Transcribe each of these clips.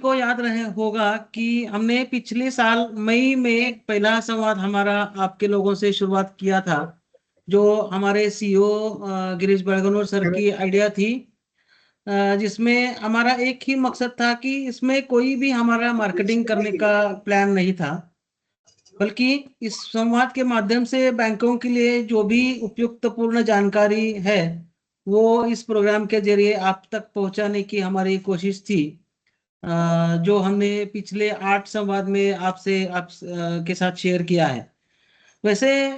को याद रहे होगा कि हमने पिछले साल मई में पहला संवाद हमारा आपके लोगों से शुरुआत किया था, जो हमारे सीईओ गिरीश बड़गनोर सर की आइडिया थी, जिसमें हमारा एक ही मकसद था कि इसमें कोई भी हमारा मार्केटिंग करने का प्लान नहीं था, बल्कि इस संवाद के माध्यम से बैंकों के लिए जो भी उपयुक्तपूर्ण जानकारी है वो इस प्रोग्राम के जरिए आप तक पहुंचाने की हमारी कोशिश थी, जो हमने पिछले 8 संवाद में आपसे के साथ शेयर किया है। वैसे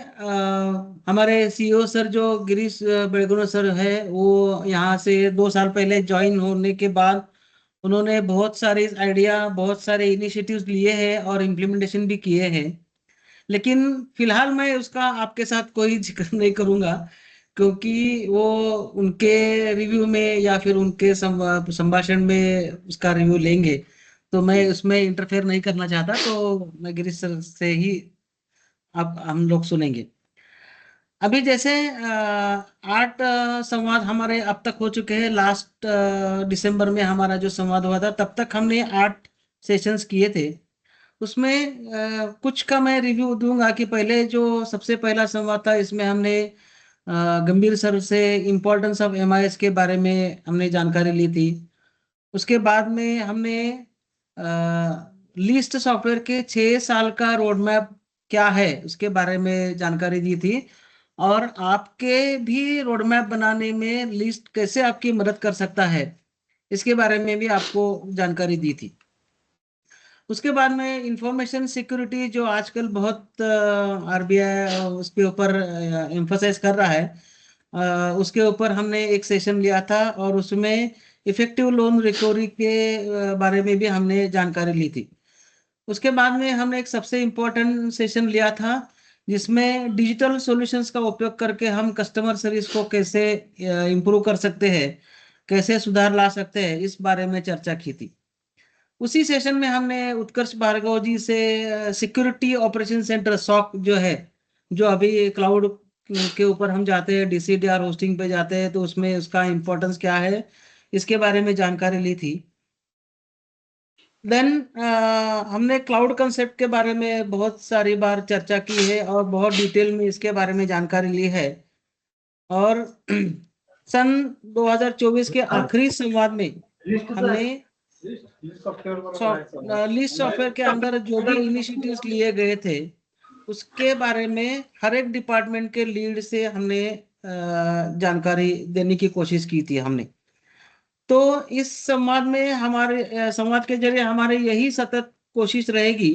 हमारे सीईओ सर जो गिरीश बेलगुना सर है, वो यहाँ से 2 साल पहले ज्वाइन होने के बाद उन्होंने बहुत सारे आइडिया, बहुत सारे इनिशिएटिव्स लिए हैं और इम्प्लीमेंटेशन भी किए हैं। लेकिन फिलहाल मैं उसका आपके साथ कोई जिक्र नहीं करूंगा, क्योंकि वो उनके रिव्यू में या फिर उनके संभाषण में उसका रिव्यू लेंगे, तो मैं उसमें इंटरफेयर नहीं करना चाहता। तो मैं गिरीश सर से ही अब हम लोग सुनेंगे। अभी जैसे 8 संवाद हमारे अब तक हो चुके हैं। लास्ट दिसंबर में हमारा जो संवाद हुआ था, तब तक हमने 8 सेशंस किए थे। उसमें कुछ का मैं रिव्यू दूंगा कि पहले जो सबसे पहला संवाद था, इसमें हमने गंभीर सर से इम्पोर्टेंस ऑफ एमआईएस के बारे में हमने जानकारी ली थी। उसके बाद में हमने लिस्ट सॉफ्टवेयर के 6 साल का रोड मैप क्या है उसके बारे में जानकारी दी थी, और आपके भी रोड मैप बनाने में लिस्ट कैसे आपकी मदद कर सकता है, इसके बारे में भी आपको जानकारी दी थी। उसके बाद में इंफॉर्मेशन सिक्योरिटी, जो आजकल बहुत आरबीआई उसके ऊपर एम्फसाइज कर रहा है, उसके ऊपर हमने एक सेशन लिया था, और उसमें इफेक्टिव लोन रिकवरी के बारे में भी हमने जानकारी ली थी। उसके बाद में हमने एक सबसे इम्पोर्टेंट सेशन लिया था, जिसमें डिजिटल सॉल्यूशंस का उपयोग करके हम कस्टमर सर्विस को कैसे इम्प्रूव कर सकते हैं, कैसे सुधार ला सकते हैं, इस बारे में चर्चा की थी। उसी सेशन में हमने उत्कर्ष भार्गव जी से सिक्योरिटी ऑपरेशन सेंटर सॉक जो है, जो अभी क्लाउड के ऊपर हम जाते हैं, डीसीडीआर होस्टिंग पे जाते हैं, तो उसमें उसका इम्पोर्टेंस क्या है, इसके बारे में जानकारी ली थी। देन हमने क्लाउड कंसेप्ट के बारे में बहुत सारी बार चर्चा की है और बहुत डिटेल में इसके बारे में जानकारी ली है। और सन 2024 के आखिरी संवाद में हमने लिस्ट सॉफ्टवेयर के अंदर जो भी इनिशिएटिव्स लिए गए थे, उसके बारे में हर एक डिपार्टमेंट के लीड से हमने जानकारी देने की कोशिश की थी हमने। तो इस संवाद में हमारे संवाद के जरिए हमारे यही सतत कोशिश रहेगी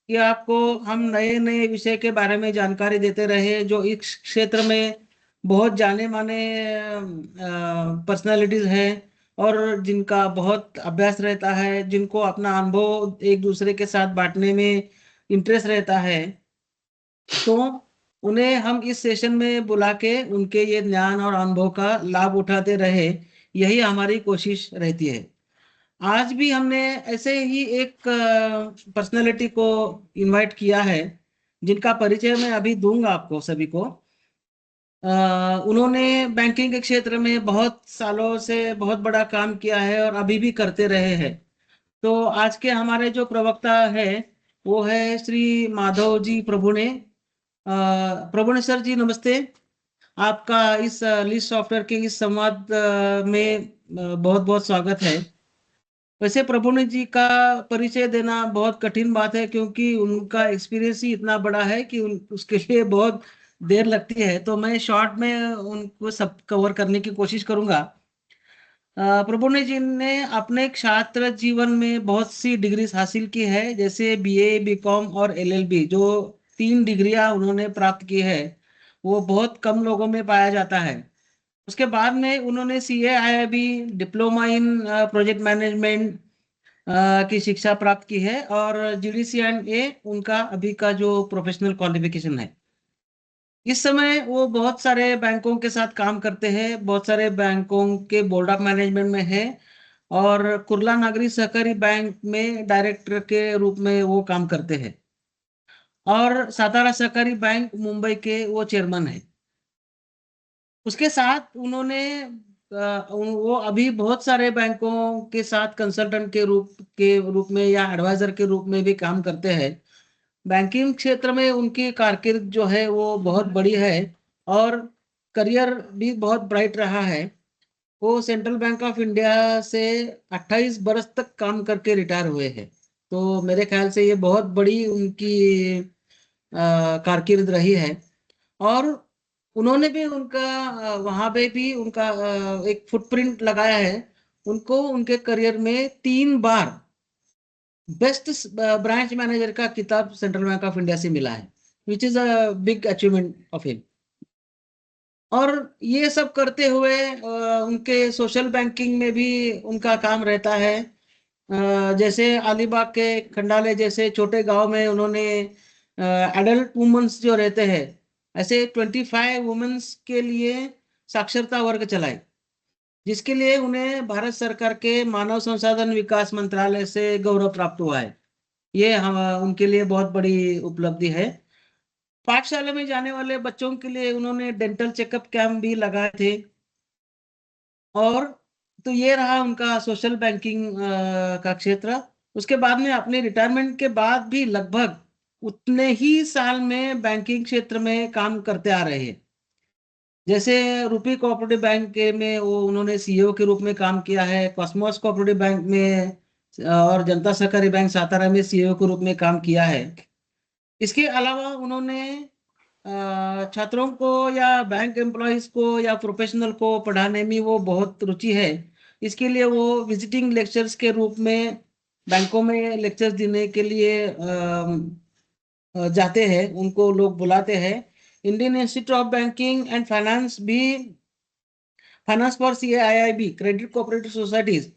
कि आपको हम नए नए विषय के बारे में जानकारी देते रहे, जो इस क्षेत्र में बहुत जाने माने पर्सनालिटीज हैं, और जिनका बहुत अभ्यास रहता है, जिनको अपना अनुभव एक दूसरे के साथ बांटने में इंटरेस्ट रहता है। तो उन्हें हम इस सेशन में बुला के उनके ये ज्ञान और अनुभव का लाभ उठाते रहे, यही हमारी कोशिश रहती है। आज भी हमने ऐसे ही एक पर्सनालिटी को इनवाइट किया है, जिनका परिचय मैं अभी दूंगा आपको सभी को। उन्होंने बैंकिंग के क्षेत्र में बहुत सालों से बहुत बड़ा काम किया है और अभी भी करते रहे हैं। तो आज के हमारे जो प्रवक्ता है, वो है श्री माधव जी प्रभुने। प्रभुने सर जी, नमस्ते। आपका इस लिस्ट सॉफ्टवेयर के इस संवाद में बहुत बहुत स्वागत है। वैसे प्रभुने जी का परिचय देना बहुत कठिन बात है, क्योंकि उनका एक्सपीरियंस ही इतना बड़ा है कि उसके लिए बहुत देर लगती है। तो मैं शॉर्ट में उनको सब कवर करने की कोशिश करूंगा। प्रभुने जी ने अपने छात्र जीवन में बहुत सी डिग्रीज हासिल की है, जैसे बीए, बीकॉम और एलएलबी, जो 3 डिग्रियां उन्होंने प्राप्त की है, वो बहुत कम लोगों में पाया जाता है। उसके बाद में उन्होंने CAIIB diploma in project management की शिक्षा प्राप्त की है, और GDC&A उनका अभी का जो प्रोफेशनल क्वालिफिकेशन है। इस समय वो बहुत सारे बैंकों के साथ काम करते हैं, बहुत सारे बैंकों के बोर्ड ऑफ मैनेजमेंट में है, और कुर्ला नागरी सहकारी बैंक में डायरेक्टर के रूप में वो काम करते हैं, और सातारा सहकारी बैंक मुंबई के वो चेयरमैन है। उसके साथ उन्होंने वो अभी बहुत सारे बैंकों के साथ कंसल्टेंट के रूप में या एडवाइजर के रूप में भी काम करते हैं। बैंकिंग क्षेत्र में उनकी कारकिर्द जो है वो बहुत बड़ी है और करियर भी बहुत ब्राइट रहा है। वो सेंट्रल बैंक ऑफ इंडिया से 28 बरस तक काम करके रिटायर हुए हैं। तो मेरे ख्याल से ये बहुत बड़ी उनकी कारकिर्द रही है। और उन्होंने भी उनका वहां पे भी उनका एक फुटप्रिंट लगाया है। उनको उनके करियर में 3 बार बेस्ट ब्रांच मैनेजर का किताब सेंट्रल बैंक ऑफ इंडिया से मिला है, which is a big achievement of him. और ये सब करते हुए उनके सोशल बैंकिंग में भी उनका काम रहता है। जैसे अलीबाग के खंडाले जैसे छोटे गांव में उन्होंने एडल्ट वुमेन्स जो रहते हैं, ऐसे 25 वुमेन्स के लिए साक्षरता वर्ग चलाए, जिसके लिए उन्हें भारत सरकार के मानव संसाधन विकास मंत्रालय से गौरव प्राप्त हुआ है। ये हम उनके लिए बहुत बड़ी उपलब्धि है। पाठशाला में जाने वाले बच्चों के लिए उन्होंने डेंटल चेकअप कैंप भी लगाए थे। और तो ये रहा उनका सोशल बैंकिंग का क्षेत्र। उसके बाद में अपने रिटायरमेंट के बाद भी लगभग उतने ही साल में बैंकिंग क्षेत्र में काम करते आ रहे हैं। जैसे रूपी कोऑपरेटिव बैंक के में वो उन्होंने सीईओ के रूप में काम किया है, कॉस्मोस कोऑपरेटिव बैंक में और जनता सहकारी बैंक सातारा में सीईओ के रूप में काम किया है। इसके अलावा उन्होंने छात्रों को या बैंक एम्प्लॉयज को या प्रोफेशनल को पढ़ाने में वो बहुत रुचि है। इसके लिए वो विजिटिंग लेक्चर्स के रूप में बैंकों में लेक्चर्स देने के लिए जाते हैं, उनको लोग बुलाते हैं। Indian Institute of Banking and Finance भी, finance for CAIIB, credit cooperative societies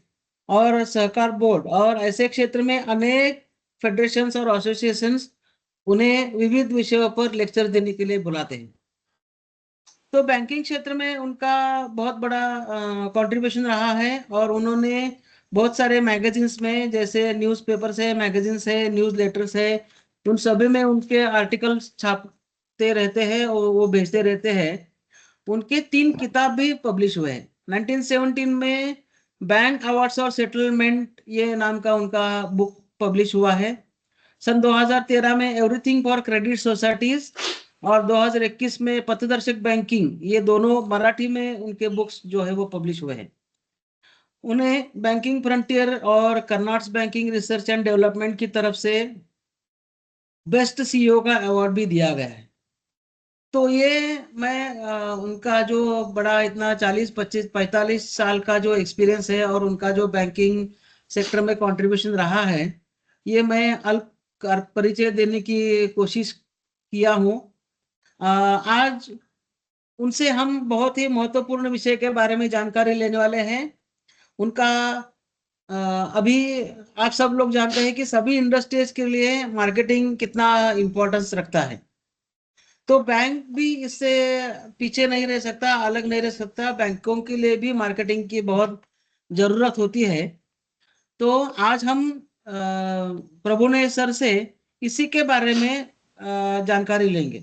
और सहकार बोर्ड और ऐसे क्षेत्र में अनेक फेडरेशंस और एसोसिएशंस उन्हें विविध विषयों पर लेक्चर देने के लिए बुलाते हैं। तो बैंकिंग क्षेत्र में उनका बहुत बड़ा कंट्रीब्यूशन रहा है और उन्होंने बहुत सारे मैगजीन्स में, जैसे न्यूज़पेपर्स है, मैगजीन्स है, न्यूज़ लेटर्स है, उन सभी में उनके आर्टिकल्स छापते रहते हैं और वो भेजते रहते हैं। उनके 3 किताब भी पब्लिश हुए हैं। 1917 में बैंक अवार्ड्स और सेटलमेंट ये नाम का उनका बुक पब्लिश हुआ है। सन 2013 में एवरीथिंग फॉर क्रेडिट सोसाइटीज और 2021 में पथदर्शक बैंकिंग, ये दोनों मराठी में उनके बुक्स जो है वो पब्लिश हुए हैं। उन्हें बैंकिंग फ्रंटियर और Karnataka banking research and development की तरफ से बेस्ट सीईओ का अवार्ड भी दिया गया है। तो ये मैं उनका जो बड़ा इतना 40 25 45 साल का जो एक्सपीरियंस है और उनका जो बैंकिंग सेक्टर में कंट्रीब्यूशन रहा है, ये मैं अल्प परिचय देने की कोशिश किया हूँ। आज उनसे हम बहुत ही महत्वपूर्ण विषय के बारे में जानकारी लेने वाले हैं। उनका अभी आप सब लोग जानते हैं कि सभी इंडस्ट्रीज के लिए मार्केटिंग कितना इम्पोर्टेंस रखता है। तो बैंक भी इससे पीछे नहीं रह सकता, अलग नहीं रह सकता। बैंकों के लिए भी मार्केटिंग की बहुत जरूरत होती है। तो आज हम प्रभुनय सर से इसी के बारे में जानकारी लेंगे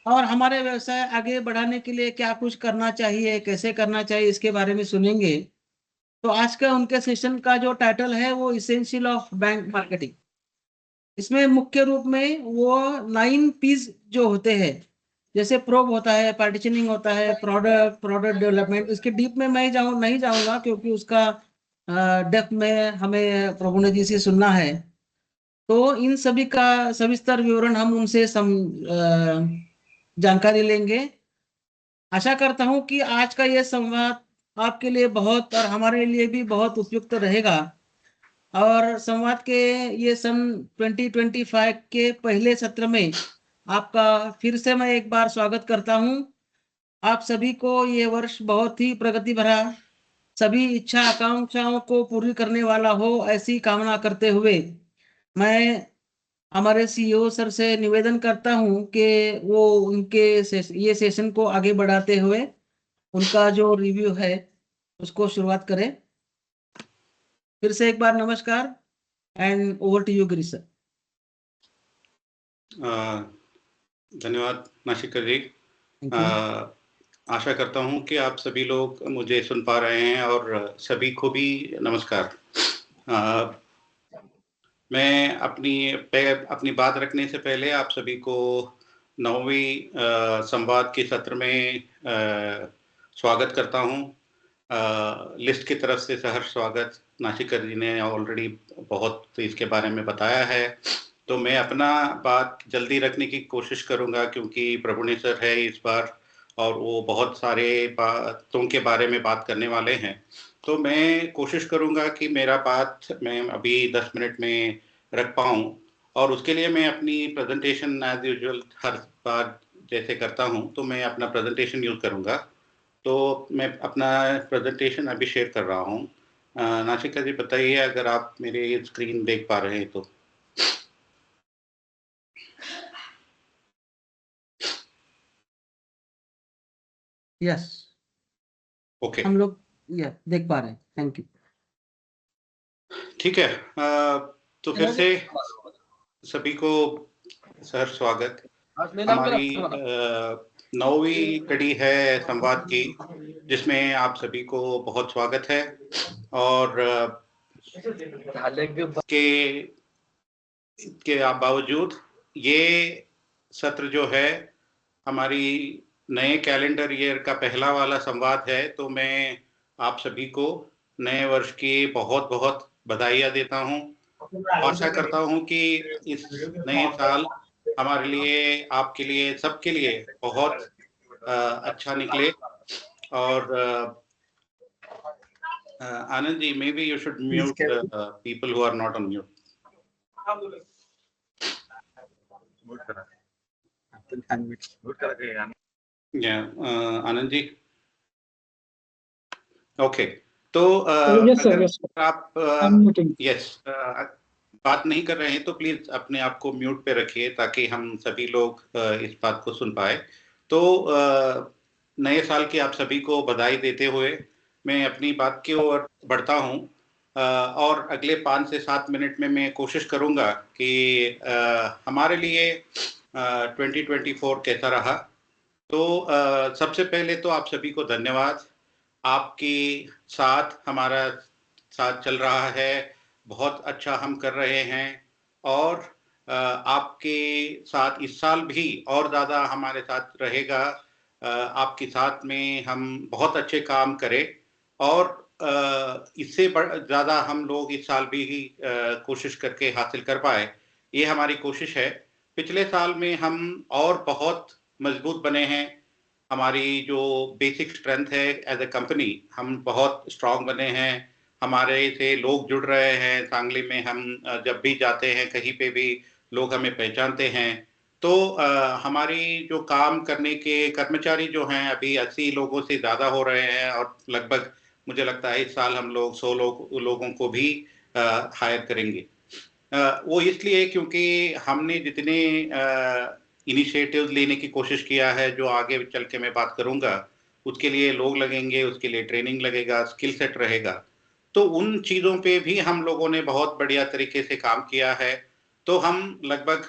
और हमारे व्यवसाय आगे बढ़ाने के लिए क्या कुछ करना चाहिए, कैसे करना चाहिए, इसके बारे में सुनेंगे। तो आज का उनके सेशन का जो टाइटल है वो इसेंशियल ऑफ बैंक मार्केटिंग। इसमें मुख्य रूप में वो 9 P's जो होते हैं, जैसे प्रोब होता है, पार्टीशनिंग होता है, प्रोडक्ट डेवलपमेंट, इसके डीप में मैं नहीं जाऊंगा क्योंकि उसका डेप्थ में हमें प्रभुने जी से सुनना है। तो इन सभी का सविस्तर विवरण हम उनसे जानकारी लेंगे। आशा करता हूं कि आज का यह संवाद आपके लिए बहुत और हमारे लिए भी बहुत उपयुक्त रहेगा। और संवाद के ये सन 2025 के पहले सत्र में आपका फिर से मैं एक बार स्वागत करता हूं। आप सभी को ये वर्ष बहुत ही प्रगति भरा, सभी इच्छा आकांक्षाओं को पूरी करने वाला हो, ऐसी कामना करते हुए मैं हमारे सीईओ सर से निवेदन करता हूं कि वो उनके ये सेशन को आगे बढ़ाते हुए उनका जो रिव्यू है उसको शुरुआत करें। फिर से एक बार नमस्कार and over to you Girish sir. धन्यवाद नाशिकर जी। आशा करता हूँ कि आप सभी लोग मुझे सुन पा रहे हैं और सभी को भी नमस्कार। मैं अपनी बात रखने से पहले आप सभी को 9वीं संवाद के सत्र में स्वागत करता हूँ। लिस्ट की तरफ से सहर्ष स्वागत। नाशिकर जी ने ऑलरेडी बहुत इसके बारे में बताया है, तो मैं अपना बात जल्दी रखने की कोशिश करूँगा क्योंकि प्रभुने सर है इस बार और वो बहुत सारे बातों के बारे में बात करने वाले हैं। तो मैं कोशिश करूँगा कि मेरा बात मैं अभी 10 मिनट में रख पाऊँ और उसके लिए मैं अपनी प्रेजेंटेशन एज़ यूजुअल हर बार जैसे करता हूँ, तो मैं अपना प्रेजेंटेशन यूज़ करूँगा। तो मैं अपना प्रेजेंटेशन अभी शेयर कर रहा हूँ। नाशिका जी बताइए अगर आप मेरी स्क्रीन देख पा रहे हैं तो। यस, ओके, हम लोग देख पा रहे हैं। Thank you. ठीक है। तो फिर से सभी को सहर्ष स्वागत। हमारी 9वीं कड़ी है संवाद की, जिसमें आप सभी को बहुत स्वागत है और के बावजूद ये सत्र जो है हमारी नए कैलेंडर ईयर का पहला वाला संवाद है, तो मैं आप सभी को नए वर्ष की बहुत बहुत बधाइयाँ देता हूँ। आशा करता हूँ कि इस नए साल हमारे लिए, आपके लिए, सबके लिए बहुत अच्छा निकले। और Anand ji, may be you should mute people who are not on mute. Anand ji, okay. तो अगर आप यस बात नहीं कर रहे हैं तो प्लीज अपने आप को म्यूट पे रखिए ताकि हम सभी लोग इस बात को सुन पाए। तो नए साल की आप सभी को बधाई देते हुए मैं अपनी बात की ओर बढ़ता हूँ और अगले 5 से 7 मिनट में मैं कोशिश करूँगा कि हमारे लिए 2024 कैसा रहा। तो सबसे पहले तो आप सभी को धन्यवाद। आपकी साथ हमारा साथ चल रहा है, बहुत अच्छा हम कर रहे हैं और आपके साथ इस साल भी और ज़्यादा हमारे साथ रहेगा। आपके साथ में हम बहुत अच्छे काम करें और इससे ज़्यादा हम लोग इस साल भी कोशिश करके हासिल कर पाए, ये हमारी कोशिश है। पिछले साल में हम और बहुत मजबूत बने हैं। हमारी जो बेसिक स्ट्रेंथ है एज ए कंपनी, हम बहुत स्ट्रांग बने हैं। हमारे से लोग जुड़ रहे हैं। सांगली में हम जब भी जाते हैं कहीं पे भी लोग हमें पहचानते हैं। तो हमारी जो काम करने के कर्मचारी जो हैं अभी 80 लोगों से ज़्यादा हो रहे हैं और लगभग मुझे लगता है इस साल हम लोग 100 लोगों को भी हायर करेंगे। वो इसलिए क्योंकि हमने जितने इनिशिएटिव्स लेने की कोशिश किया है, जो आगे चल के मैं बात करूँगा, उसके लिए लोग लगेंगे, उसके लिए ट्रेनिंग लगेगा, स्किल सेट रहेगा। तो उन चीज़ों पे भी हम लोगों ने बहुत बढ़िया तरीके से काम किया है। तो हम लगभग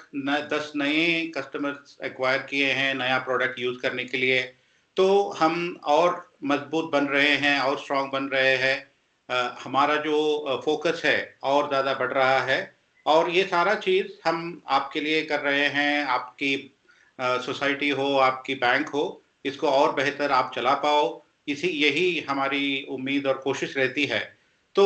10 नए कस्टमर्स एक्वायर किए हैं नया प्रोडक्ट यूज़ करने के लिए। तो हम और मजबूत बन रहे हैं और स्ट्रांग बन रहे हैं। हमारा जो फोकस है और ज़्यादा बढ़ रहा है और ये सारा चीज़ हम आपके लिए कर रहे हैं। आपकी सोसाइटी हो, आपकी बैंक हो, इसको और बेहतर आप चला पाओ, यही हमारी उम्मीद और कोशिश रहती है। तो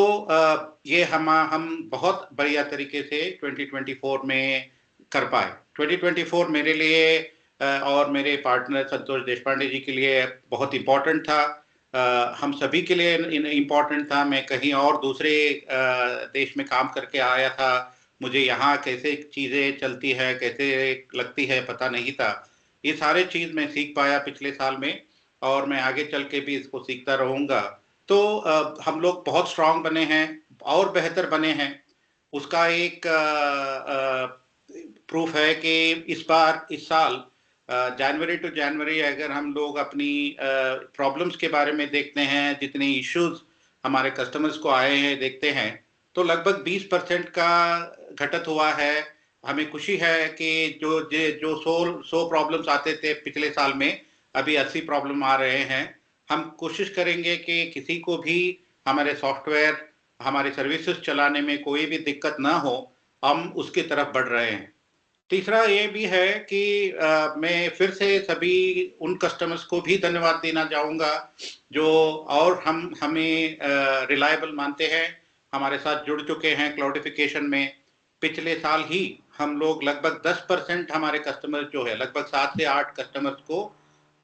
ये हम बहुत बढ़िया तरीके से 2024 में कर पाए। 2024 मेरे लिए और मेरे पार्टनर संतोष देशपांडे जी के लिए बहुत इम्पोर्टेंट था। हम सभी के लिए इम्पोर्टेंट था। मैं कहीं और दूसरे देश में काम करके आया था। मुझे यहाँ कैसे चीज़ें चलती है, कैसे लगती है, पता नहीं था। ये सारे चीज़ मैं सीख पाया पिछले साल में और मैं आगे चल के भी इसको सीखता रहूँगा। तो हम लोग बहुत स्ट्रांग बने हैं और बेहतर बने हैं। उसका एक प्रूफ है कि इस साल जनवरी टू जनवरी अगर हम लोग अपनी प्रॉब्लम्स के बारे में देखते हैं, जितने इश्यूज हमारे कस्टमर्स को आए हैं देखते हैं, तो लगभग 20% का घटत हुआ है। हमें खुशी है कि जो 100 प्रॉब्लम्स आते थे पिछले साल में, अभी 80 प्रॉब्लम आ रहे हैं। हम कोशिश करेंगे कि किसी को भी हमारे सॉफ्टवेयर, हमारे सर्विसेज चलाने में कोई भी दिक्कत ना हो, हम उसकी तरफ बढ़ रहे हैं। तीसरा ये भी है कि मैं फिर से सभी उन कस्टमर्स को भी धन्यवाद देना चाहूँगा जो और हमें रिलायबल मानते हैं, हमारे साथ जुड़ चुके हैं क्लाउडिफिकेशन में। पिछले साल ही हम लोग लगभग 10% हमारे कस्टमर्स जो है, लगभग 7 से 8 कस्टमर्स को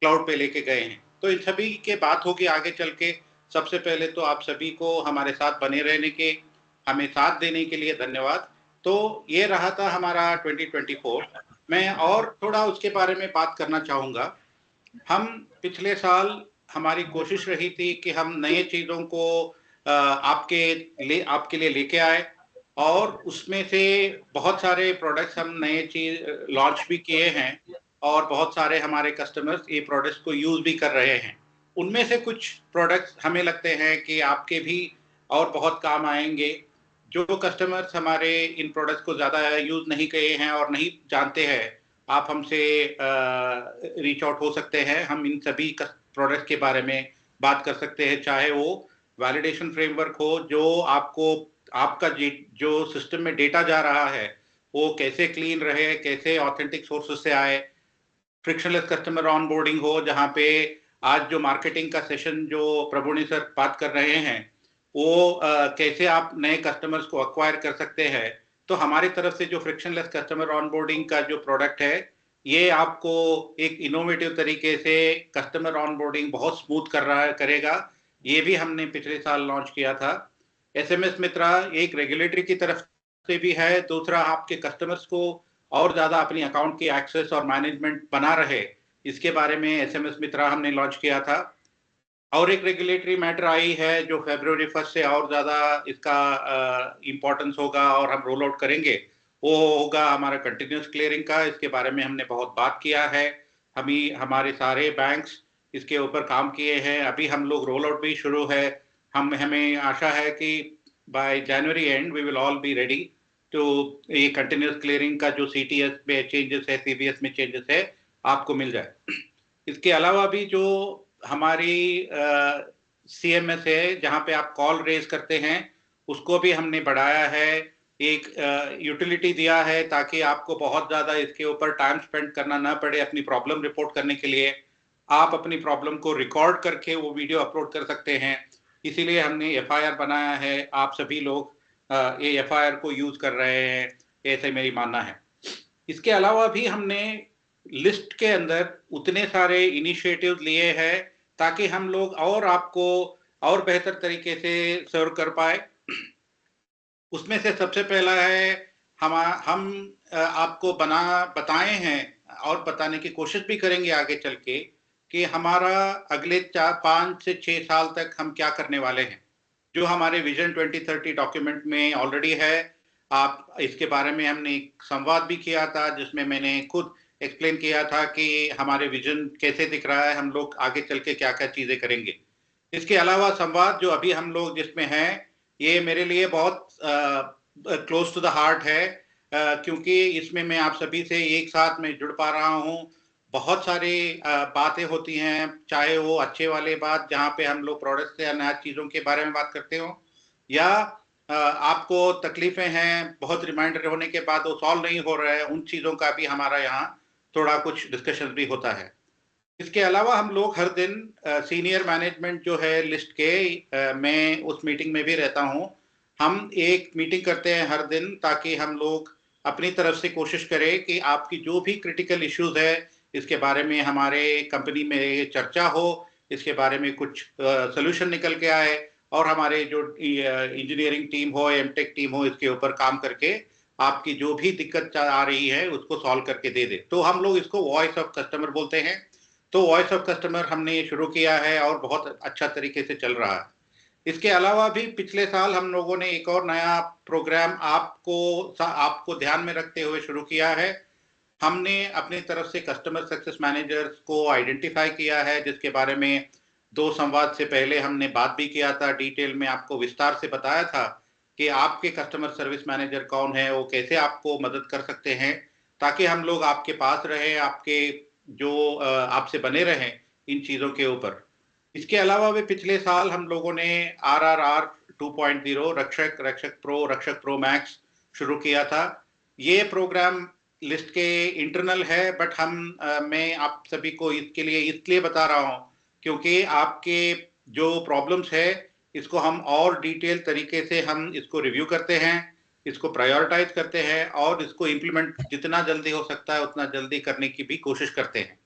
क्लाउड पे लेके गए हैं। तो इन सभी के बात होगी आगे चल के। सबसे पहले तो आप सभी को हमारे साथ बने रहने के, हमें साथ देने के लिए धन्यवाद। तो ये रहा था हमारा 2024। मैं और थोड़ा उसके बारे में बात करना चाहूँगा। हम पिछले साल हमारी कोशिश रही थी कि हम नए चीज़ों को आपके लिए लेके आए, और उसमें से बहुत सारे प्रोडक्ट्स हम नए चीज़ लॉन्च भी किए हैं, और बहुत सारे हमारे कस्टमर्स ये प्रोडक्ट्स को यूज़ भी कर रहे हैं। उनमें से कुछ प्रोडक्ट्स हमें लगते हैं कि आपके भी और बहुत काम आएँगे। जो कस्टमर्स हमारे इन प्रोडक्ट्स को ज़्यादा यूज़ नहीं किए हैं और नहीं जानते हैं, आप हमसे रीच आउट हो सकते हैं। हम इन सभी प्रोडक्ट्स के बारे में बात कर सकते हैं, चाहे वो वैलिडेशन फ्रेमवर्क हो, जो आपको आपका जो सिस्टम में डेटा जा रहा है वो कैसे क्लीन रहे, कैसे ऑथेंटिक सोर्सेस से आए। फ्रिक्शनलेस कस्टमर ऑनबोर्डिंग हो, जहाँ पे आज जो मार्केटिंग का सेशन जो प्रभुनी सर बात कर रहे हैं, वो कैसे आप नए कस्टमर्स को अक्वायर कर सकते हैं। तो हमारी तरफ से जो फ्रिक्शनलेस कस्टमर ऑनबोर्डिंग का जो प्रोडक्ट है, ये आपको एक इनोवेटिव तरीके से कस्टमर ऑनबोर्डिंग बहुत स्मूथ करेगा। ये भी हमने पिछले साल लॉन्च किया था। एसएमएस मित्रा एक रेगुलेटरी की तरफ से भी है, दूसरा आपके कस्टमर्स को और ज़्यादा अपनी अकाउंट की एक्सेस और मैनेजमेंट बना रहे, इसके बारे में एसएमएस मित्रा हमने लॉन्च किया था। और एक रेगुलेटरी मैटर आई है जो फरवरी 1 से और ज़्यादा इसका इम्पोर्टेंस होगा और हम रोल आउट करेंगे, वो होगा हमारा कंटिन्यूस क्लियरिंग का। इसके बारे में हमने बहुत बात किया है, हमारे सारे बैंक्स इसके ऊपर काम किए हैं। अभी हम लोग रोल आउट भी शुरू है। हमें आशा है कि by January and we will all be ready to ये कंटिन्यूस क्लियरिंग का जो सीटीएस में चेंजेस है, सीबीएस में चेंजेस है, आपको मिल जाए। इसके अलावा भी जो हमारी सीएमएस है, जहाँ पे आप कॉल रेज करते हैं, उसको भी हमने बढ़ाया है। एक यूटिलिटी दिया है ताकि आपको बहुत ज़्यादा इसके ऊपर टाइम स्पेंड करना ना पड़े अपनी प्रॉब्लम रिपोर्ट करने के लिए। आप अपनी प्रॉब्लम को रिकॉर्ड करके वो वीडियो अपलोड कर सकते हैं। इसीलिए हमने एफआईआर बनाया है। आप सभी लोग ये एफआईआर को यूज कर रहे हैं, ऐसे मेरी मानना है। इसके अलावा भी हमने लिस्ट के अंदर उतने सारे इनिशिएटिव लिए हैं ताकि हम लोग और आपको और बेहतर तरीके से सर्व कर पाए। उसमें से सबसे पहला है हम आपको बताए हैं और बताने की कोशिश भी करेंगे आगे चल के कि हमारा अगले 5 से 6 साल तक हम क्या करने वाले हैं, जो हमारे विजन 2030 डॉक्यूमेंट में ऑलरेडी है। आप इसके बारे में हमने एक संवाद भी किया था जिसमें मैंने खुद एक्सप्लेन किया था कि हमारे विजन कैसे दिख रहा है, हम लोग आगे चल के क्या क्या चीजें करेंगे। इसके अलावा संवाद जो अभी हम लोग जिसमें हैं, ये मेरे लिए बहुत क्लोज टू द हार्ट है, क्योंकि इसमें मैं आप सभी से एक साथ में जुड़ पा रहा हूँ। बहुत सारी बातें होती हैं, चाहे वो अच्छे वाले बात जहाँ पे हम लोग प्रोडक्ट्स या नया चीज़ों के बारे में बात करते हो, या आपको तकलीफें हैं, बहुत रिमाइंडर होने के बाद वो सॉल्व नहीं हो रहा है, उन चीज़ों का भी हमारा यहाँ थोड़ा कुछ डिस्कशन भी होता है। इसके अलावा हम लोग हर दिन सीनियर मैनेजमेंट जो है लिस्ट के, मैं उस मीटिंग में भी रहता हूँ। हम एक मीटिंग करते हैं हर दिन ताकि हम लोग अपनी तरफ से कोशिश करें कि आपकी जो भी क्रिटिकल इश्यूज है इसके बारे में हमारे कंपनी में चर्चा हो, इसके बारे में कुछ सोल्यूशन निकल के आए, और हमारे जो इंजीनियरिंग टीम हो, एमटेक टीम हो, इसके ऊपर काम करके आपकी जो भी दिक्कत आ रही है उसको सॉल्व करके दे दे। तो हम लोग इसको वॉइस ऑफ कस्टमर बोलते हैं। तो वॉइस ऑफ कस्टमर हमने ये शुरू किया है और बहुत अच्छा तरीके से चल रहा है। इसके अलावा भी पिछले साल हम लोगों ने एक और नया प्रोग्राम आपको ध्यान में रखते हुए शुरू किया है। हमने अपनी तरफ से कस्टमर सक्सेस मैनेजर्स को आइडेंटिफाई किया है, जिसके बारे में 2 संवाद से पहले हमने बात भी किया था, डिटेल में आपको विस्तार से बताया था कि आपके कस्टमर सर्विस मैनेजर कौन है, वो कैसे आपको मदद कर सकते हैं, ताकि हम लोग आपके पास रहे, आपके जो आपसे बने रहें इन चीज़ों के ऊपर। इसके अलावा भी पिछले साल हम लोगों ने RRR 2.0 रक्षक प्रो मैक्स शुरू किया था। ये प्रोग्राम लिस्ट के इंटरनल है, बट मैं आप सभी को इसके लिए इसलिए बता रहा हूँ क्योंकि आपके जो प्रॉब्लम्स है इसको हम और डिटेल तरीके से हम इसको रिव्यू करते हैं, इसको प्रायोरिटाइज करते हैं और इसको इम्प्लीमेंट जितना जल्दी हो सकता है उतना जल्दी करने की भी कोशिश करते हैं।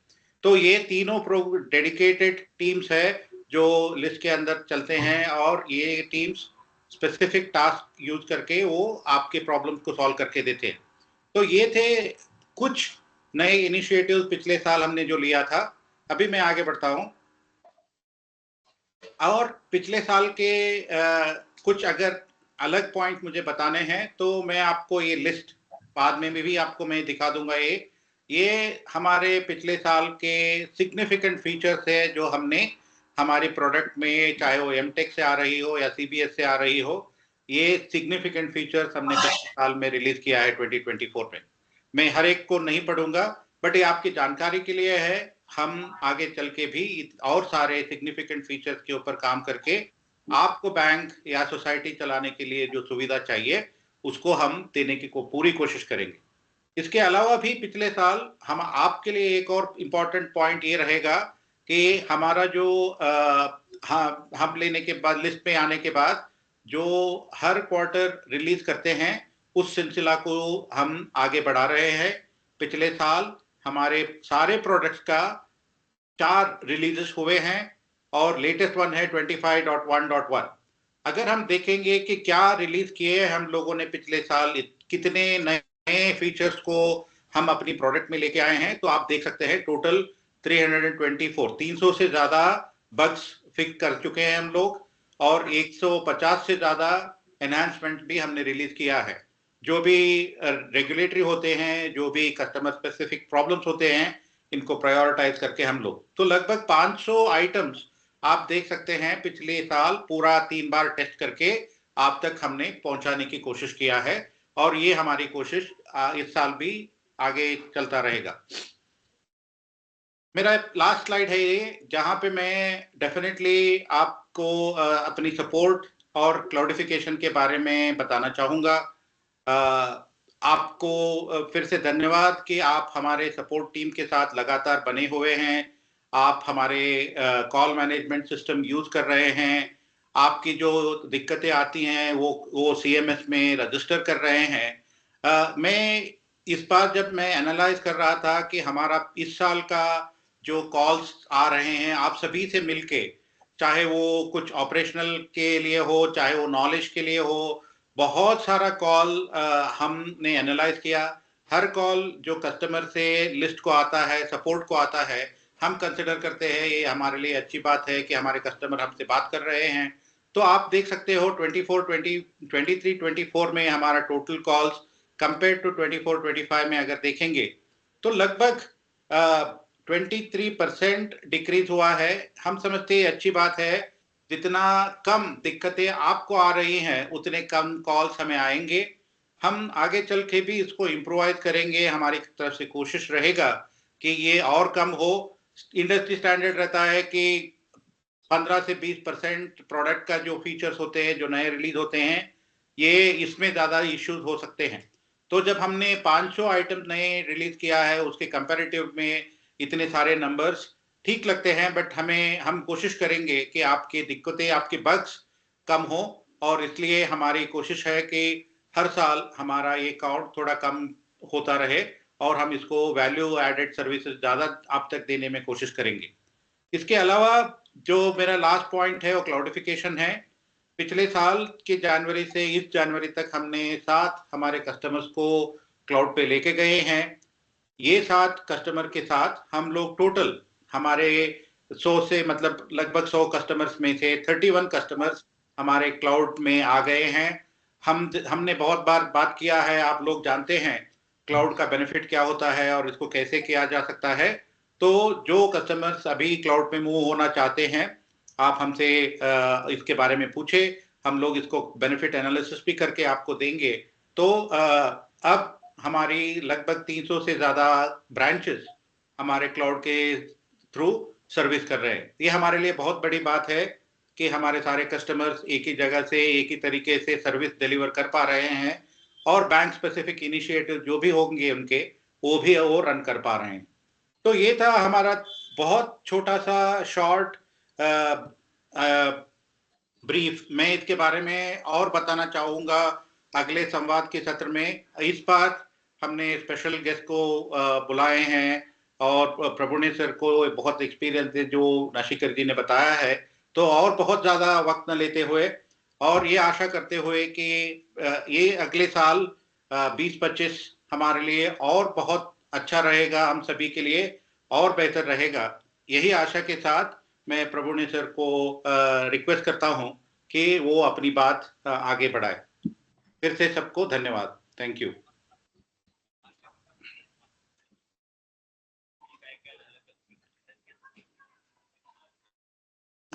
तो ये तीनों डेडिकेटेड टीम्स है जो लिस्ट के अंदर चलते हैं और ये टीम्स स्पेसिफिक टास्क यूज करके वो आपके प्रॉब्लम्स को सॉल्व करके देते हैं। तो ये थे कुछ नए इनिशिएटिव्स पिछले साल हमने जो लिया था। अभी मैं आगे बढ़ता हूं और पिछले साल के कुछ अगर अलग पॉइंट मुझे बताने हैं तो मैं आपको ये लिस्ट बाद में भी आपको मैं दिखा दूंगा। ये हमारे पिछले साल के सिग्निफिकेंट फीचर्स है जो हमने हमारे प्रोडक्ट में, चाहे वो एमटेक से आ रही हो या सीबीएस से आ रही हो, ये सिग्निफिकेंट फीचर्स हमने पिछले साल में रिलीज किया है 2024 में। मैं हर एक को नहीं पढ़ूंगा, बट ये आपकी जानकारी के लिए है। हम आगे चल के भी और सारे सिग्निफिकेंट फीचर्स के ऊपर काम करके आपको बैंक या सोसाइटी चलाने के लिए जो सुविधा चाहिए उसको हम देने की पूरी कोशिश करेंगे। इसके अलावा भी पिछले साल हम आपके लिए एक और इम्पोर्टेंट पॉइंट ये रहेगा कि हमारा जो हम लेने के बाद, लिस्ट में आने के बाद जो हर क्वार्टर रिलीज करते हैं उस सिलसिला को हम आगे बढ़ा रहे हैं। पिछले साल हमारे सारे प्रोडक्ट्स का 4 रिलीजेस हुए हैं और लेटेस्ट वन है 25.1.1। अगर हम देखेंगे कि क्या रिलीज किए हम लोगों ने पिछले साल, कितने नए फीचर्स को हम अपनी प्रोडक्ट में लेके आए हैं, तो आप देख सकते हैं टोटल 300 से ज्यादा बग्स फिक्स कर चुके हैं हम लोग और 150 से ज्यादा एनहांसमेंट भी हमने रिलीज किया है। जो भी रेगुलेटरी होते हैं, जो भी कस्टमर स्पेसिफिक प्रॉब्लम्स होते हैं, इनको प्रायोरिटाइज करके हम लोग तो लगभग 500 आइटम्स आप देख सकते हैं पिछले साल पूरा 3 बार टेस्ट करके आप तक हमने पहुंचाने की कोशिश किया है और ये हमारी कोशिश इस साल भी आगे चलता रहेगा। मेरा लास्ट स्लाइड है ये, जहां पे मैं डेफिनेटली आपको अपनी सपोर्ट और क्लाउडिफिकेशन के बारे में बताना चाहूंगा। आपको फिर से धन्यवाद कि आप हमारे सपोर्ट टीम के साथ लगातार बने हुए हैं। आप हमारे कॉल मैनेजमेंट सिस्टम यूज कर रहे हैं। आपकी जो दिक्कतें आती हैं वो सीएमएस में रजिस्टर कर रहे हैं। मैं इस बार जब मैं एनालाइज कर रहा था कि हमारा इस साल का जो कॉल्स आ रहे हैं आप सभी से मिलके, चाहे वो कुछ ऑपरेशनल के लिए हो, चाहे वो नॉलेज के लिए हो, बहुत सारा कॉल हमने एनालाइज किया। हर कॉल जो कस्टमर से लिस्ट को आता है, सपोर्ट को आता है, हम कंसिडर करते हैं ये हमारे लिए अच्छी बात है कि हमारे कस्टमर हमसे बात कर रहे हैं। तो आप देख सकते हो 23-24 में हमारा टोटल कॉल्स कंपेयर टू 24-25 में अगर देखेंगे तो लगभग 23% डिक्रीज हुआ है। हम समझते हैं अच्छी बात है, जितना कम दिक्कतें आपको आ रही हैं उतने कम कॉल्स हमें आएंगे। हम आगे चल के भी इसको इम्प्रोवाइज करेंगे, हमारी तरफ से कोशिश रहेगा कि ये और कम हो। इंडस्ट्री स्टैंडर्ड रहता है कि 15 से 20% प्रोडक्ट का जो फीचर्स होते हैं, जो नए रिलीज होते हैं, ये इसमें ज्यादा इश्यूज हो सकते हैं। तो जब हमने 500 आइटम नए रिलीज किया है उसके कंपैरेटिव में इतने सारे नंबर्स ठीक लगते हैं, बट हम कोशिश करेंगे कि आपकी दिक्कतें, आपके बग्स कम हो और इसलिए हमारी कोशिश है कि हर साल हमारा ये काउंट थोड़ा कम होता रहे और हम इसको वैल्यू एडेड सर्विसेज ज्यादा आप तक देने में कोशिश करेंगे। इसके अलावा जो मेरा लास्ट पॉइंट है वो क्लाउडिफिकेशन है। पिछले साल के जनवरी से इस जनवरी तक हमने 7 हमारे कस्टमर्स को क्लाउड पे लेके गए हैं। ये 7 कस्टमर के साथ हम लोग टोटल हमारे 100 से, मतलब लगभग 100 कस्टमर्स में से 31 कस्टमर्स हमारे क्लाउड में आ गए हैं। हमने बहुत बार बात किया है, आप लोग जानते हैं क्लाउड का बेनिफिट क्या होता है और इसको कैसे किया जा सकता है। तो जो कस्टमर्स अभी क्लाउड में मूव होना चाहते हैं, आप हमसे इसके बारे में पूछे, हम लोग इसको बेनिफिट एनालिसिस भी करके आपको देंगे। तो अब हमारी लगभग 300 से ज्यादा ब्रांचेस हमारे क्लाउड के थ्रू सर्विस कर रहे हैं। ये हमारे लिए बहुत बड़ी बात है कि हमारे सारे कस्टमर्स एक ही जगह से एक ही तरीके से सर्विस डिलीवर कर पा रहे हैं और बैंक स्पेसिफिक इनिशिएटिव जो भी होंगे उनके वो रन कर पा रहे हैं। तो ये था हमारा बहुत छोटा सा शॉर्ट ब्रीफ। मैं इसके बारे में और बताना चाहूंगा अगले संवाद के सत्र में। इस बार हमने स्पेशल गेस्ट को बुलाए हैं और प्रभुने सर को बहुत एक्सपीरियंस है जो नाशिकर जी ने बताया है। तो और बहुत ज्यादा वक्त न लेते हुए और ये आशा करते हुए कि ये अगले साल 20-25 हमारे लिए और बहुत अच्छा रहेगा, हम सभी के लिए और बेहतर रहेगा। यही आशा के साथ मैं प्रभुने सर को रिक्वेस्ट करता हूं कि वो अपनी बात आगे बढ़ाए। फिर से सबको धन्यवाद। Thank you.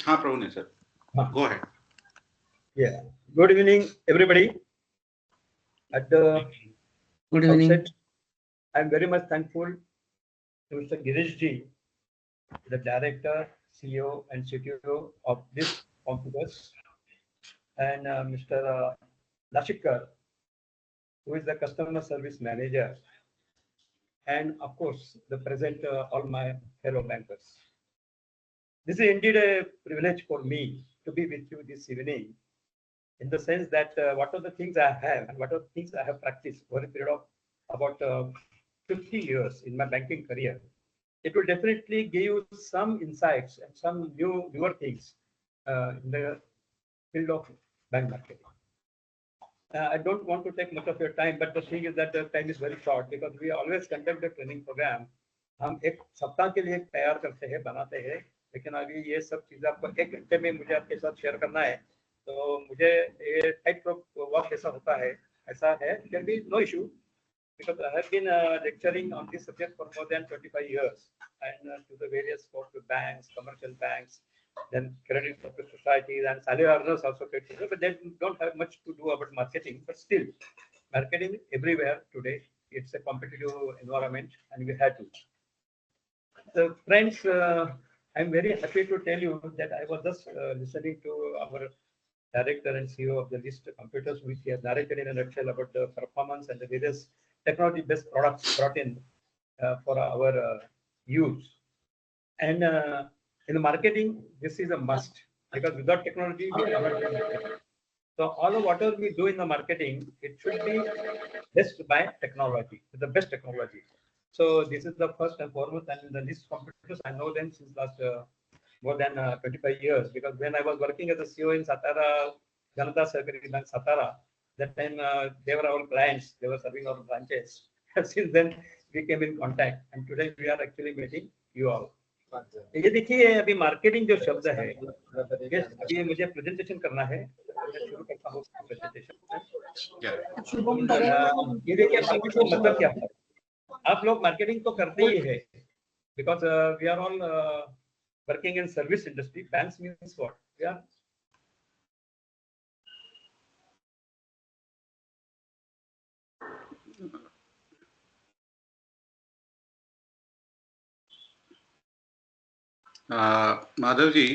हाँ Prabhune sir, go ahead. Yeah. Good evening, everybody. At the Good evening. outset, I'm very much thankful to Mr. Girish Ji, the Director, CEO, and CTO of this computers, and Mr. Nashikar, who is the Customer Service Manager, and of course, the present all my fellow bankers. This is indeed a privilege for me to be with you this evening, in the sense that what are the things I have and what are the things I have practiced over a period of about 50 years in my banking career. It will definitely give you some insights and some newer things in the field of bank marketing. I don't want to take much of your time, but the thing is that the time is very short because we always conduct a training program. हम एक सप्ताह के लिए तैयार करते हैं, बनाते हैं, लेकिन अभी ये सब चीजें आपको एक घंटे में मुझे आपके साथ शेयर करना है, तो मुझे ये टाइप ऑफ वर्क ऐसा होता है, ऐसा है, there be no issue because I have been lecturing on this subject for more than 25 years and to the various corporate banks, commercial banks, then credit corporate societies and salary earners also, but they don't have much to do about marketing, but still marketing everywhere today. It's a competitive environment and we have to. So friends, I'm very happy to tell you that I was just listening to our Director and CEO of the List Computers, which he has narrated in a nutshell about the performance and the various technology-based products brought in for our use. And in the marketing, this is a must because without technology, we cannot do marketing. So all of whatever we do in the marketing, it should be best by technology, the best technology. So this is the first and foremost, and the List Computers, I know them since last more than 25 years, because when I was working as a CEO in Satara, Janata Sahakari Bank Satara, that time they were our clients, they were serving our branches. Since then we came in contact and today we are actually meeting you all. ये देखिए अभी marketing जो शब्द है, ये मुझे presentation करना है, मैं शुरू करता हूँ प्रेजेंटेशन। ये देखिए मार्केटिंग का मतलब क्या है? आप लोग मार्केटिंग तो करते ही है, because we are all working in service industry. Banks means what? We are Madhav ji,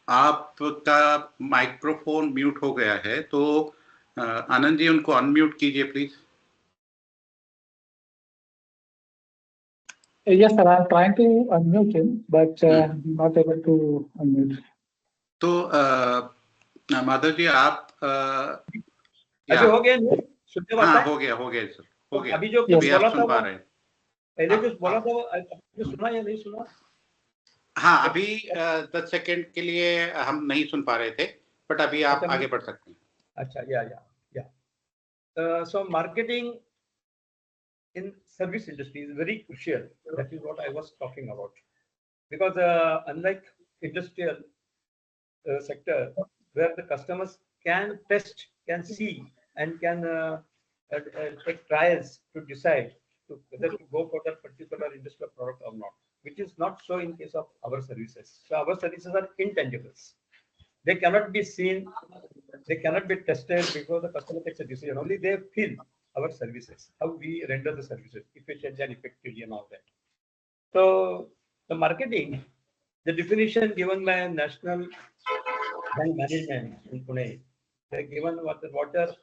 आपका माइक्रोफोन म्यूट हो गया है, तो आनंद जी उनको अनम्यूट कीजिए please. Yes, sir. I'm trying to unmute him, but not able to unmute. तो माधव जी आप अभी हो गया नहीं? सुनते बात है? हाँ हो गया सर, हो गया। अभी जो अभी बोला आप सुन था पा रहे हैं? पहले जो बोला था आपने सुना या नहीं सुना? हाँ अभी 10 सेकंड के लिए हम नहीं सुन पा रहे थे, बट अभी आप आगे बढ़ सकते हैं। अच्छा, या so marketing in service industry is very crucial. That is what I was talking about, because unlike industrial sector where the customers can test, can see, and can take trials to decide whether to go for that particular industrial product or not, which is not so in case of our services. So our services are intangibles. They cannot be seen, they cannot be tested before the customer takes a decision. Only they feel our services, how we render the services efficiently and effectively and all that. So the marketing, the definition given by National Bank Management in Pune, they given what are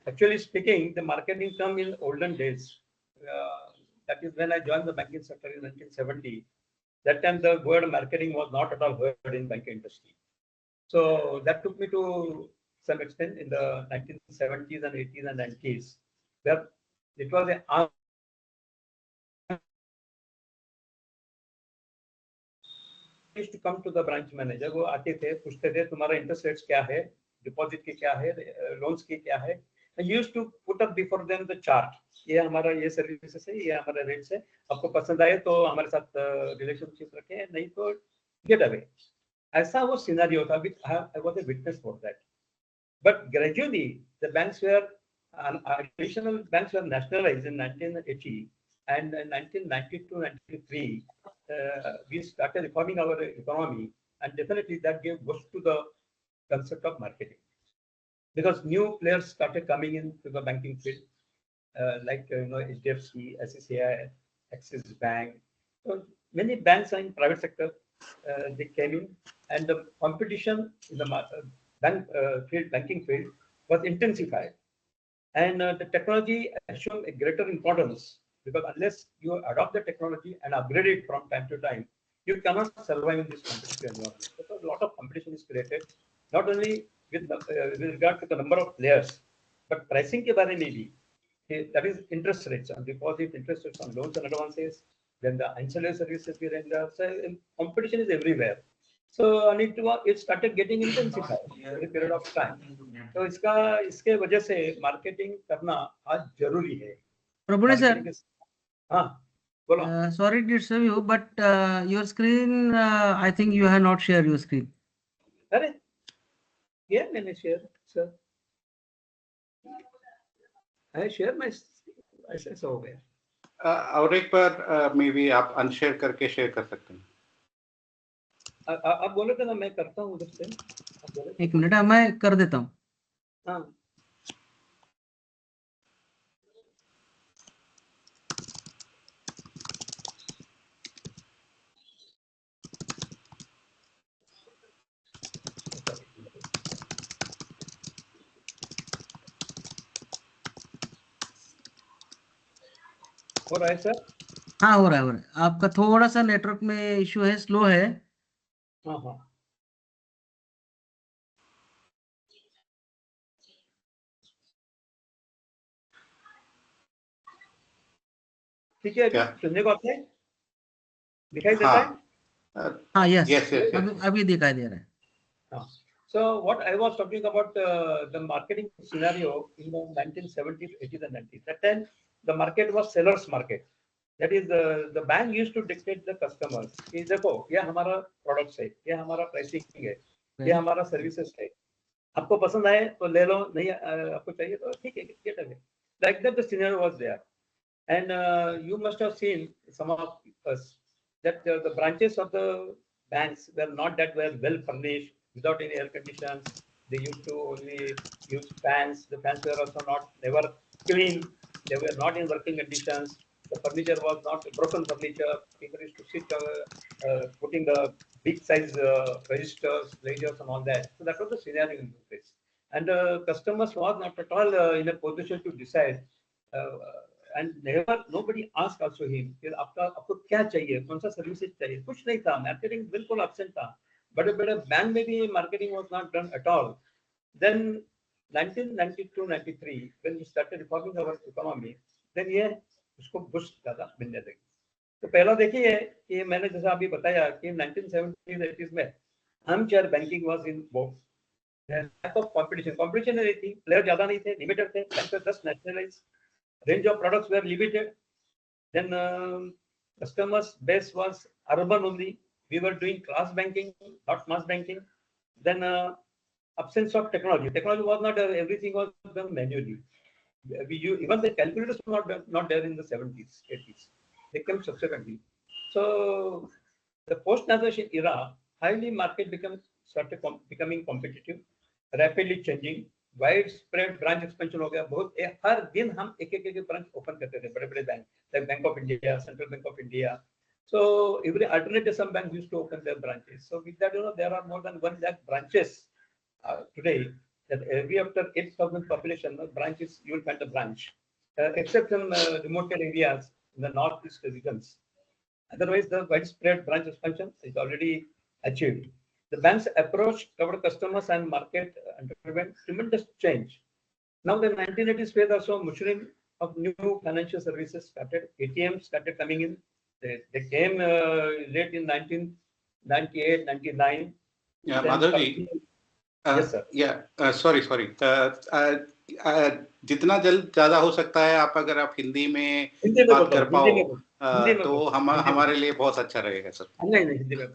actually speaking, the marketing term in olden days. That is when I joined the banking sector in 1970. That time the word marketing was not at all heard in banking industry. So that took me to some extent in the 1970s and 80s and 90s, where it was a used to come to the branch manager. वो आते थे, पूछते थे तुम्हारा interest rates क्या है, deposit की क्या है, loans की क्या है. And used to put up before them the chart. ये हमारा ये services है, ये हमारा rates है. आपको पसंद आए तो हमारे साथ relationship रखें, नहीं तो get away. ऐसा वो scenario था. I was a witness for that. But gradually, the banks were additional banks were nationalized in 1980, and in 1992-93, we started reforming our economy, and definitely that gave boost to the concept of marketing, because new players started coming into the banking field, like HDFC, SCCI, Axis Bank. So many banks are in private sector. They came in, and the competition in the banking field was intensified, and the technology assumed a greater importance, because unless you adopt the technology and upgrade it from time to time, you cannot survive in this competitive environment. Because a lot of competition is created, not only with regard to the number of players, but pricing के बारे में भी. That is interest rates on deposit, interest rates on loans and advances, then the ancillary services we render. So competition is everywhere. So it started getting intensified over a period of time. तो इसके वजह से marketing करना आज जरूरी है. प्रभुने sir, हाँ बोलो. Sorry to disturb you, but your screen, I think you have not shared your screen. अरे ये मैंने share sir. I share my ऐसा हो गया. और एक बार मे बी आप अनशेयर करके शेयर कर सकते हैं. आप बोले थे ना, मैं करता हूँ उधर से. एक मिनट, मैं कर देता हूँ. हाँ. हो रहा है सर? हाँ हो रहा है. आपका थोड़ा सा नेटवर्क में इश्यू है, स्लो है. हाँ हाँ. ठीक है, सुनने को आता है, दिखाई देता है. हाँ यस, अभी दिखाई दे रहा है. हाँ. So what I was talking about the marketing scenario in the 1970s, 80s, and 90s. That time the market was sellers market. That is the bank used to dictate the customers कि देखो ये हमारा products है, ये हमारा pricing है, ये हमारा services है. आपको पसंद आए तो ले लो, नहीं आपको चाहिए तो ठीक है, get away. Like that the scenario was there, and you must have seen some of us that the branches of the banks were not that well furnished, without any air conditions. They used to only use fans. The fans were also never clean. They were not in working conditions. The furniture was not broken furniture. People used to sit putting the big size registers, ledgers, and all that. So that was the scenario in this place. And customers was not at all in a position to decide. And nobody asked also him कि आपको क्या चाहिए, कौन सा services चाहिए, कुछ नहीं था. मार्केटिंग बिल्कुल absent था. बड़े बैंक में भी marketing was not done at all. Then 1992-93 when we started reforming our economy, then ये उसको boost ज़्यादा मिलने लगी. तो पहला देखिए कि मैंने जैसा अभी बताया कि 1970s-80s में armchair banking was in vogue. Lack of competition नहीं थी, प्लेयर ज़्यादा नहीं थे, लिमिटेड थे, बैंक में 10 nationalized. Range of products were limited. Then customers base was urban only. We were doing class banking, not mass banking. Then absence of technology. Technology was not there. Everything was done manually. Even the calculators were not there in the 70s, 80s. They came subsequently. So the post-nationalization era, highly market started becoming competitive, rapidly changing. Wide spread branch expansion हो गया. बहुत हर दिन हम एक branch open करते थे. बड़े bank, like bank of India, central bank of India, So every alternative, some banks used to open their branches. So with that, there are more than 1 lakh branches today. That every after 8,000 population branches, you will find a branch, except in remote areas in the northeast regions. Otherwise, the widespread branch expansion is already achieved. The bank's approach toward customers and market underwent tremendous change. Now the 1980s phase also maturing of new financial services started. ATMs started coming in. They came late in 1998, 99. Yeah, Madhavji. Yes, sir. Sorry जितना जल्द ज्यादा हो सकता है आप अगर आप हिंदी में बात कर पाओ तो हमारे लिए बहुत अच्छा रहेगा सर. नहीं हिंदी में.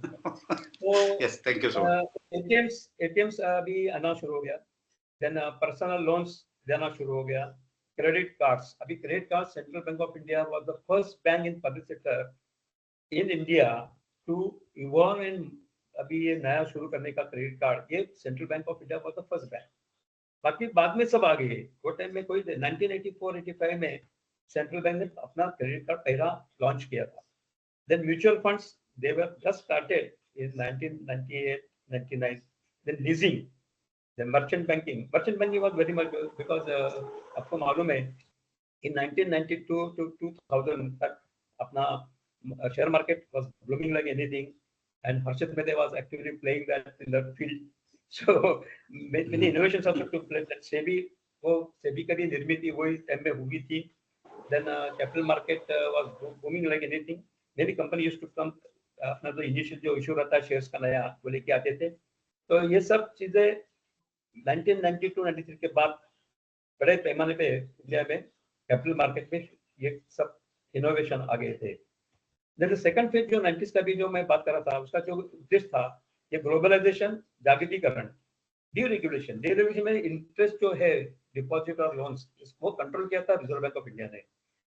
Yes, thank you so much. ATMs अभी आना शुरू हो गया. देन पर्सनल लोन्स देना शुरू हो गया. क्रेडिट कार्ड्स, अभी credit card central bank of India was the first bank in public sector in India to evolve in. अभी ये नया शुरू करने का क्रेडिट कार्ड, ये central bank of India was the first bank. बाकी बाद में सब आ गए. वो टाइम में कोई 1984-85 में सेंट्रल बैंक ने अपना क्रेडिट कार्ड पहला लॉन्च किया था. Then mutual funds they were just started in 1998-99. Then leasing, then merchant banking was very much because आपको मालूम है इन 1992 to 2000 तक अपना share market was blooming like anything. And Harshit Mehta was actively playing that in the field. So many innovations also took place. That SEBI का भी निर्मित वही time में हुई थी. Then capital market was booming like anything. Many companies used to come अपना जो initial जो issue रहता है शेयर्स का नया वो लेके आते थे. तो ये सब चीजें 1992-93 के बाद बड़े पैमाने पे इंडिया में कैपिटल मार्केट में ये सब इनोवेशन आ गए थे. Then the second phase जो 90s का भी जो मैं बात कर रहा था उसका जो उद्देश्य था ये ग्लोबलाइजेशन, जागतिकीकरण, डीरेगुलेशन में इंटरेस्ट जो है डिपॉजिट और लोन्स इसको कंट्रोल किया था रिजर्व बैंक ऑफ इंडिया ने.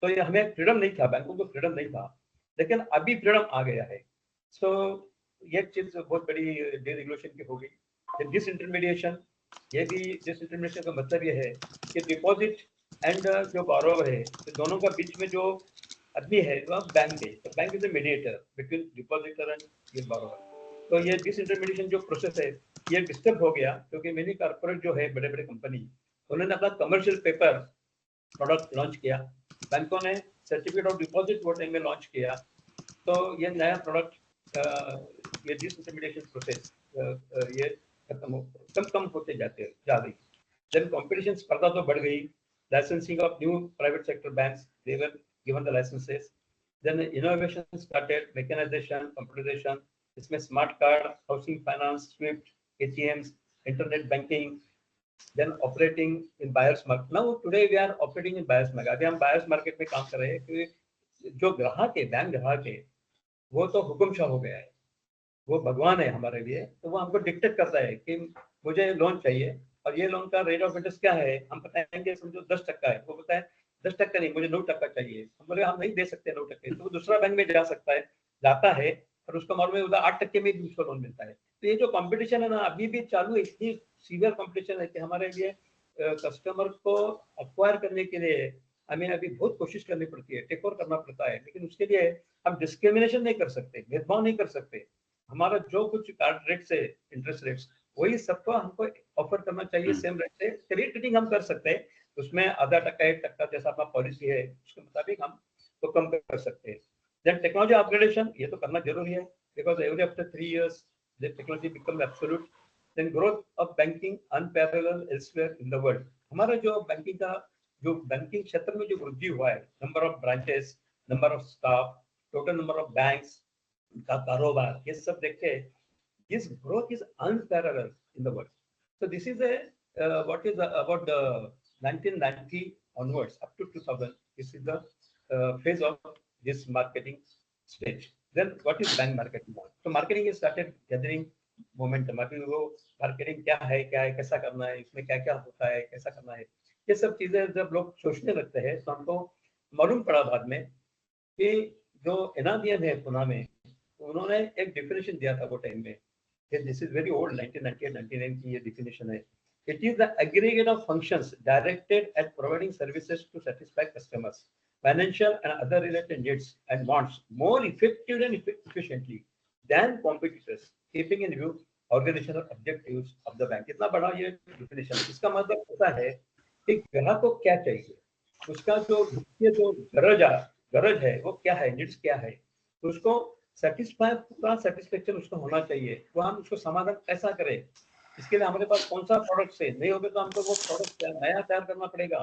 तो ये हमें फ्रीडम नहीं था, बैंकों को फ्रीडम नहीं था, लेकिन अभी फ्रीडम आ गया है. सो ये चीज बहुत बड़ी डीरेगुलेशन की हो गई. डिसइंटरमीडिएशन, ये भी डिसइंटरमीडिएशन का मतलब ये है कि डिपॉजिट एंड जो बोरोवर है तो दोनों का बीच में जो आदमी है वो बैंक है. तो bank is a mediator between depositor and ये बोरोवर. तो ये डिसइंटरमीडिएशन जो प्रोसेस है ये डिस्टर्ब हो गया क्योंकि मेनी कॉर्पोरेट जो है बड़े बड़े कंपनी उन्होंने अपना कमर्शियल पेपर प्रोडक्ट लॉन्च किया. बैंकों ने सर्टिफिकेट ऑफ डिपॉजिट वो टाइम में लॉन्च किया. तो ये नया प्रोडक्ट ये डिसइंटरमीडिएशन प्रोसेस ये कम होते जा रही. देन कंपटीशन, स्पर्धा तो बढ़ गई. Licensing of new private sector banks, they were given the licenses. Then innovation started, mechanization, computerization. इसमें smart card, housing finance, SWIFT, ATMs, internet banking. Then operating in buyers market. Now today we are operating in buyers market. अभी हम buyers market में काम कर रहे हैं क्योंकि जो ग्राहक है, बैंक ग्राहक है, वो तो हुक्मशाह हो गया है. वो भगवान है हमारे लिए. तो वो हमको डिक्टेट करता है कि मुझे लोन चाहिए और ये लोन का रेट ऑफ इंटरेस्ट क्या है. हम बताएंगे समझो 10% है, वो बताए 10% नहीं, मुझे 9% चाहिए. हम बोले हम नहीं दे सकते 9%. तो वो दूसरा बैंक में जा सकता है, जाता है और उसको मालूम है उधर 8% में भी उसको लोन मिलता है. तो ये जो कंपटीशन है ना अभी भी चालू है. इतनी सीवियर कंपटीशन है कि हमारे लिए कस्टमर को अक्वायर करने के लिए हमें अभी बहुत कोशिश करनी पड़ती है, टेक ओवर करना पड़ता है. लेकिन उसके लिए हम डिस्क्रिमिनेशन नहीं कर सकते, भेदभाव नहीं कर सकते. हमारा जो कुछ कार्ड रेट से इंटरेस्ट रेट्स वही सबको हमको ऑफर करना चाहिए सेम रेट से. क्रेडिट रेटिंग हम कर सकते हैं, उसमें आधा टक्का 1% जैसा अपना पॉलिसी है उसके मुताबिक हम तो कम कर सकते हैं. देन टेक्नोलॉजी अपग्रेडेशन, ये तो करना जरूरी है because every after 3 years the technology become absolute. Then growth of banking unparalleled elsewhere in the world. हमारा जो बैंकिंग क्षेत्र में जो वृद्धि हुआ है, number of branches, number of staff, total number of banks का कारोबार, ये सब देख के this growth is unparalleled in the world. So this is what is about the 1990 onwards up to 2000. This is the phase of this marketing stage. Then what is bank marketing? So marketing is started gathering momentum. अभी वो marketing क्या है, कैसा करना है, इसमें क्या क्या होता है, कैसा करना है, ये सब चीजें जब लोग सोचने लगते हैं तो हमको मालूम पड़ा बाद में कि जो एनादियन है पुणे में, उन्होंने एक डेफिनेशन दिया था वो टाइम में. This is very old, 1998-99 की ये definition है. It is the aggregate of functions directed at providing services to satisfy customers. financial and other related needs and wants more effectively and efficiently than competitors, keeping in view organizational objectives of the bank. इतना बड़ा ये definition है। इसका मतलब होता है कि ग्राहक को क्या चाहिए, उसका जो गरज है वो क्या है, नीड्स क्या है, तो उसको सेटिस्फेक्शन उसको होना चाहिए, वो हम उसको समाधान कैसा करें, इसके लिए हमारे पास कौन सा प्रोडक्ट है, नहीं होगा तो हमको वो प्रोडक्ट नया तैयार करना पड़ेगा,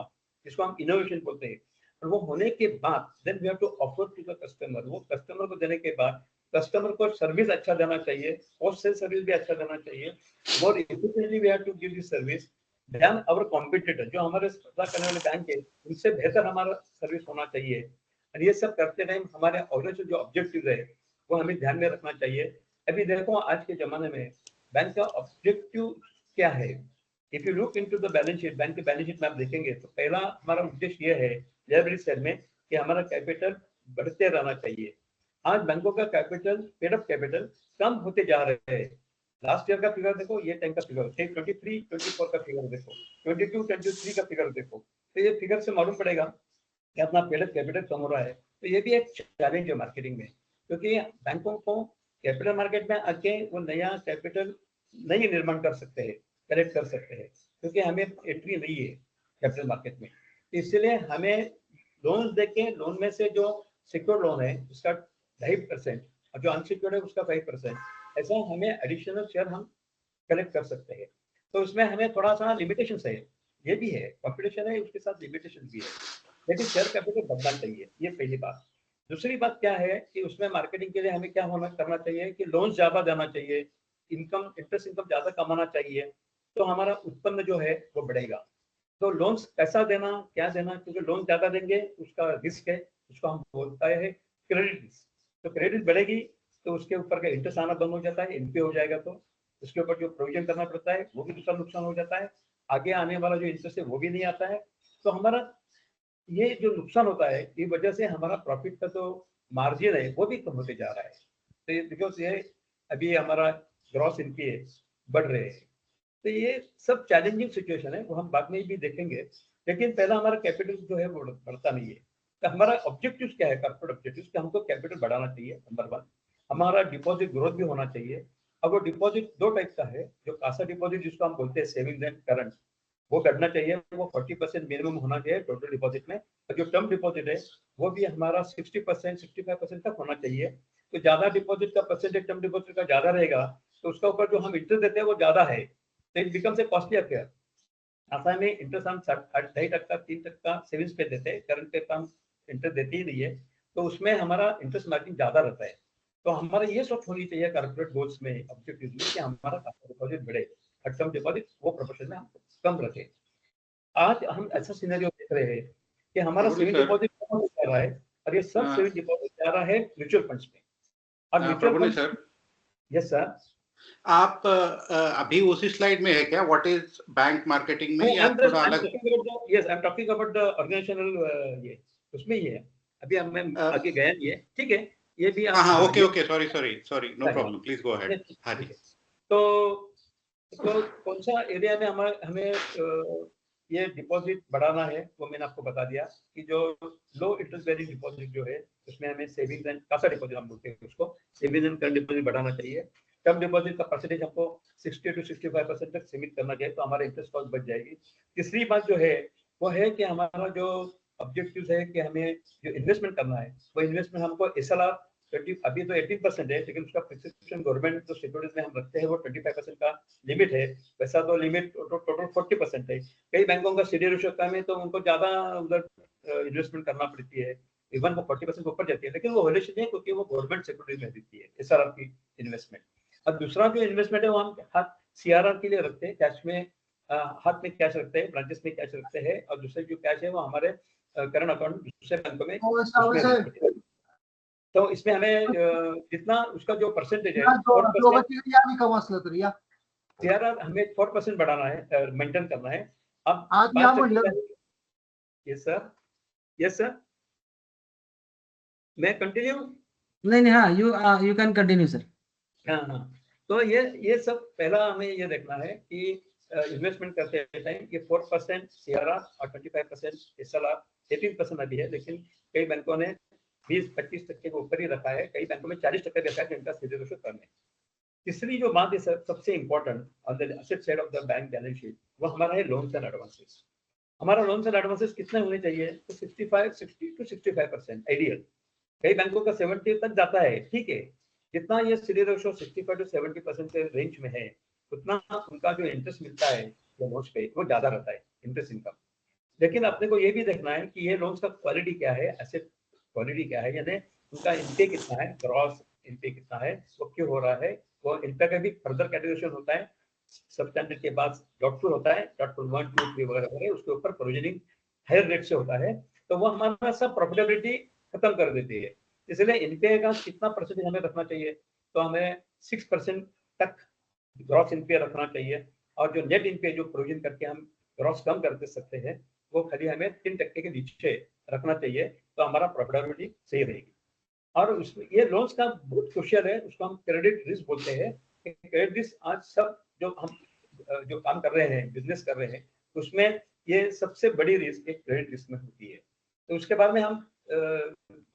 जिसको हम इनोवेशन बोलते हैं। और वो होने के बाद then we have to offer to the customer, वो कस्टमर को देने के बाद कस्टमर को सर्विस अच्छा देना चाहिए, पोस्ट सेल सर्विस भी अच्छा देना चाहिए, more efficiently we have to give this service than our competitor, जो हमारे स्पर्धा करने वाले बैंक है उनसे बेहतर हमारा सर्विस होना चाहिए। और ये सब करते टाइम हमारे ऑर्गेनाइजेशन जो ऑब्जेक्टिव है वो हमें ध्यान में रखना चाहिए। अभी देखो आज के जमाने में बैंक का ऑब्जेक्टिव क्या है, if you look into the balance sheet, bank के बैलेंस शीट में आप देखेंगे तो पहला हमारा उद्देश्य ये है लायबिलिटी साइड में कि हमारा कैपिटल बढ़ते रहना चाहिए। आज बैंकों का कैपिटल, पेड अप कैपिटल कम होते जा रहे हैं। लास्ट ईयर का फिगर देखो, ये टाइम का फिगर 23-24 का फिगर देखो, 22-23 का फिगर देखो, तो ये फिगर से मालूम पड़ेगा कि अपना पेड अप कैपिटल कम हो रहा है। तो ये भी एक चैलेंज है मार्केटिंग में, क्योंकि बैंकों को कैपिटल मार्केट में आके वो नया कैपिटल नहीं निर्माण कर सकते हैं, कलेक्ट कर सकते हैं, क्योंकि हमें एंट्री नहीं है कैपिटल मार्केट में। इसलिए हमें लोन देके, लोन में से जो सिक्योर्ड लोन है उसका 2.5% और जो अनसिक्योर्ड है उसका 5%, ऐसा हमें एडिशनल शेयर हम कलेक्ट कर सकते हैं। तो उसमें हमें थोड़ा सा लिमिटेशन है, ये भी है, कॉम्पिटिशन है उसके साथ लिमिटेशन भी है, लेकिन शेयर कैपिटल बढ़ना चाहिए, ये पहली बात। दूसरी बात क्या है कि उसमें मार्केटिंग के लिए हमें क्या करना चाहिए कि लोन ज्यादा देना चाहिए, इनकम, इंटरेस्ट इनकम ज्यादा कमाना चाहिए, तो हमारा उत्पन्न जो है वो बढ़ेगा। तो लोन कैसा देना, क्या देना, क्योंकि लोन ज्यादा देंगे उसका रिस्क है, उसको हम बोलता है क्रेडिट रिस्क। तो क्रेडिट बढ़ेगी तो उसके ऊपर का इंटरेस्ट आना बंद हो जाता है, एनपीए हो जाएगा, तो उसके ऊपर जो प्रोविजन करना पड़ता है वो भी दूसरा नुकसान हो जाता है, आगे आने वाला जो इंटरेस्ट है वो भी नहीं आता है। तो हमारा ये जो नुकसान होता है, इस वजह से हमारा प्रॉफिट का जो मार्जिन है वो भी कम होते जा रहा है। तो बिकॉज ये अभी हमारा ग्रॉस एनपीए बढ़ रहे हैं, तो ये सब चैलेंजिंग सिचुएशन है, वो हम बाद में भी देखेंगे। लेकिन पहला हमारा कैपिटल जो है वो बढ़ता नहीं है। तो हमारा ऑब्जेक्टिव क्या है, कॉर्पोरेट ऑब्जेक्टिव, कि हमको कैपिटल बढ़ाना चाहिए, नंबर 1। हमारा डिपॉजिट ग्रोथ भी होना चाहिए। अब वो डिपॉजिट दो टाइप का है, जो कासा डिपॉजिट जिसको हम बोलते हैं सेविंग्स एंड करंट, वो करना चाहिए, वो 40% मिनिमम होना चाहिए टोटल डिपॉजिट में। और जो टर्म डिपॉजिट है वो भी हमारा 60% 65% तक होना चाहिए। तो ज्यादा डिपॉजिट का परसेंटेज टर्म डिपॉजिट का ज्यादा रहेगा तो उसका ऊपर जो हम इंटरेस्ट देते हैं वो ज्यादा है, तो it becomes a costly affair. Assam में इंटरेस्ट हम 2.5%, 3% सेविंग्स पे देते हैं, करंट पे हम इंटरेस्ट देते ही नहीं है, तो उसमें हमारा इंटरेस्ट मार्जिन ज्यादा रहता है। तो हमारा ये सोच होनी चाहिए कॉर्पोरेट गोल्स में, ऑब्जेक्टिव में, कि हमारा डिपॉजिट बढ़े और टर्म डिपॉजिट वो प्रोपोर्शन में हम कम रखे। आज हम ऐसा सिनेरियो देख रहे हैं कि हमारा सेविंग डिपॉजिट कम हो जा रहा है और ये सब सेविंग डिपॉजिट जा रहा है म्यूचुअल फंड्स में। और mutual fund, sir, yes sir, आप अभी उसी स्लाइड में है क्या, व्हाट इज बैंक मार्केटिंग में, या थोड़ा अलग? Yes, I am talking about the organisational, ये उसमें ही है, अभी हम आगे गए नहीं है, ठीक है, ये भी आप, हाँ, okay, sorry, no problem, please go ahead. हाँ जी। तो कौन सा एरिया में हमें ये डिपॉजिट बढ़ाना है, वो मैंने आपको बता दिया कि जो लो इंटरेस्ट बेरिंग डिपॉजिट जो है उसमें हमें सेविंग्स एंड कासा डिपॉजिट हम बोलते हैं उसको, सेविंग्स एंड करंट डिपॉजिट बढ़ाना चाहिए। टर्म डिपॉजिट का परसेंटेज हमको 60 to 65% तक सीमित करना चाहिए, तो हमारा इंटरेस्ट कॉस्ट बच जाएगी। तीसरी बात जो है वो है कि हमारा जो ऑब्जेक्टिव है कि हमें जो इन्वेस्टमेंट करना है वो इन्वेस्टमेंट हमको SLR 20, अभी तो 18% है, लेकिन उसका फिक्सेशन गवर्नमेंट जो सिक्योरिटीज में हम रखते हैं वो 25% का लिमिट है, वैसा तो लिमिट टोटल 40% है। कई बैंकों का सीडी रेशियो कम है तो उनको ज्यादा उधर इन्वेस्टमेंट करना पड़ती है, इवन वो 40% ऊपर जाती है, लेकिन वो होने चाहिए क्योंकि वो गवर्नमेंट सिक्योरिटीज में देती है SRR की इन्वेस्टमेंट। और दूसरा जो इन्वेस्टमेंट है वो हम हाथ CRR के लिए रखते हैं, कैश में, हाथ में कैश रखते हैं, ब्रांचेस में कैश रखते हैं, और दूसरे जो कैश है वो हमारे करंट अकाउंट दूसरे बैंकों में। तो इसमें हमें जितना उसका जो परसेंटेज है CRR हमें 4% बढ़ाना है, मेंटेन करना है। अब यस सर, मैं कंटिन्यू? नहीं, हाँ, यू कैन कंटिन्यू सर। हाँ, तो ये सब पहला हमें ये देखना है कि इन्वेस्टमेंट करते टाइम ये 4% CRR और 25% SLR, 18% अभी है, लेकिन कई बैंकों ने 20-25% के ऊपर ही रखा है, कई बैंकों में 40% भी रखा है, जिनका सीधे रेशो कम है। तीसरी जो बात है सबसे important on the asset side of the bank balance sheet, वो हमारा है लोन्स एंड एडवांसेस। हमारा लोन्स एंड एडवांसेस कितने होने चाहिए? तो 60 to 65% आइडियल। कई बैंकों का 70 तक जाता है, ठीक है। जितना ये सीधे रेशो 65 to 70% के रेंज में है, उतना उनका जो इंटरेस्ट मिलता है या लोन्स पे वो ज्यादा रहता है, इंटरेस्ट इनकम। लेकिन अपने को ये भी देखना है कि ये लोन्स का क्वालिटी क्या है, एसेट क्वालिटी क्या है, यानी उनका इनटेक कितना है, ग्रॉस इनटेक कितना है, वो क्यों हो रहा है, वो इनका का भी फर्दर कैटेगराइजेशन होता है। सबस्टैंडर्ड के बाद डॉटफुल होता है, डॉटफुल 1, 2, 3 वगैरह, उसके ऊपर प्रोविजनिंग हायर रेट से होता है, तो वो हमारा सब प्रॉफिटेबिलिटी खत्म कर देती है। इसलिए इनपे का कितना परसेंटेज हमें रखना चाहिए? तो हमें 6% तक ग्रॉस इनपे रखना चाहिए, और जो नेट इनपे जो प्रोविजन करके हम ग्रॉस कम कर दे सकते हैं, वो खाली हमें 3% के नीचे रखना चाहिए, तो हमारा प्रॉफिटेबिलिटी सही रहेगी। और उसमें ये लोन्स का बहुत क्रुशियल है, उसको हम क्रेडिट रिस्क बोलते हैं। क्रेडिट रिस्क आज सब जो हम जो काम कर रहे हैं, बिजनेस कर रहे हैं, उसमें ये सबसे बड़ी रिस्क एक क्रेडिट रिस्क में होती है। तो उसके बारे में हम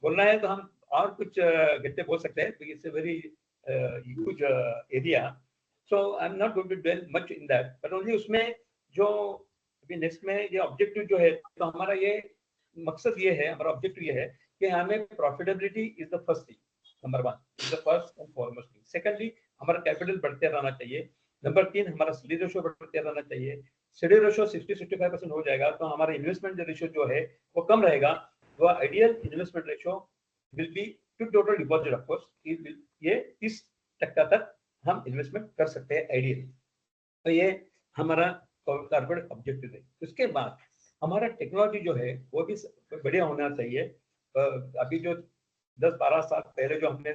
बोलना है तो हम और कुछ घंटे बोल सकते हैं, it's a very huge area, so I am not going to dwell much in that, but only उसमें जो अभी नेक्स्ट में ये ऑब्जेक्टिव जो है, तो हमारा ये मकसद ये है, हमारा ऑब्जेक्टिव ये है कि हमें profitability is the first thing, number 1 is the first and foremost thing. Secondly हमारा कैपिटल बढ़ते रहना चाहिए। नंबर 3 हमारा सीडी रेशो बढ़ते रहना चाहिए। सीडी रेशो 60-65% हो जाएगा तो हमारा इन्वेस्टमेंट रेशो जो है वो कम रहेगा। वो ideal investment ratio will be to total deposit, of course ये 30% तक हम इन्वेस्टमेंट कर सकते हैं आइडियल। तो ये हमारा कॉर्पोरेट ऑब्जेक्टिव है। उसके बाद हमारा टेक्नोलॉजी जो है वो भी बढ़िया होना चाहिए। अभी जो 10-12 साल पहले जो हमने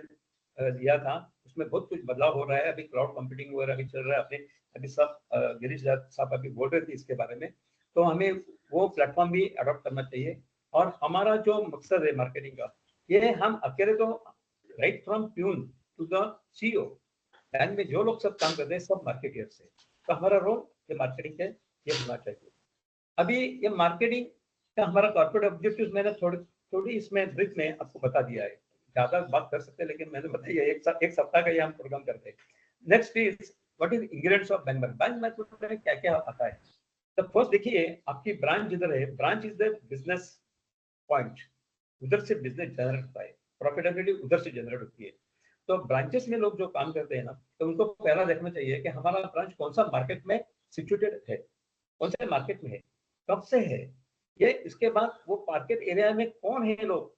दिया था, उसमें बहुत कुछ बदलाव हो रहा है। अभी क्लाउड कंप्यूटिंग वगैरह भी चल रहा है, अपने अभी सब गिरीश साहब अभी बोल रहे थे इसके बारे में, तो हमें वो प्लेटफॉर्म भी अडॉप्ट करना चाहिए। और हमारा जो मकसद है मार्केटिंग का, ये हम अकेले तो right from peon to the CEO, bank में जो लोग सब काम करते हैं सब मार्केटियर से, तो हमारा रोल ये मार्केटिंग है, ये होना चाहिए। अभी ये मार्केटिंग का हमारा कॉर्पोरेट ऑब्जेक्टिव मैंने थोड़ी इसमें ब्रीफ में आपको बता दिया है। ज्यादा बात कर सकते हैं, लेकिन मैंने बताया एक सप्ताह का ये हम प्रोग्राम करते हैं। Next is what is ingredients of bank management में क्या क्या आता है। तो फर्स्ट देखिए, आपकी ब्रांच जिधर है, branch is the business point, उधर से बिजनेस जनरेट होता है, प्रॉफिटेबिलिटी उधर से जनरेट होती है। तो ब्रांचेस में लोग जो काम करते हैं ना, तो उनको पहला देखना चाहिए कि हमारा ब्रांच कौन सा मार्केट में सिचुएटेड है, कौन से मार्केट में है, कब से है ये। इसके बाद वो मार्केट एरिया में कौन है लोग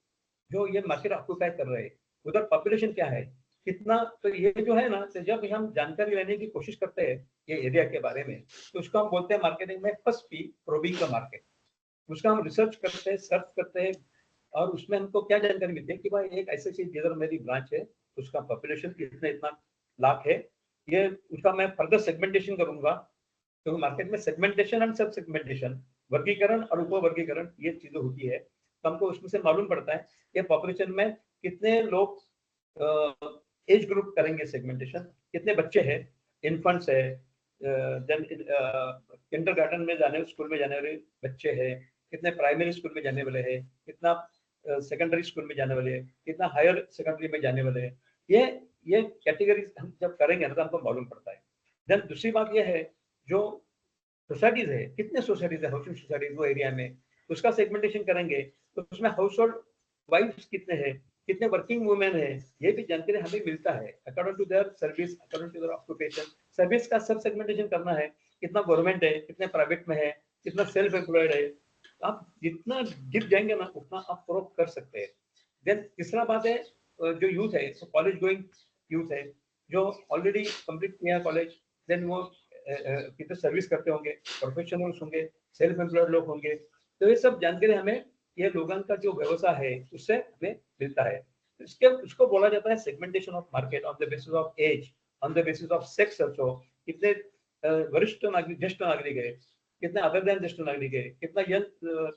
जो ये मार्केट ऑक्यूपाई कर रहे हैं, उधर पॉपुलेशन क्या है, कितना। तो ये जो है ना, तो जब हम जानकारी लेने की कोशिश करते हैं ये एरिया के बारे में, तो उसको हम बोलते हैं मार्केटिंग में first P, probing the market. उसका हम रिसर्च करते हैं, सर्च करते हैं, और उसमें हमको क्या जानकारी मिलती है कि भाई एक ऐसी चीज जिधर मेरी ब्रांच है, उसका पॉपुलेशन इतना लाख है, ये उसका मैं फर्दर सेगमेंटेशन करूंगा। क्योंकि मार्केट में सेगमेंटेशन एंड सब सेगमेंटेशन, वर्गीकरण और उपवर्गीकरण, ये चीजें होती है। तो हमको उसमें से मालूम पड़ता है कि पॉपुलेशन में कितने लोग एज ग्रुप करेंगे सेगमेंटेशन, कितने बच्चे हैं, इन्फेंट्स है, किंडरगार्टन में जाने, स्कूल में जाने वाले बच्चे हैं, कितने प्राइमरी स्कूल में जाने वाले हैं, कितना सेकेंडरी स्कूल में जाने वाले हैं, कितना हायर सेकेंडरी में जाने वाले हैं। ये कैटेगरी हम जब करेंगे ना तो हमको मालूम पड़ता है। देन दूसरी बात ये है, जो सोसाइटीज है, कितने सोसाइटीज है, हाउसिंग सोसाइटीज वो एरिया में, उसका सेगमेंटेशन करेंगे। तो उसमें हाउस होल्ड वाइफ्स कितने हैं, कितने वर्किंग वुमेन है, ये भी जानकारी हमें मिलता है according to their service, according to their occupation. Service का सब सेगमेंटेशन करना है, कितना गवर्नमेंट है, कितने प्राइवेट में है, कितना सेल्फ एम्प्लॉयड है। आप जितना डीप जाएंगे ना उतना आप प्रूव कर सकते हैं। देन तीसरा बात है जो यूथ है, तो कॉलेज गोइंग यूथ है जो ऑलरेडी कंप्लीट किया कॉलेज, देन वो कितने सर्विस करते होंगे, प्रोफेशनल्स होंगे, सेल्फ एम्प्लॉयड लोग होंगे। तो ये सब जानकारी हमें ये लोगों का जो व्यवसाय है उससे हमें मिलता है। इसके उसको बोला जाता है segmentation of market on the basis of age, on the basis of sex also. कितने वरिष्ठ नागरिक, ज्येष्ठ नागरिक है, कितने अदर देन ज्येष्ठ नागरिक है, कितना यंग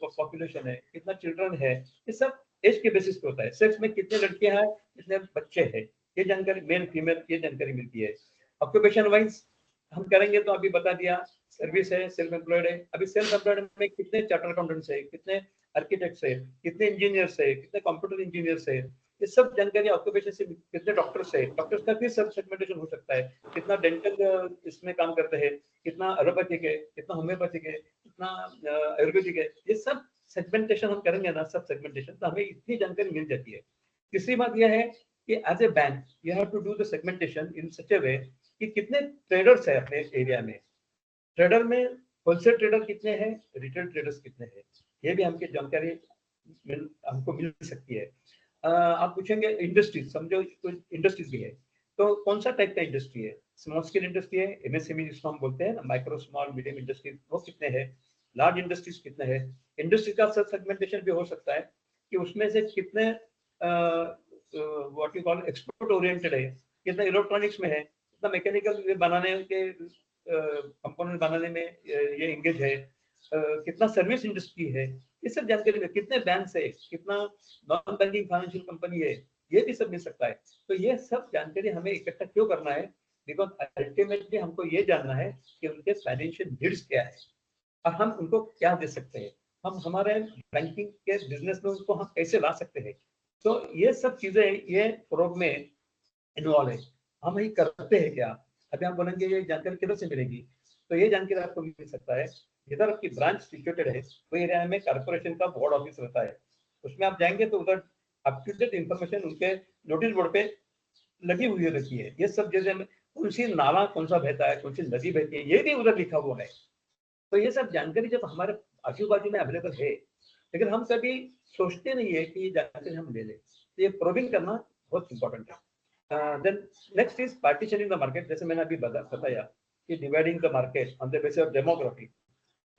पॉपुलेशन है, कितना चिल्ड्रन है, ये सब एज के बेसिस पे होता है। सेक्स में कितने लड़कियां हैं, कितने बच्चे हैं, ये जानकारी मेल फीमेल ये जानकारी मिलती है। ऑक्यूपेशन वाइज हम करेंगे तो अभी बता दिया सर्विस है, सेल्फ एम्प्लॉयड है। अभी सेल्फ एम्प्लॉयड में कितने चार्टर अकाउंटेंट्स है, कितने आर्किटेक्ट्स है, कितने इंजीनियर्स है, कितने कंप्यूटर इंजीनियर्स है, ये सब जानकारी ऑक्यूपेशन से, कितने डॉक्टर्स है, डॉक्टर्स का भी सब सेगमेंटेशन हो सकता है, कितना डेंटल इसमें काम करते हैं, कितना एलोपैथिक है, कितना होम्योपैथिक है, कितना आयुर्वेदिक है, ये सब सेगमेंटेशन हम करेंगे ना, सब सेगमेंटेशन, तो हमें इतनी जानकारी मिल जाती है। तीसरी बात यह है कि as a bank you have to do the segmentation in such a way कि कितने ट्रेडर्स है अपने एरिया में, ट्रेडर में होलसेल ट्रेडर कितने हैं, रिटेल ट्रेडर्स कितने हैं, ये भी हमको जानकारी हमको मिल सकती है। आप पूछेंगे इंडस्ट्रीज, समझो इंडस्ट्रीज भी है, तो कौन सा टाइप का इंडस्ट्री है, स्मॉल स्केल इंडस्ट्री है, एमएसएमई जिसको हम बोलते हैं ना, माइक्रो स्मॉल मीडियम इंडस्ट्रीज, वो कितने हैं, लार्ज इंडस्ट्रीज कितने हैं। इंडस्ट्री का सब सेगमेंटेशन भी हो सकता है कि उसमें से कितने what you call export oriented है, कितना इलेक्ट्रॉनिक्स में है, कितना मैकेनिकल बनाने के कंपोनेंट बनाने में ये इंगेज है, कितना सर्विस इंडस्ट्री है, ये सब जानकारी में, कितने बैंक है, कितना नॉन बैंकिंग फाइनेंशियल कंपनी है, ये भी सब मिल सकता है। तो ये सब जानकारी हमें इकट्ठा क्यों करना है, बिकॉज अल्टीमेटली हमको ये जानना है कि उनके फाइनेंशियल नीड्स क्या है और हम उनको क्या दे सकते हैं, हम हमारे बैंकिंग के बिजनेस में उनको हम कैसे ला सकते हैं। तो ये सब चीजें ये प्रोग्राम में इन्वॉल्व है, हम ही करते हैं क्या। अभी हम बोलेंगे ये जानकारी किधर से मिलेगी, तो ये जानकारी आपको मिल सकता है जिधर आपकी ब्रांच सिचुएटेड है, वो एरिया में कारपोरेशन का बोर्ड ऑफिस रहता है, उसमें आप जाएंगे तो उधर अप टू डेट इंफॉर्मेशन उनके नोटिस बोर्ड पे लगी हुई रहती है। ये सब जैसे कौन सी नाला कौन सा बहता है, कौन सी नदी बहती है, ये भी उधर लिखा हुआ है। तो ये सब जानकारी जब हमारे आजू बाजू में अवेलेबल है, लेकिन हम कभी सोचते नहीं है कि ये जानकारी हम ले लें, तो ये प्रोविंग करना बहुत इंपॉर्टेंट है। Then next is partitioning the market, जैसे मैंने अभी बताया कि dividing the market on the basis of demography.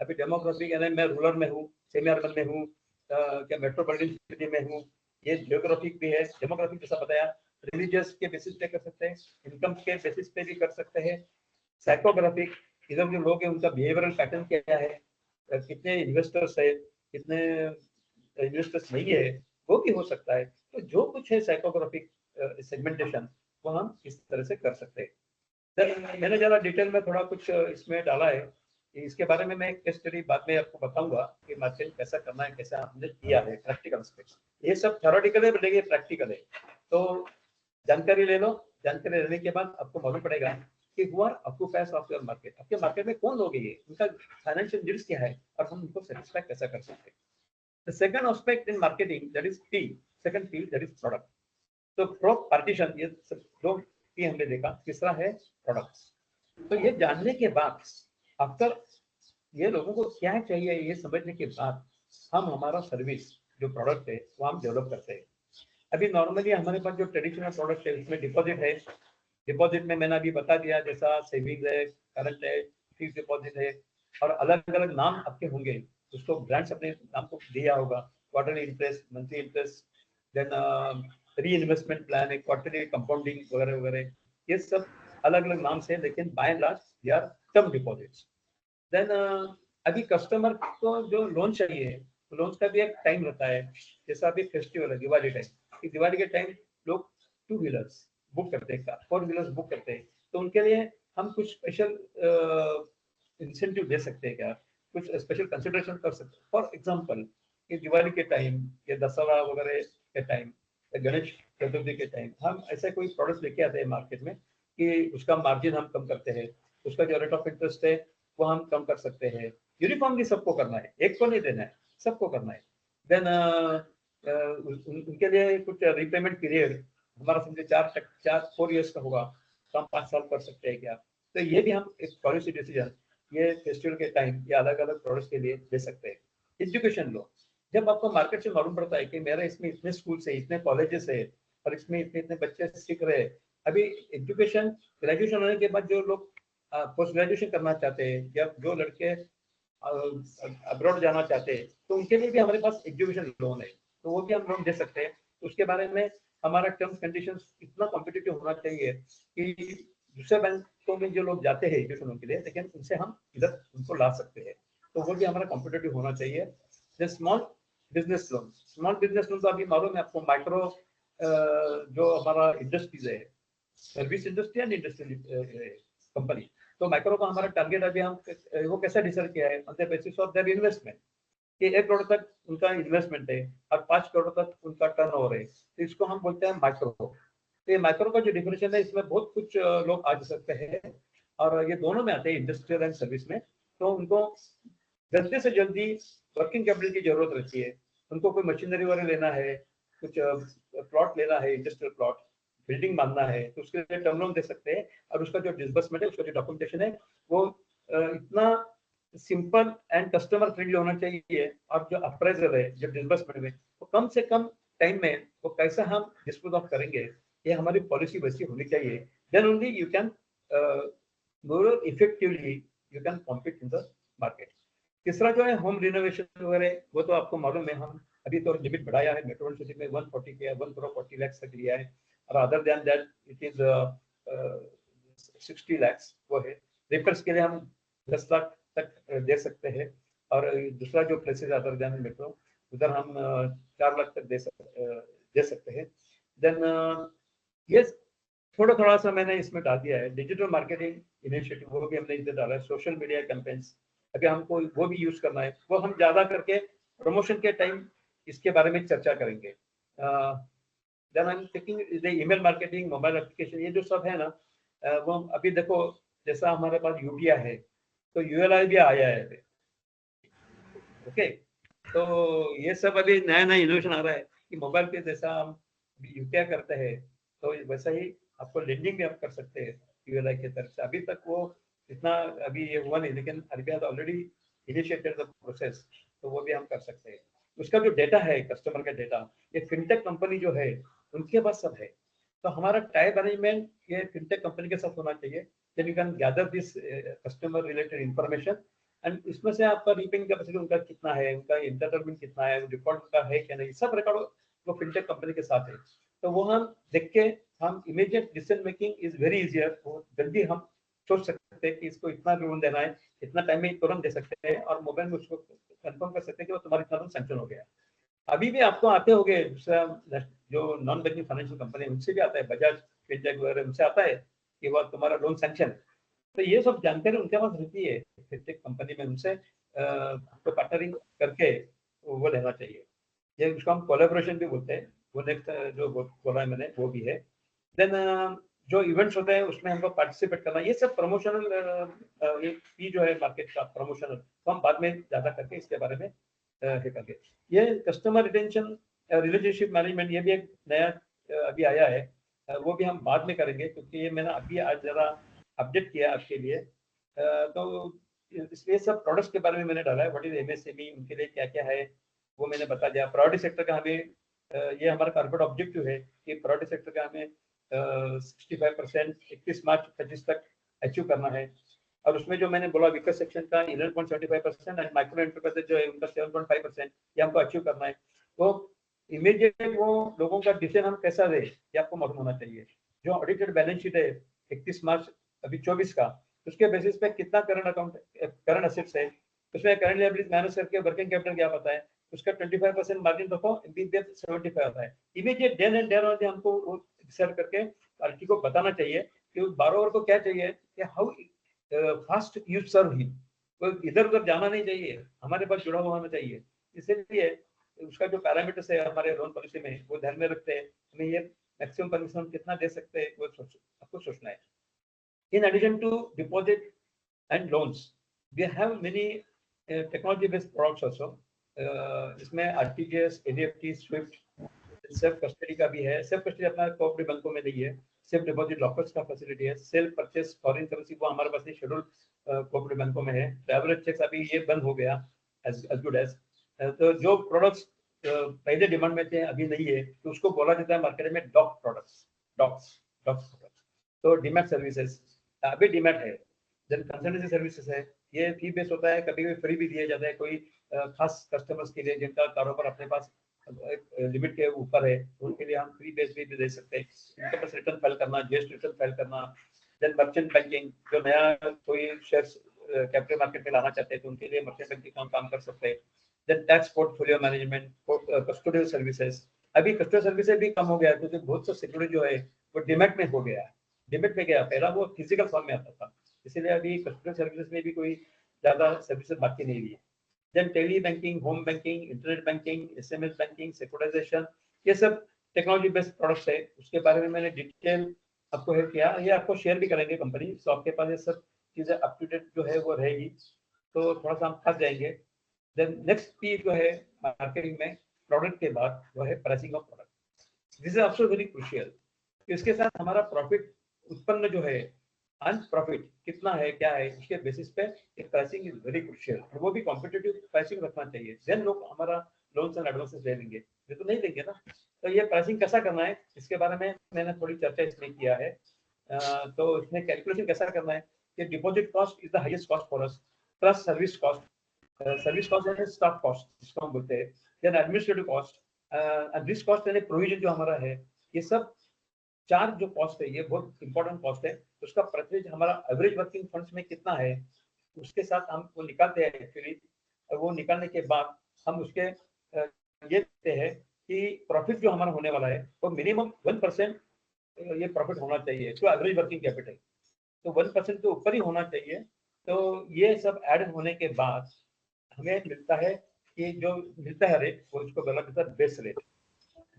अभी डेमोग्राफी यानी मैं रूरल में हूँ, सेमी अर्बन में हूँ, क्या मेट्रोपॉलिटन सिटी में हूँ, ये जियोग्राफिक भी है। डेमोग्राफिक जैसा बताया, रिलीजियस के बेसिस पे कर सकते हैं, इनकम के बेसिस पे भी कर सकते हैं। साइकोग्राफिक, इधर जो लोग हैं उनका बिहेवियरल पैटर्न क्या है, कितने इन्वेस्टर्स है, कितने इन्वेस्टर्स नहीं है, वो भी हो सकता है। तो जो कुछ है साइकोग्राफिक सेगमेंटेशन, वो हम इस तरह से कर सकते हैं। मैंने ज़्यादा डिटेल में थोड़ा कुछ इसमें डाला है, इसके बारे में मैं एक केस स्टडी बाद में आपको बताऊंगा कि मार्केटिंग कैसा करना है, कैसा हमने किया है, प्रैक्टिकल एस्पेक्ट्स। ये सब थ्योरेटिकल है, लेकिन प्रैक्टिकल है। तो जानकारी ले लो, जानकारी लेने के बाद आपको मालूम पड़ेगा कि who are occupiers of your market, आपके मार्केट में कौन लोग हैं, उनका फाइनेंशियल नीड्स क्या है और हम उनको सेटिस्फाई कैसा कर सकते हैं। The second aspect in marketing, that is P, second P, that is product. तो प्रो पार्टीशन, ये दो P हमने देखा, तीसरा है प्रोडक्ट्स। तो ये जानने के बाद, आफ्टर ये लोगों को क्या चाहिए ये समझने के बाद, हम हमारा सर्विस जो प्रोडक्ट है वो हम डेवलप करते हैं। अभी नॉर्मली हमारे पास जो ट्रेडिशनल प्रोडक्ट है उसमें डिपॉजिट है, डिपॉजिट में मैंने अभी बता दिया, जैसा सेविंग्स है, करंट है, फिक्स डिपॉजिट है, और अलग अलग नाम आपके होंगे, उसको ब्रांड्स अपने नाम को दिया होगा, quarterly interest, monthly interest, then reinvestment plan है, क्वार्टरली कंपाउंडिंग वगैरह वगैरह, ये सब अलग अलग नाम से, लेकिन by and large they are term deposits. Then अभी कस्टमर को जो लोन चाहिए, लोन का भी एक टाइम रहता है, जैसा अभी फेस्टिवल है दिवाली टाइम, दिवाली के टाइम लोग 2 व्हीलर्स बुक करते हैं, 4 व्हीलर्स बुक करते हैं, तो उनके लिए हम कुछ स्पेशल इंसेंटिव दे सकते हैं क्या, कुछ स्पेशल कंसिडरेशन कर सकते हैं। फॉर एग्जांपल कि दिवाली के टाइम या दशहरा वगैरह के टाइम या गणेश चतुर्थी के टाइम हम ऐसा कोई प्रोडक्ट लेके आते हैं मार्केट में कि उसका मार्जिन हम कम करते हैं, उसका जो रेट ऑफ इंटरेस्ट है वो हम कम कर सकते हैं। यूनिफॉर्मली सबको करना है, एक को नहीं देना है, सबको करना है। देन उनके लिए कुछ रिपेमेंट पीरियड हमारा समझे 4 इयर्स का होगा, तो हम 5 साल कर सकते हैं क्या। तो ये भी हम एक पॉलिसी डिसीजन ये फेस्टिवल के टाइम या अलग अलग प्रोडक्ट्स के लिए दे सकते हैं। एजुकेशन लो, जब आपको मार्केट से मालूम पड़ता है कि मेरा इसमें इतने स्कूल से, इतने कॉलेजेस है और इसमें इतने इतने बच्चे सीख रहे हैं। अभी एजुकेशन ग्रेजुएशन होने के बाद जो लोग पोस्ट ग्रेजुएशन करना चाहते हैं या जो लड़के अब्रॉड जाना चाहते हैं, तो उनके लिए भी हमारे पास एजुकेशन लोन है, तो वो भी हम लोन दे सकते हैं। उसके बारे में हमारा टर्म्स कंडीशंस इतना कॉम्पिटिटिव होना चाहिए कि दूसरे बैंकों में जो लोग जाते हैं एजुकेशन के लिए, लेकिन उनसे हम इधर उनको ला सकते हैं, तो वो भी हमारा कॉम्पिटिटिव होना चाहिए। Small business loan, small business loan तो अभी मालूम है आपको, माइक्रो जो हमारा इंडस्ट्रीज है, service industry and industrial company, तो माइक्रो का हमारा टारगेट अभी हम वो कैसे डिसाइड किया है, on the basis of their investment, कि 1 करोड़ तक उनका इन्वेस्टमेंट है और 5 करोड़ तक उनका टर्नओवर है, तो इसको हम बोलते हैं माइक्रो। तो ये माइक्रो का जो डिफिनेशन है, इसमें बहुत कुछ लोग आ सकते हैं, और ये दोनों में आते हैं, इंडस्ट्रियल एंड सर्विस में। तो उनको जल्दी से जल्दी वर्किंग कैपिटल की जरूरत रहती है, उनको कोई मशीनरी वगैरह लेना है, कुछ प्लॉट लेना है, इंडस्ट्रियल प्लॉट, बिल्डिंग बांधना है, तो उसके लिए टर्म लोन दे सकते हैं, और उसका जो डिसबर्समेंट है, उसका जो डॉक्यूमेंटेशन है, वो इतना सिंपल एंड कस्टमर फ्रेंडली होना चाहिए, और जो अप्राइजल है, जो डिसबर्समेंट में, वो कम से कम टाइम में वो कैसा हम डिस्पोज ऑफ करेंगे, ये हमारी पॉलिसी वैसी होनी चाहिए। Then only you can more effectively you can compete in the market. तीसरा जो है होम रिनोवेशन वगैरह, वो तो आपको मालूम है, हम अभी तो लिमिट बढ़ाया है, मेट्रो सिटी में 140 किया, 1 करोड़ 40 लाख तक लिया है, और other than that it is 60 lakh वो है। रिपेयर्स के लिए हम 10 लाख तक दे सकते हैं, और दूसरा जो प्लेसेस अदर देन मेट्रो, उधर हम 4 लाख तक दे सकते हैं। देन ये थोड़ा सा मैंने इसमें डाल दिया है डिजिटल मार्केटिंग इनिशिएटिव, वो भी हमने इधर डाला है। सोशल मीडिया कैंपेन्स अभी हमको वो भी यूज करना है, वो हम ज्यादा करके प्रमोशन के टाइम इसके बारे में चर्चा करेंगे। Then I am taking the email marketing, mobile application, ये जो सब है ना, वो अभी देखो, जैसा हमारे पास यूटीआई है, तो यूएलआई भी आया है। ओके, तो ये सब अभी नया नया इनोवेशन आ रहा है कि मोबाइल पे जैसा हम यूटीआई करते हैं, तो वैसा ही आपको लेंडिंग भी आप कर सकते हैं यूएलआई की तरफ से। अभी तक वो इतना अभी ये हुआ नहीं, लेकिन RBI already initiated the process, तो वो भी हम कर सकते हैं। उसका जो डेटा है, कस्टमर का डेटा, ये फिनटेक कंपनी जो है उनके पास सब है, तो हमारा टाइप अरेंजमेंट ये फिनटेक कंपनी के साथ होना चाहिए। Then you can gather this customer related information, and इसमें से आपका रीपिंग कैपेसिटी उनका कितना है, उनका इंटरटेनमेंट कितना है, रिकॉर्ड उनका है क्या नहीं, सब रिकॉर्ड वो फिनटेक कंपनी के साथ है। तो वो हम देख के हम immediate decision making is very easier, वो जल्दी हम सोच सकते हैं कि इसको इतना लोन देना है, इतना टाइम में तुरंत दे सकते हैं, और मोबाइल में उसको कंफर्म कर सकते हैं कि वो तुम्हारा इतना लोन सैंक्शन हो गया। अभी भी आपको आते होंगे, दूसरा जो नॉन बैंकिंग फाइनेंशियल कंपनी है उनसे भी आता है, बजाज फिनटेक वगैरह उनसे आता है कि वो तुम्हारा लोन सैंक्शन। तो ये सब जानकारी उनके पास रहती है फिनटेक कंपनी में, उनसे तो पार्टनरिंग करके वो लेना चाहिए। ये उसको हम कोलैबोरेशन भी बोलते हैं। वो नेक्स्ट जो बोला है मैंने वो भी है। देन जो इवेंट्स होते हैं उसमें हमको पार्टिसिपेट करना, ये सब प्रमोशनल ये फी जो है मार्केट का प्रमोशनल, तो हम बाद में ज्यादा करके इसके बारे में करेंगे। ये कस्टमर रिटेंशन रिलेशनशिप मैनेजमेंट, ये भी एक नया अभी आया है, वो भी हम बाद में करेंगे, क्योंकि ये मैंने अभी आज जरा अपडेट किया आपके लिए। तो इसलिए सब प्रोडक्ट्स के बारे में मैंने डाला है, व्हाट इज एमएसएमई, उनके लिए क्या क्या है वो मैंने बता दिया। प्रायोरिटी सेक्टर का हमें ये हमारा कॉर्पोरेट ऑब्जेक्टिव है कि प्रायोरिटी सेक्टर का हमें 65% 31 मार्च 25 तक अचीव करना है। और उसमें जो मैंने बोला विकसित सेक्शन का 11.75% एंड माइक्रो एंटरप्राइजेज जो है उनका 7.5% ये हमको अचीव करना है। तो इमीडिएट वो लोगों का डिसीजन हम कैसा दे ये आपको मालूम होना चाहिए। जो ऑडिटेड बैलेंस शीट है 31 मार्च अभी 24 का, उसके बेसिस पे कितना करंट अकाउंट करंट असेट्स है, उसमें करंट लायबिलिटीज माइनस करके वर्किंग कैपिटल क्या पता है, उसका 25% मार्जिन रखो, 75 आता है। Immediate then and there on हमको वो डिसाइड करके पार्टी को बताना चाहिए कि बारोवर को क्या चाहिए, कि how fast you serve him, वो इधर उधर जाना नहीं चाहिए, हमारे पास जुड़ा हुआ होना चाहिए। इसलिए उसका जो पैरामीटर्स है हमारे लोन पॉलिसी में वो ध्यान में रखते हैं, हमें ये मैक्सिमम परमिशन हम कितना दे सकते हैं वो आपको सोचना है। In addition to deposit and loans, we have many technology-based products also. इसमें RTGS, NEFT, SWIFT, self custody का भी है। सेल्फ कस्टडी अपना कोऑपरेटिव बैंकों में नहीं है। सेल्फ डिपॉजिट लॉकर्स का फैसिलिटी है। सेल्फ परचेस फॉरेन करेंसी वो हमारे पास शेड्यूल कोऑपरेटिव बैंकों में है। ट्रैवलर चेक्स अभी ये बंद हो गया एज गुड एज। तो जो प्रोडक्ट्स पहले डिमांड में थे अभी नहीं है, तो उसको बोला जाता है मार्केट में डॉक प्रोडक्ट्स, डॉक्स प्रोडक्ट्स। तो डीमैट सर्विसेज अभी डीमैट है। देन कंसल्टेंसी सर्विसेज है, ये फी बेस होता है, कभी कभी फ्री भी दिया जाता है कोई खास कस्टमर्स के लिए जिनका कारोबार अपने पास लिमिट के ऊपर है, उनके लिए हम फ्री बेस भी दे सकते हैं। इनकम टैक्स रिटर्न फाइल करना, जीएसटी रिटर्न फाइल करना। देन मर्चेंट बैंकिंग, जो नया कोई शेयर्स कैपिटल मार्केट में लाना चाहते हैं तो उनके लिए मर्चेंट बैंकिंग का काम कर सकते हैं। Then tax portfolio management, custodial services. अभी कस्टोडियल सर्विसेज भी कम हो गया क्योंकि बहुत सा सिक्योरिटी जो है वो डीमैट में हो गया है, डीमैट में गया। पहला वो फिजिकल फॉर्म में आता था, इसीलिए अभी कस्टमर सर्विसेज में भी कोई ज़्यादा सर्विसेज बाकी नहीं हुई है। Then tele banking, home banking, internet banking, SMS banking, securitisation, ये सब टेक्नोलॉजी बेस्ड प्रोडक्ट्स है। उसके बारे में मैंने डिटेल आपको है किया, ये आपको शेयर भी करेंगे कंपनी, तो आपके पास ये सब चीज़ें अप टू डेट जो है वो रहेगी, तो थोड़ा सा हम फंस जाएंगे। देन नेक्स्ट पी जो है मार्केटिंग में प्रोडक्ट के बाद वो है pricing of product. This is also very crucial. इसके साथ हमारा प्रॉफिट उत्पन्न जो है, अर्न प्रॉफिट कितना है, क्या है, उसके बेसिस पे एक प्राइसिंग इज वेरी क्रूशियल, और वो भी कॉम्पिटिटिव प्राइसिंग रखना चाहिए। देन लोग हमारा लोन्स एंड एडवांसेस ले लेंगे, ये तो नहीं देंगे ना। तो ये प्राइसिंग कैसा करना है, इसके बारे में मैंने थोड़ी चर्चा इसमें किया है। तो इसमें कैलकुलेशन कैसा करना है कि deposit cost is the highest cost for us, plus service cost, service cost है स्टाफ कॉस्ट जिसको हम बोलते हैं, then administrative cost, risk cost यानी प्रोविजन जो हमारा है, ये सब चार जो कॉस्ट है ये बहुत इंपॉर्टेंट कॉस्ट है। उसका परसेंटेज हमारा एवरेज वर्किंग फंड्स में कितना है, उसके साथ हम वो निकालते हैं एक्चुअली। और वो निकालने के बाद हम उसके ये देखते हैं कि प्रॉफिट जो हमारा होने वाला है वो मिनिमम 1% ये प्रॉफिट होना चाहिए जो एवरेज वर्किंग कैपिटल, तो 1% के ऊपर ही होना चाहिए। तो ये सब ऐड होने के बाद हमें मिलता है कि जो मिलता है रेट, वो इसको बोला जाता है बेस रेट।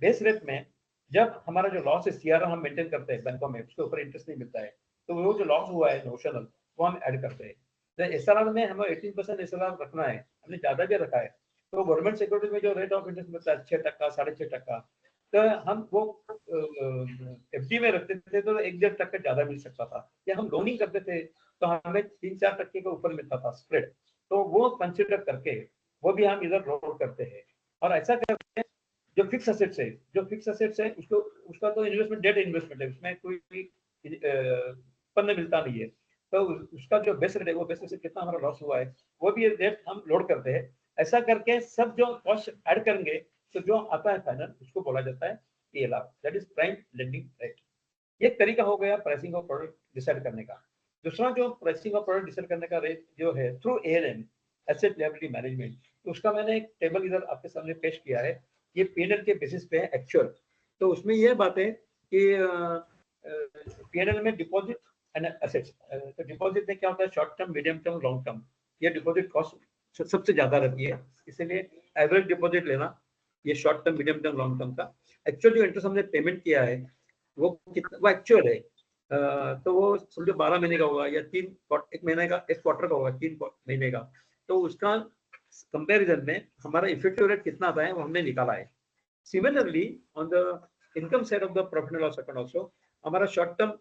बेस रेट में जब हमारा जो लॉस है CRR हम मेंटेन करते हैं बैंकों में, उसके ऊपर इंटरेस्ट नहीं मिलता है, तो वो जो लॉस हुआ है नोशनल वो हम ऐड करते हैं। तो SLR में हमें 18% SLR रखना है, हमने ज्यादा भी रखा है। तो गवर्नमेंट सिक्योरिटी में जो रेट ऑफ इंटरेस्ट मिलता है 6%, 6.5%, तो हम वो FD में रखते थे तो 1-1.5% ज्यादा मिल सकता था, या हम लोनिंग करते थे तो हमें 3-4% के ऊपर मिलता था स्प्रेड। तो वो कंसिडर करके वो भी हम इधर रोल करते हैं। और ऐसा करते हैं जो फिक्स असेट्स है, जो फिक्स असेट्स है उसको, उसका तो इन्वेस्टमेंट डेट इन्वेस्टमेंट है, उसमें कोई भी उत्पन्न मिलता नहीं है। तो उसका जो बेस रेट है, वो बेस से कितना हमारा लॉस हुआ है वो भी रेट हम लोड करते हैं। ऐसा करके सब जो कॉस्ट ऐड करेंगे तो जो आता है फाइनल उसको बोला जाता है PLR, that is prime lending rate. ये तरीका हो गया प्राइसिंग ऑफ प्रोडक्ट डिसाइड करने का। दूसरा जो प्राइसिंग ऑफ प्रोडक्ट डिसाइड करने का रेट जो है through ALM, asset liability management, तो उसका मैंने एक टेबल इधर आपके सामने पेश किया है। ये P&L के बेसिस पे है एक्चुअल। तो उसमें ये बात है कि P&L में डिपॉजिट एंड एसेट्स, तो डिपॉजिट में क्या होता है, short term, medium term, long term, ये डिपॉजिट कॉस्ट सबसे ज्यादा रहती है, इसलिए एवरेज डिपॉजिट लेना ये short term, medium term, long term का। एक्चुअल जो इंटरेस्ट हमने पेमेंट किया है वो कितना, वो एक्चुअल है, तो वो समझो 12 महीने का होगा, या 1 महीने का, 1 क्वार्टर का होगा, 3 महीने का। तो उसका कंपैरिजन में हमारा इफेक्टिव रेट कितना आता है वो हमने निकाला है। Similarly on the income side of the profit and loss account also, हमारा short term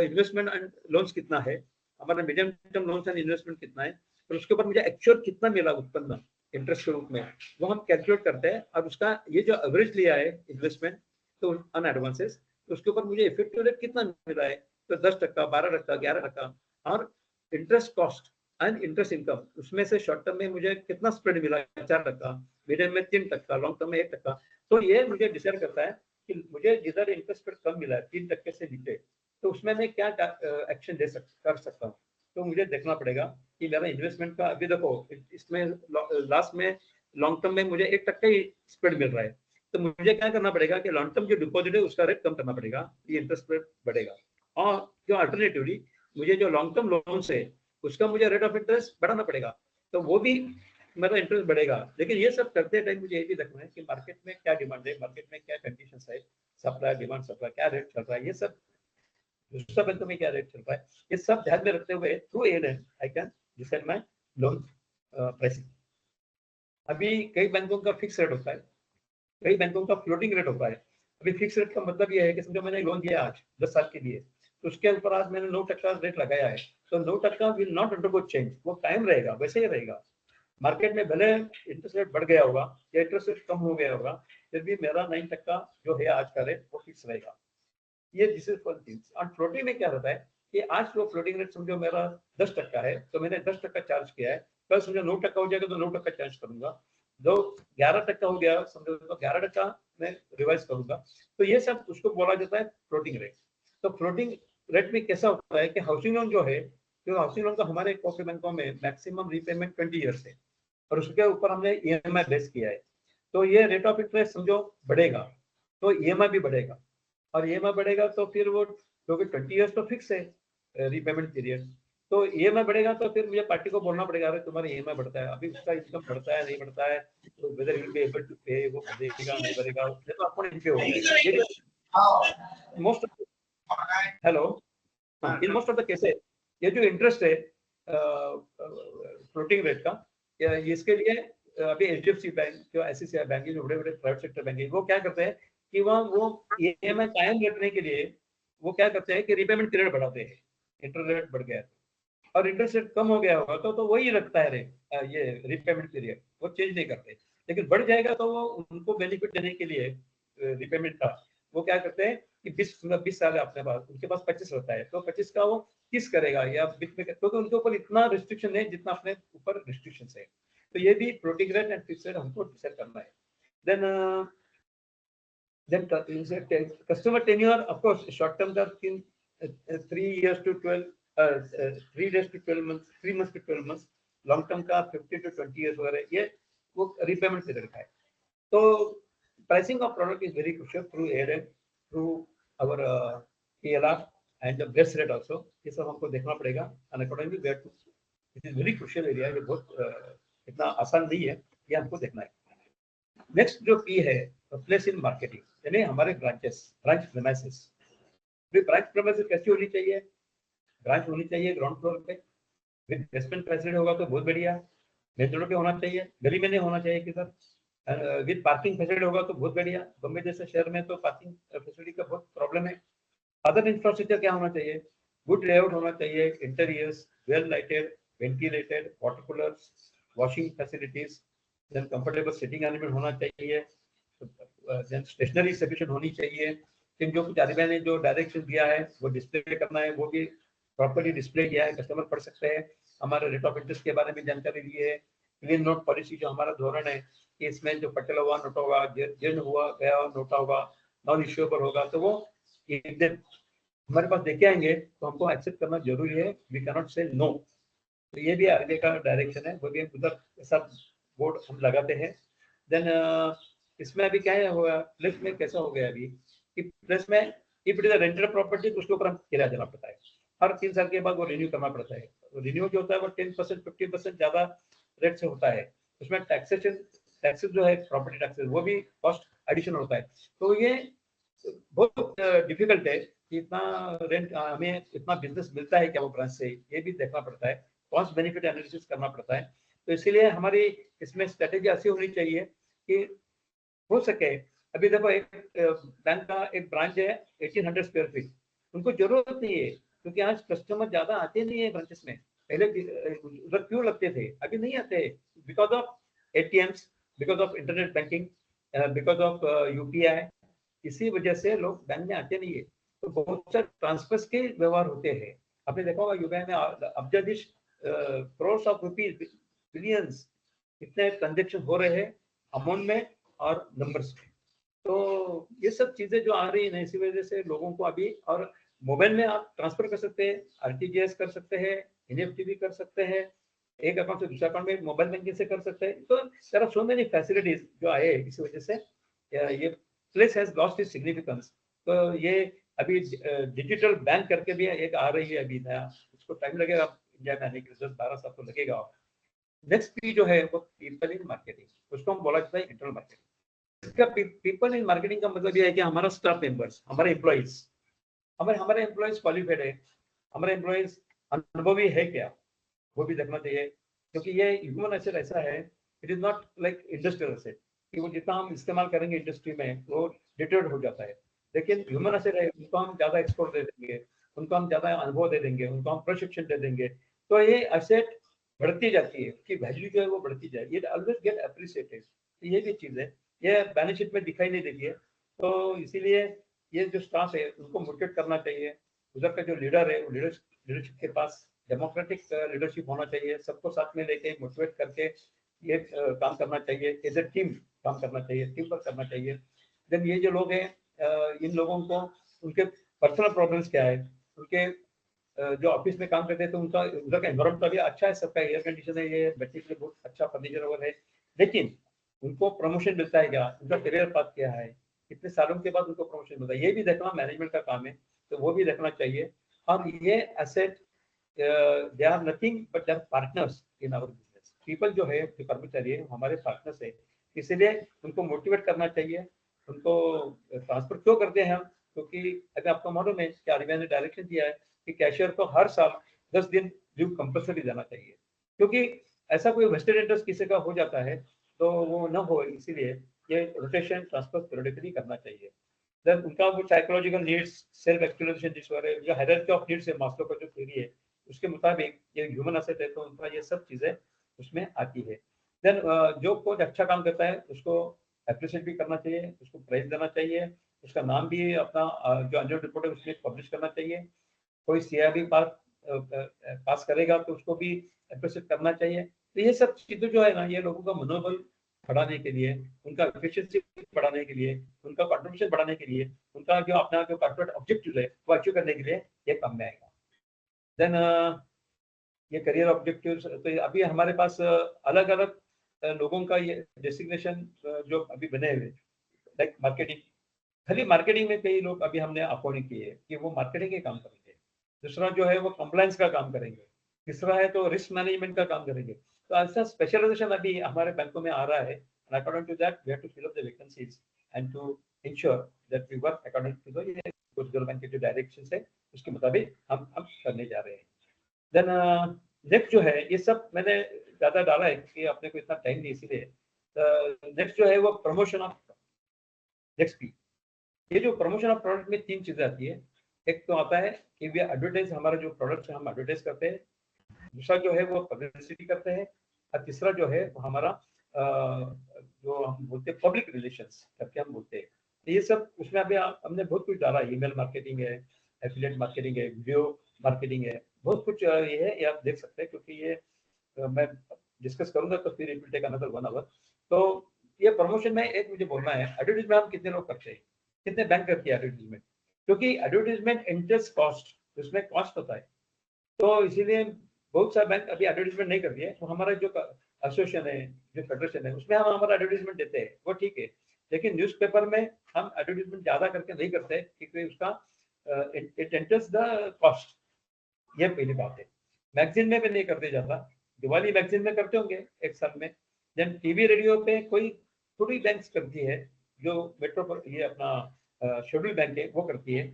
investment and loans कितना है, हमारा medium term loans and investment कितना है, और उसके ऊपर मुझे एक्चुअल कितना मिला उत्पन्न इंटरेस्ट के रूप में, वो हम कैलकुलेट करते हैं। और उसका ये जो एवरेज लिया है इन्वेस्टमेंट तो ऑन एडवांसेस, तो उसके ऊपर मुझे इफेक्टिव रेट कितना मिला है, तो 10%, 12%, 11%। और interest cost and interest income, उसमें से शॉर्ट टर्म में मुझे कितना स्प्रेड मिला, 4%, मीडियम में 3%, लॉन्ग टर्म में 1%। तो ये मुझे डिसाइड करता है कि मुझे जिधर इंटरेस्ट रेट कम मिला है 3% से नीचे, तो उसमें मैं क्या एक्शन कर सकता हूँ। तो मुझे देखना पड़ेगा कि मेरा इन्वेस्टमेंट का, अभी देखो इसमें लास्ट में लॉन्ग टर्म में मुझे 1% ही स्प्रेड मिल रहा है, तो मुझे क्या करना पड़ेगा कि लॉन्ग टर्म जो डिपॉजिट है उसका रेट कम करना पड़ेगा, ये इंटरेस्ट रेट बढ़ेगा। और जो अल्टरनेटिवली मुझे जो लॉन्ग टर्म लोन्स है उसका मुझे रेट ऑफ इंटरेस्ट बढ़ाना पड़ेगा, तो वो भी मेरा इंटरेस्ट बढ़ेगा। लेकिन ये सब करते टाइम मुझे ये भी देखना है कि मार्केट में क्या डिमांड है, मार्केट में क्या कंडीशंस है, सप्लाई डिमांड, सप्लाई क्या रेट चल रहा है, ये सब दूसरा बैंकों में क्या रेट चल रहा है, ये सब ध्यान में रखते हुए through ALM I can decide my loan pricing. अभी कई बैंकों का फिक्स रेट होता है, कई बैंकों का फ्लोटिंग रेट होता है। अभी फिक्स रेट का मतलब ये है कि समझो मैंने लोन दिया आज 10 साल के लिए, तो उसके ऊपर आज मैंने 9% रेट लगाया है, तो 9% विल नॉट अंडरगो चेंज, वो कायम रहेगा, वैसे ही रहेगा। मार्केट में भले इंटरेस्ट रेट बढ़ गया होगा या इंटरेस्ट रेट कम हो गया होगा, फिर भी मेरा 9% जो है आज का रेट वो फिक्स रहेगा। ये दिस इज वन थिंग। और फ्लोटिंग में क्या रहता है कि आज वो फ्लोटिंग रेट समझो मेरा 10% है, तो मैंने 10% चार्ज किया है, कल समझो 9% हो जाएगा तो 9% चार्ज करूंगा, जो 11% हो गया समझो तो 11% मैं रिवाइज करूंगा। तो ये सब उसको बोला जाता है फ्लोटिंग रेट। तो फ्लोटिंग रेट में कैसा होता है कि हाउसिंग लोन जो है, जो हाउसिंग लोन का हमारे कोऑपरेटिव बैंकों में मैक्सिमम रीपेमेंट 20 ईयर्स है, और उसके ऊपर हमने EMI बेस किया है, तो ये रेट ऑफ इंटरेस्ट समझो बढ़ेगा तो EMI भी बढ़ेगा, और EMI बढ़ेगा तो फिर वो, क्योंकि 20 ईयर्स तो फिक्स है रीपेमेंट पीरियड, तो ईएमआई बढ़ेगा तो फिर मुझे पार्टी को बोलना पड़ेगा, अरे तुम्हारा ईएमआई बढ़ता है, अभी उसका इनकम बढ़ता है नहीं बढ़ता है, तो whether will be able to pay, वो भरेगा नहीं भरेगा, ये तो अपने इन पे हो गया। Most hello, in most of the cases ये जो इंटरेस्ट है फ्लोटिंग रेट का, इसके लिए अभी एचडीएफसी बैंक, जो आईसीआईसीआई बैंक है, जो बड़े बड़े प्राइवेट सेक्टर बैंक है, वो क्या करते हैं कि वो ईएमआई कायम रखने के लिए वो क्या करते हैं कि रिपेमेंट पीरियड बढ़ाते हैं। इंटरेस्ट रेट बढ़ गया और इंटरेस्ट रेट कम हो गया होगा तो वही रखता है ये रिपेमेंट पीरियड, वो चेंज नहीं करते। लेकिन बढ़ जाएगा तो वो उनको बेनिफिट देने के लिए रिपेमेंट का वो क्या करते हैं कि 20 साल है अपने पास, उनके पास 25 रहता है, तो 25 का वो 30 करेगा या 20 में, क्योंकि उनके ऊपर इतना रिस्ट्रिक्शन है जितना अपने ऊपर रिस्ट्रिक्शन है। तो ये भी floating rate and fixed rate हमको डिसाइड करना है। then customer tenure, of course short term का 3 years to 12 3 days to 12 months, 3 months to 12 months, long term का 15 to 20 years वगैरह, ये वो repayment पीरियड का है। तो pricing of product is very crucial through ALM, through our PLR and the best rate also, ये सब हमको देखना पड़ेगा। and accordingly we have to, it is very crucial area, ये बहुत इतना आसान नहीं है, ये हमको देखना है। नेक्स्ट जो P है प्लेस इन मार्केटिंग, यानी हमारे branches, branch premises. Branch premises कैसी होनी चाहिए? ब्रांच होनी चाहिए ग्राउंड फ्लोर पे, विद बेसमेंट फैसिलिटी होगा तो बहुत बढ़िया, मेन रोड पे होना चाहिए, गली में नहीं होना चाहिए किधर, विद पार्किंग फैसिलिटी होगा तो बहुत बढ़िया। बम्बई जैसे शहर में तो पार्किंग फैसिलिटी का बहुत प्रॉब्लम है। अदर इंफ्रास्ट्रक्चर क्या होना चाहिए? गुड लेआउट होना चाहिए, interiors well lighted, ventilated, water coolers, washing facilities, then comfortable sitting arrangement होना चाहिए, देन स्टेशनरी सफिशिएंट होनी चाहिए। फिर जो कुछ आदित्य ने जो डायरेक्शन दिया है वो डिस्प्ले करना है, वो भी प्रॉपर्ली डिस्प्ले किया है, कस्टमर पढ़ सकते हैं। हमारे रेट ऑफ इंटरेस्ट के बारे में जानकारी दी है, क्लीन नोट पॉलिसी जो हमारा धोरण है कि इसमें जो पटेल हुआ नोट होगा, जीर्ण हुआ गया नोटा होगा, नॉन इश्यूएबल होगा, तो वो एक दिन हमारे पास देखे आएंगे तो हमको एक्सेप्ट करना जरूरी है, वी कैन नॉट से नो। तो ये भी आगे का डायरेक्शन है, वो भी उधर सब बोर्ड हम लगाते हैं। देन इसमें अभी क्या होगा, प्लेस में कैसा हो गया अभी कि प्लेस में if it is a rented property तो उसके ऊपर हम किराया देना पड़ता है, हर 3 साल के बाद वो रिन्यू करना पड़ता है। रिन्यू जो होता है वो 10% 15% ज्यादा रेट से होता है। उसमें टैक्सेस जो है प्रॉपर्टी टैक्सेस, वो भी कॉस्ट एडिशनल होता है। तो ये बहुत डिफिकल्ट है कि इतना रेंट हमें इतना बिजनेस मिलता है क्या वो ब्रांच से, ये भी देखना पड़ता है, कॉस्ट बेनिफिट एनालिसिस करना पड़ता है। तो इसीलिए हमारी इसमें स्ट्रेटेजी ऐसी होनी चाहिए कि हो सके, अभी देखो एक बैंक का एक ब्रांच है 1800 स्क्वायर फीट, उनको जरूरत नहीं है क्योंकि आज कस्टमर ज्यादा आते नहीं है ब्रांचेस में। पहले उधर क्यों लगते थे, अभी नहीं आते, because of ATMs, because of internet banking, because of UPI, इसी वजह से लोग बैंक में आते नहीं है। तो बहुत सारे ट्रांसफर्स के व्यवहार होते हैं, आपने देखा होगा यूपीआई में अब्जाधीश करोड़ ऑफ रुपीज, बिलियंस, इतने ट्रांजेक्शन हो रहे हैं अमाउंट में और नंबर्स में। तो ये सब चीजें जो आ रही है इसी वजह से लोगों को अभी, और मोबाइल में आप ट्रांसफर कर सकते हैं, आरटीजीएस कर सकते हैं, एनईएफटी भी कर सकते हैं, एक अकाउंट से दूसरे अकाउंट में मोबाइल बैंकिंग से कर सकते हैं। तो there are so many facilities जो आए इसी वजह से ये place has lost its significance. तो ये अभी डिजिटल बैंक करके भी एक आ रही है अभी नया, उसको टाइम लगेगा इंडिया में आने के लिए, 10-12 साल तो लगेगा। नेक्स्ट पी जो है वो पीपल इन मार्केटिंग, उसको हम बोला जाता है इंटरनल मार्केटिंग। इसका पीपल इन मार्केटिंग का मतलब ये है कि हमारा स्टाफ मेंबर्स, हमारे एम्प्लॉइज, हमारे एम्प्लॉइज क्वालिफाइड है, हमारे एम्प्लॉइज अनुभवी है क्या, वो भी देखना चाहिए। क्योंकि ये ह्यूमन एसेट ऐसा है, it is not like industrial asset कि वो जितना हम इस्तेमाल करेंगे इंडस्ट्री में वो डिटेड हो जाता है। लेकिन ह्यूमन एसेट है, उनको हम ज्यादा एक्सपोर्ट दे देंगे, उनको हम ज्यादा अनुभव दे देंगे, उनको हम प्रशिक्षण दे देंगे, तो ये एसेट बढ़ती जाती है, उसकी वैल्यू जो है वो बढ़ती जाए, ये ऑलवेज गेट अप्रिशिएटेड। तो ये भी चीज है, ये बैलेंस शीट में दिखाई नहीं देती है। तो इसीलिए ये जो स्टाफ है उनको मोटिवेट करना चाहिए। उधर का जो लीडर है वो लीडरशिप के पास डेमोक्रेटिक लीडरशिप होना चाहिए, सबको साथ में लेके मोटिवेट करके ये काम करना चाहिए, एज ए टीम काम करना चाहिए, टीम वर्क करना चाहिए। देन ये जो लोग हैं इन लोगों को उनके पर्सनल प्रॉब्लम्स क्या है, उनके जो ऑफिस में काम करते हैं तो उनका उधर का एनवायरमेंट भी अच्छा है, सबका एयर कंडीशन है, ये बच्चे के लिए बहुत अच्छा फर्नीचर वगैरह है, लेकिन उनको प्रमोशन मिलता है क्या, उनका करियर पाथ क्या है, कितने सालों के बाद उनको प्रमोशन मिलता है, ये भी देखना मैनेजमेंट का काम है, तो वो भी देखना चाहिए। और ये asset they are nothing but they are partners in our business. People जो है, जो कर्मचारी है, हमारे पार्टनर्स है, इसलिए उनको मोटिवेट करना चाहिए। उनको ट्रांसफर क्यों करते हैं हम? क्योंकि अगर आपको मालूम है कि आरबीआई ने डायरेक्शन दिया है कि कैशियर को हर साल 10 दिन लीव कंपल्सरी देना चाहिए, क्योंकि ऐसा कोई वेस्टेड इंटरेस्ट किसी का हो जाता है तो वो न हो, इसीलिए ये रोटेशन ट्रांसफर पीरियडिकली करना चाहिए। देन उनका वो psychological needs, self actualisation disorder, जो हायरार्की ऑफ नीड्स है, मास्लो का जो थ्योरी है, उसके मुताबिक ये ह्यूमन असेट है, तो उनका ये सब चीजें उसमें आती है। देन जो कोच अच्छा काम करता है उसको एप्रिशिएट भी करना चाहिए, उसको प्राइज देना चाहिए, उसका नाम भी अपना जो एनुअल रिपोर्ट है उसमें पब्लिश करना चाहिए। कोई सीआईबी पास करेगा तो उसको भी एप्रिशिएट करना चाहिए। तो ये सब चीजें जो है ना, ये लोगों का मनोबल बढ़ाने के लिए, उनका एफिशिएंसी बढ़ाने के लिए, उनका कंट्रीब्यूशन बढ़ाने के लिए, उनका जो अपना जो कॉर्पोरेट ऑब्जेक्टिव है वो अचीव करने के लिए ये काम में आएगा। देन ये करियर ऑब्जेक्टिव्स, तो अभी हमारे पास अलग अलग लोगों का ये डेसिग्नेशन जो अभी बने हुए, लाइक मार्केटिंग, खाली मार्केटिंग में कई लोग अभी हमने अपॉइंट किए कि वो मार्केटिंग के काम करेंगे। दूसरा जो है वो कंप्लायंस का काम करेंगे। तीसरा है तो रिस्क मैनेजमेंट का काम करेंगे। तो ऐसा स्पेशलाइजेशन अभी हमारे बैंकों में आ रहा है। And according to that we have to fill up the vacancies and to ensure that we work according to the Reserve Bank के जो डायरेक्शंस है उसके मुताबिक हम करने जा रहे हैं। देन नेक्स्ट जो है, ये सब मैंने ज्यादा डाला है क्योंकि अपने को इतना टाइम नहीं, इसीलिए नेक्स्ट जो है वो प्रमोशन ऑफ नेक्स्ट पी। ये जो प्रमोशन ऑफ प्रोडक्ट में 3 चीजें आती है। एक तो आता है कि वी एडवर्टाइज, हमारा जो प्रोडक्ट्स है हम एडवर्टाइज करते हैं। दूसरा जो है वो पब्लिसिटी करते हैं। और तीसरा जो है वो हमारा जो हम बोलते हैं पब्लिक रिलेशंस करके हम बोलते हैं। तो ये सब उसमें अभी हमने बहुत कुछ डाला। ईमेल मार्केटिंग है, एफिलिएट मार्केटिंग है, वीडियो मार्केटिंग है, बहुत कुछ ये है, ये आप देख सकते हैं। क्योंकि ये मैं डिस्कस करूंगा तो फिर it will take another 1 hour. तो ये प्रमोशन में एक मुझे बोलना है, एडवर्टाइजमेंट हम कितने लोग करते हैं, कितने बैंक करती है एडवर्टाइजमेंट? क्योंकि एडवर्टाइजमेंट इंटरेस्ट कॉस्ट, उसमें कॉस्ट होता है, तो इसीलिए बहुत सारे बैंक अभी एडवर्टाइजमेंट नहीं करती है। तो हमारा जो एसोसिएशन है, जो फेडरेशन है, उसमें हम हमारा एडवर्टाइजमेंट देते हैं, वो ठीक है। लेकिन न्यूज़पेपर में हम एडवर्टाइजमेंट ज्यादा करके नहीं करते क्योंकि उसका इट एंटर्स द कॉस्ट। ये पहली बात है। मैगजीन में भी नहीं करते ज्यादा। दिवाली मैगजीन में करते होंगे एक साल में। देन टीवी रेडियो पे कोई थोड़ी बैंक्स करती है, जो मेट्रो ये अपना शेड्यूल बैंक है वो करती है।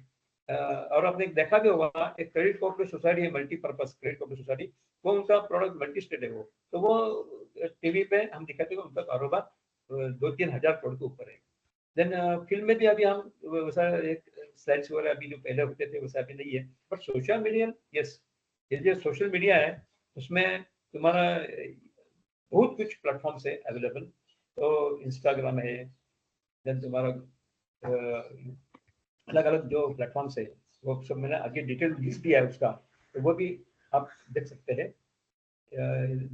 और आपने देखा भी होगा, एक क्रेडिट कोऑपरेटिव सोसाइटी है, मल्टीपर्पज क्रेडिट कोऑपरेटिव सोसाइटी, वो उनका प्रोडक्ट मल्टी स्टेट है वो, तो वो टीवी पे हम दिखाते हैं उनका कारोबार 2-3 हजार करोड़ के ऊपर है। देन फिल्म में भी अभी हम वैसा एक स्लाइड्स वगैरह अभी जो पहले होते थे वैसा अभी नहीं है। बट सोशल मीडिया, यस, ये जो सोशल मीडिया है उसमें तुम्हारा बहुत कुछ प्लेटफॉर्म्स है अवेलेबल। तो इंस्टाग्राम है, देन तुम्हारा अलग अलग जो प्लेटफॉर्म्स है वो सब मैंने आगे डिटेल लिस्ट दिया है उसका, तो वो भी आप देख सकते हैं।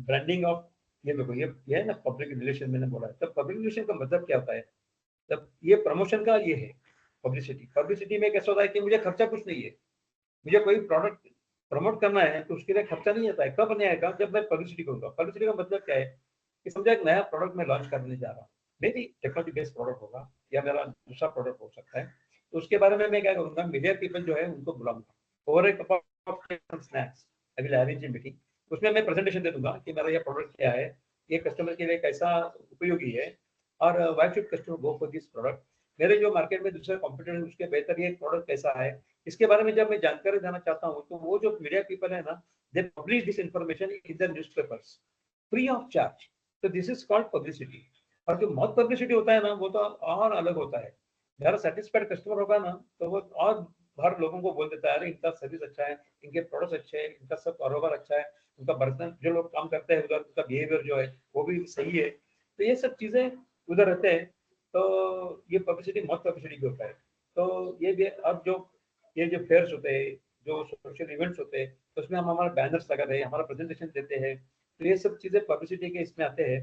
ब्रांडिंग ऑफ, ये देखो ये है ना पब्लिक रिलेशन, मैंने बोला है। तब पब्लिक रिलेशन का मतलब क्या होता है? तब ये प्रमोशन का ये है पब्लिसिटी। पब्लिसिटी में कैसा होता है कि मुझे खर्चा कुछ नहीं है, मुझे कोई प्रोडक्ट प्रमोट करना है तो उसके लिए खर्चा नहीं आता है। कब नहीं आएगा? जब मैं पब्लिसिटी करूंगा। पब्लिसिटी का मतलब क्या है कि समझा एक नया प्रोडक्ट मैं लॉन्च करने जा रहा हूँ, may be technology based product होगा या मेरा दूसरा प्रोडक्ट हो सकता है, तो उसके बारे में मैं क्या करूंगा, मीडिया पीपल जो है उनको बुलाऊंगा over a cup of snacks, I will arrange a meeting. उसमें मैं प्रेजेंटेशन दे दूंगा कि मेरा ये प्रोडक्ट क्या है, ये कस्टमर के लिए कैसा उपयोगी है, और why should customer go for this product. मेरे जो मार्केट में दूसरे कॉम्पिटिटर है उसके बेहतर ये प्रोडक्ट कैसा है, इसके बारे में जब मैं जानकारी देना चाहता हूँ, तो वो जो मीडिया पीपल है ना, they publish this information in the newspapers free of charge. तो दिस इज कॉल्ड पब्लिसिटी। और जो मौत पब्लिसिटी होता है ना, वो तो और अलग होता है। मेरा सेटिस्फाइड कस्टमर होगा ना, तो वो और बाहर लोगों को बोल देता है, अरे इनका सर्विस अच्छा है, इनके प्रोडक्ट्स अच्छे हैं, इनका सब कारोबार अच्छा है, उनका बर्तन जो लोग काम करते हैं उधर उनका बिहेवियर जो है वो भी सही है। तो ये सब चीजें उधर रहते हैं। तो ये पब्लिसिटी मौत पब्लिसिटी के होता है। तो ये भी अब जो ये जो फेयर्स होते हैं, जो सोशल इवेंट्स होते हैं, तो उसमें हम हमारे बैनर्स लगाते हैं, हमारा प्रेजेंटेशन देते हैं। तो ये सब चीजें पब्लिसिटी के इसमें आते हैं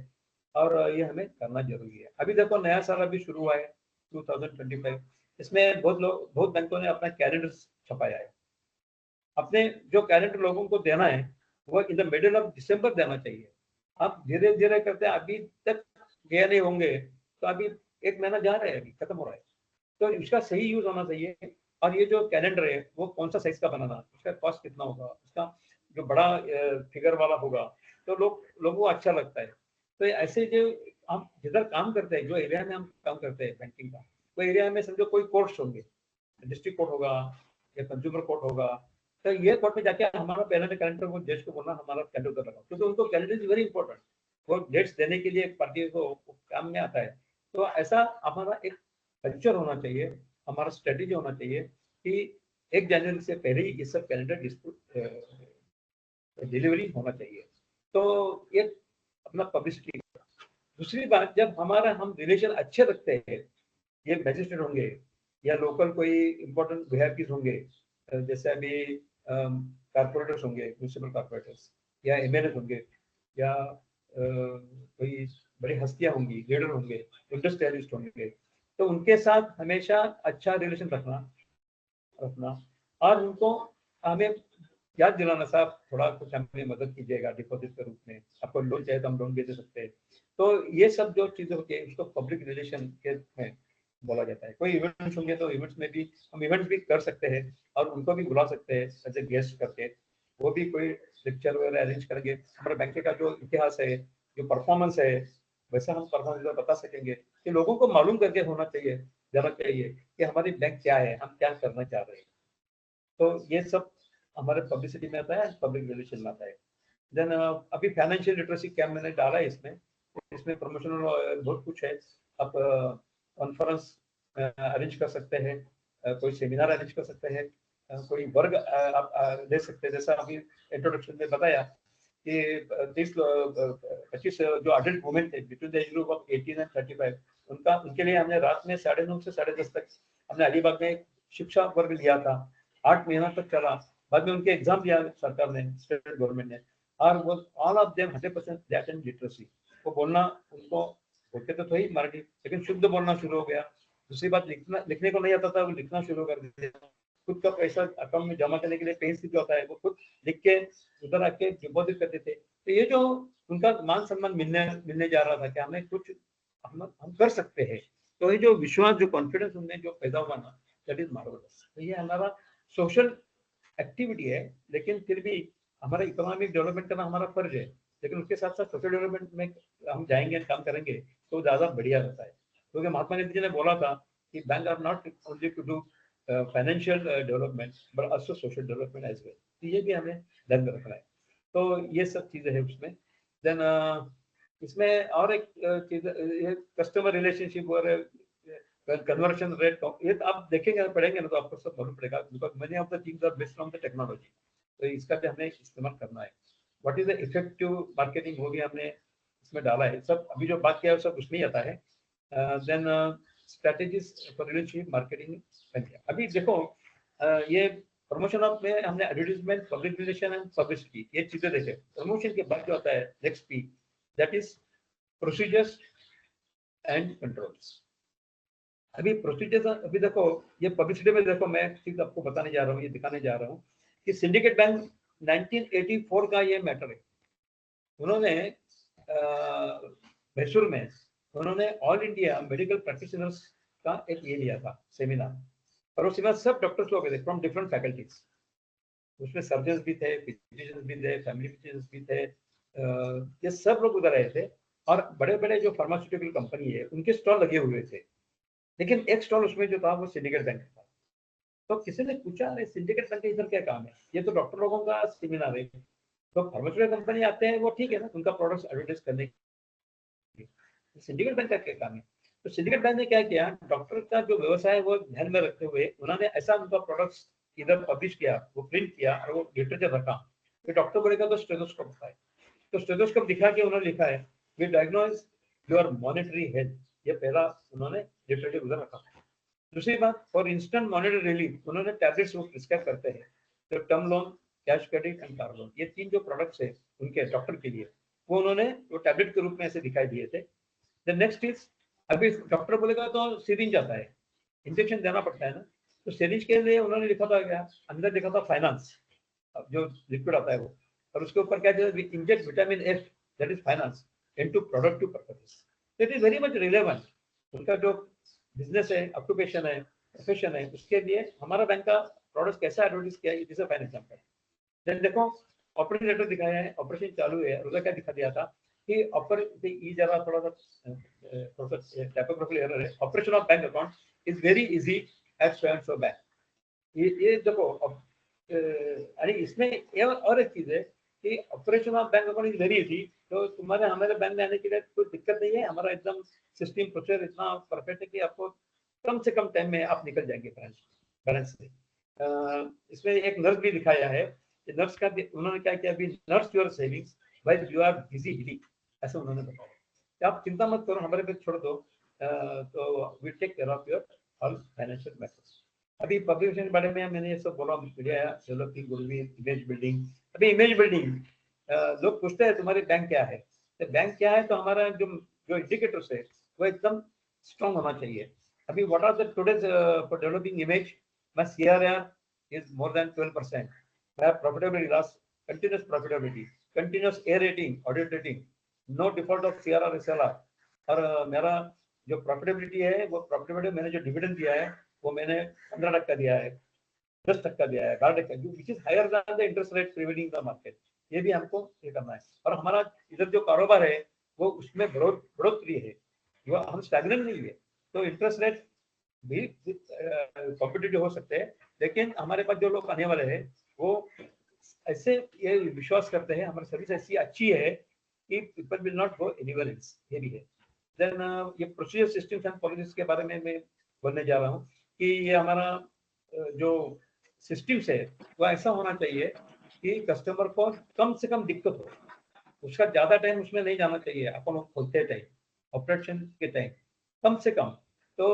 और ये हमें करना जरूरी है। अभी देखो नया साल अभी शुरू हुआ है 2025, इसमें बहुत बैंकों ने अपना कैलेंडर छपाया है। अपने जो कैलेंडर लोगों को देना है वो in the middle of December देना चाहिए। आप धीरे धीरे करते हैं, अभी तक गए नहीं होंगे, तो अभी 1 महीना जा रहा है, अभी खत्म हो रहा है। तो इसका सही यूज होना चाहिए। और ये जो कैलेंडर है वो कौन सा साइज का बनाना, उसका कॉस्ट कितना होगा, उसका जो बड़ा फिगर वाला होगा तो लोगों को अच्छा लगता है। तो ऐसे जो हम जिधर काम करते हैं, जो एरिया में हम काम करते हैं बैंकिंग का, वो एरिया में समझो कोई कोर्ट्स होंगे, डिस्ट्रिक्ट कोर्ट होगा या कंज्यूमर कोर्ट होगा, तो ये कोर्ट में जाके हमारा पहले कैलेंडर को जज को बोलना हमारा कैलेंडर लगा, क्योंकि उनको कैलेंडर इज वेरी इंपॉर्टेंट, वो डेट्स देने के लिए पार्टी को काम में आता है। तो ऐसा हमारा एक कल्चर होना चाहिए, हमारा स्ट्रेटेजी होना चाहिए कि 1 जनवरी से पहले ही ये सब कैलेंडर डिलीवरी होना चाहिए। तो ये अपना पब्लिसिटी। दूसरी बात, जब हम रिलेशन अच्छे रखते हैं, ये मैजिस्ट्रेट होंगे या लोकल कोई इंपॉर्टेंट वीआईपीज होंगे, जैसे अभी कारपोरेटर्स होंगे, म्यूनिसिपल कारपोरेटर्स या एमएलए होंगे या कोई बड़ी हस्तियां होंगी, लीडर होंगे, इंडस्ट्रियलिस्ट होंगे, तो उनके साथ हमेशा अच्छा रिलेशन रखना और उनको हमें याद दिलाना, साहब थोड़ा कुछ हमें मदद कीजिएगा डिपॉजिट के रूप में, आपको लोन चाहिए तो हम लोन भी दे सकते हैं। तो ये सब जो चीजें होती है उसको पब्लिक रिलेशन के में बोला जाता है। कोई इवेंट्स होंगे तो इवेंट्स में भी हम इवेंट्स भी कर सकते हैं और उनको भी बुला सकते हैं एज ए गेस्ट करके, वो भी कोई लेक्चर वगैरह अरेंज करेंगे। हमारे बैंक का जो इतिहास है, जो परफॉर्मेंस है, वैसा हम परफॉर्मेंस बता सकेंगे कि लोगों को मालूम करके होना चाहिए, जाना चाहिए कि हमारी बैंक क्या है, हम क्या करना चाह रहे हैं। तो ये सब हमारे पब्लिसिटी में आता है, पब्लिक रिलेशन में आता है। देन अभी फाइनेंशियल लिटरेसी कैम्प मैंने डाला है, इसमें प्रमोशनल बहुत कुछ है। आप कॉन्फ्रेंस अरेंज कर सकते हैं, कोई सेमिनार अरेंज कर सकते हैं, कोई वर्ग आप ले सकते हैं। जैसा अभी इंट्रोडक्शन में बताया कि 25 जो अडल्ट वुमेन थे between the age group of 18 and 35, उनके लिए हमने रात में 9:30 से 10:30 तक हमने अलीबाग में शिक्षा वर्ग लिया था। 8 महीना तक चला। बाद में उनके एग्जाम दिया सरकार ने, स्टेट गवर्नमेंट ने, और वो all of them 100% that and literacy. वो बोलना, उनको बोलते तो ही मराठी, लेकिन शुद्ध बोलना शुरू हो गया। दूसरी बात, लिखने को नहीं आता था, वो लिखना शुरू कर दिया। खुद का पैसा अकाउंट में जमा करने के लिए पेन स्लिप जो होता है वो खुद लिख के उधर आके डिपॉजिट करते थे। तो ये जो उनका मान सम्मान मिलने जा रहा था कि हमें कुछ हम कर सकते हैं, तो ये जो विश्वास, जो कॉन्फिडेंस उनमें जो पैदा हुआ ना, दैट इज मार्वेलस। तो ये हमारा सोशल एक्टिविटी है, लेकिन फिर भी हमारा इकोनॉमिक डेवलपमेंट करना हमारा फर्ज है, लेकिन उसके साथ साथ सोशल डेवलपमेंट में हम जाएंगे, काम करेंगे तो ज्यादा बढ़िया रहता है। क्योंकि महात्मा गांधी जी ने बोला था कि bank are not only to do financial development but also social development as well. तो ये भी हमें ध्यान में रखना है। तो ये सब चीजें है उसमें। देन इसमें और एक चीज, कस्टमर रिलेशनशिप और कन्वर्शन रेट, ये तो आप देखेंगे पढ़ेंगे ना तो आपको सब मालूम पड़ेगा, because many of the things are based on the technology. तो इसका भी हमें इस्तेमाल करना है। What is the effective marketing, वो भी हमने इसमें डाला है। सब अभी जो बात किया है सब उसमें ही आता है। Then strategies for relationship marketing. अभी देखो ये प्रमोशन ऑफ में हमने advertisement, public relation and publicity, ये चीजें देखे। प्रमोशन के बाद जो आता है next P, that is procedures and controls. अभी प्रोसीजर्स, अभी देखो ये पब्लिसिटी में देखो, मैं चीज आपको बताने जा रहा हूँ, ये दिखाने जा रहा हूँ कि सिंडिकेट बैंक 1984 का ये मैटर है। उन्होंने मैसूर में उन्होंने ऑल इंडिया मेडिकल प्रैक्टिशनर्स का एक ये लिया था सेमिनार, और उस सेमिनार सब डॉक्टर्स लोग थे फ्रॉम डिफरेंट फैकल्टीज। उसमें सर्जन्स भी थे, फिजिशियंस भी थे, फैमिली फिजिशियंस भी थे, ये सब लोग उधर आए थे। और बड़े बड़े जो फार्मास्यूटिकल कंपनी है उनके स्टॉल लगे हुए थे, लेकिन एक स्टॉल उसमें जो था वो सिंडिकेट बैंक था। तो किसी ने पूछा, अरे सिंडिकेट बैंक का इधर क्या काम है, ये तो डॉक्टर लोगों का सेमिनार है। तो फार्मास्यूटिकल कंपनी आते हैं, वो ठीक है ना, उनका प्रोडक्ट्स एडवर्टाइज करने के लिए, सिंडिकेट बैंक का क्या काम है। तो सिंडिकेट बैंक ने क्या किया, डॉक्टर का जो व्यवसाय है वो ध्यान में रखते हुए उन्होंने ऐसा उनका प्रोडक्ट्स इधर पब्लिश किया, वो प्रिंट किया और वो लिटरेचर रखा। तो डॉक्टर बोलेगा तो स्टेथोस्कोप होता है, तो स्टेथोस्कोप दिखा के उन्होंने लिखा है we diagnose your monetary health, ये पहला उन्होंने लिटरेचर उधर रखा। दूसरी बात, फॉर इंस्टेंट मॉनिटरी रिलीफ उन्होंने टैबलेट्स वो प्रिस्क्राइब करते हैं, तो term loan, cash credit and car loan, ये 3 जो प्रोडक्ट्स है उनके डॉक्टर के लिए, वो उन्होंने वो टैबलेट के रूप में ऐसे दिखाई दिए थे। द नेक्स्ट इज, अभी डॉक्टर बोलेगा तो सिरिंज आता है, इंजेक्शन देना पड़ता है ना, तो सिरिंज के लिए उन्होंने लिखा था क्या, अंदर लिखा था फाइनेंस, जो लिक्विड आता है वो, और उसके ऊपर क्या दिया, inject vitamin F, that is finance, into productive purposes. It is very much relevant. उनका जो बिजनेस है, ऑक्यूपेशन है, प्रोफेशन है, उसके लिए हमारा बैंक का प्रोडक्ट कैसा एडवर्टाइज किया, it is a fine example. Then देखो ऑपरेशन लेटर दिखाया है, ऑपरेशन चालू है। रोजा क्या दिखा दिया था कि ये जरा थोड़ा सा टाइपोग्राफिकल एरर है। Operation of bank account is very easy at so bank. ये देखो अरे इसमें और एक चीज है कि operation of bank account is very easy. तो तुम्हारे हमारे बैंक में आने के लिए कोई दिक्कत नहीं है। हमारा एकदम सिस्टम प्रोसेस इतना परफेक्ट है कि आपको कम से कम टाइम में आप निकल जाएंगे ब्रांच से। इसमें एक नर्स भी दिखाया है। नर्स का उन्होंने क्या किया, अभी nurse your savings while you are busy healing, ऐसा उन्होंने बताया। आप चिंता मत करो, हमारे पे छोड़ दो, तो we take care of your all financial matters. अभी पब्लिकेशन के बारे में मैंने ये सब बोला, media developing goodwill, image building. अभी इमेज बिल्डिंग लोग पूछते हैं तुम्हारी बैंक क्या है, तो बैंक क्या है, तो हमारा जो इंडिकेटर्स है वो एकदम स्ट्रॉन्ग होना चाहिए। अभी what are the today's for developing image, my CRR is more than 12%. My profitability loss, continuous profitability, continuous A rating, audit rating, no default of CRR SLR। और मेरा जो प्रॉफिटेबिलिटी है वो प्रॉफिटेबिलिटी मैंने जो डिविडेंड दिया है वो मैंने 15% दिया है, 10% दिया है, 12%, which is higher than the interest rate prevailing the market. ये भी हमको ये करना है। और हमारा इधर जो कारोबार है वो उसमें बढ़ोतरी है, हम स्टैग्नेंट नहीं है। तो इंटरेस्ट रेट भी कॉम्पिटिटिव हो सकते हैं, लेकिन हमारे पास जो लोग आने वाले हैं वो ऐसे ये विश्वास करते हैं हमारी सर्विस ऐसी अच्छी है कि people will not go anywhere else. ये भी है। देन ये प्रोसीजर सिस्टम्स एंड पॉलिसीज के बारे में मैं बोलने जा रहा हूँ कि ये हमारा जो सिस्टम्स है वो ऐसा होना चाहिए कि कस्टमर को कम से कम दिक्कत हो, उसका ज्यादा टाइम उसमें नहीं जाना चाहिए। अपन खोलते टाइम, ऑपरेशन के टाइम कम से कम। तो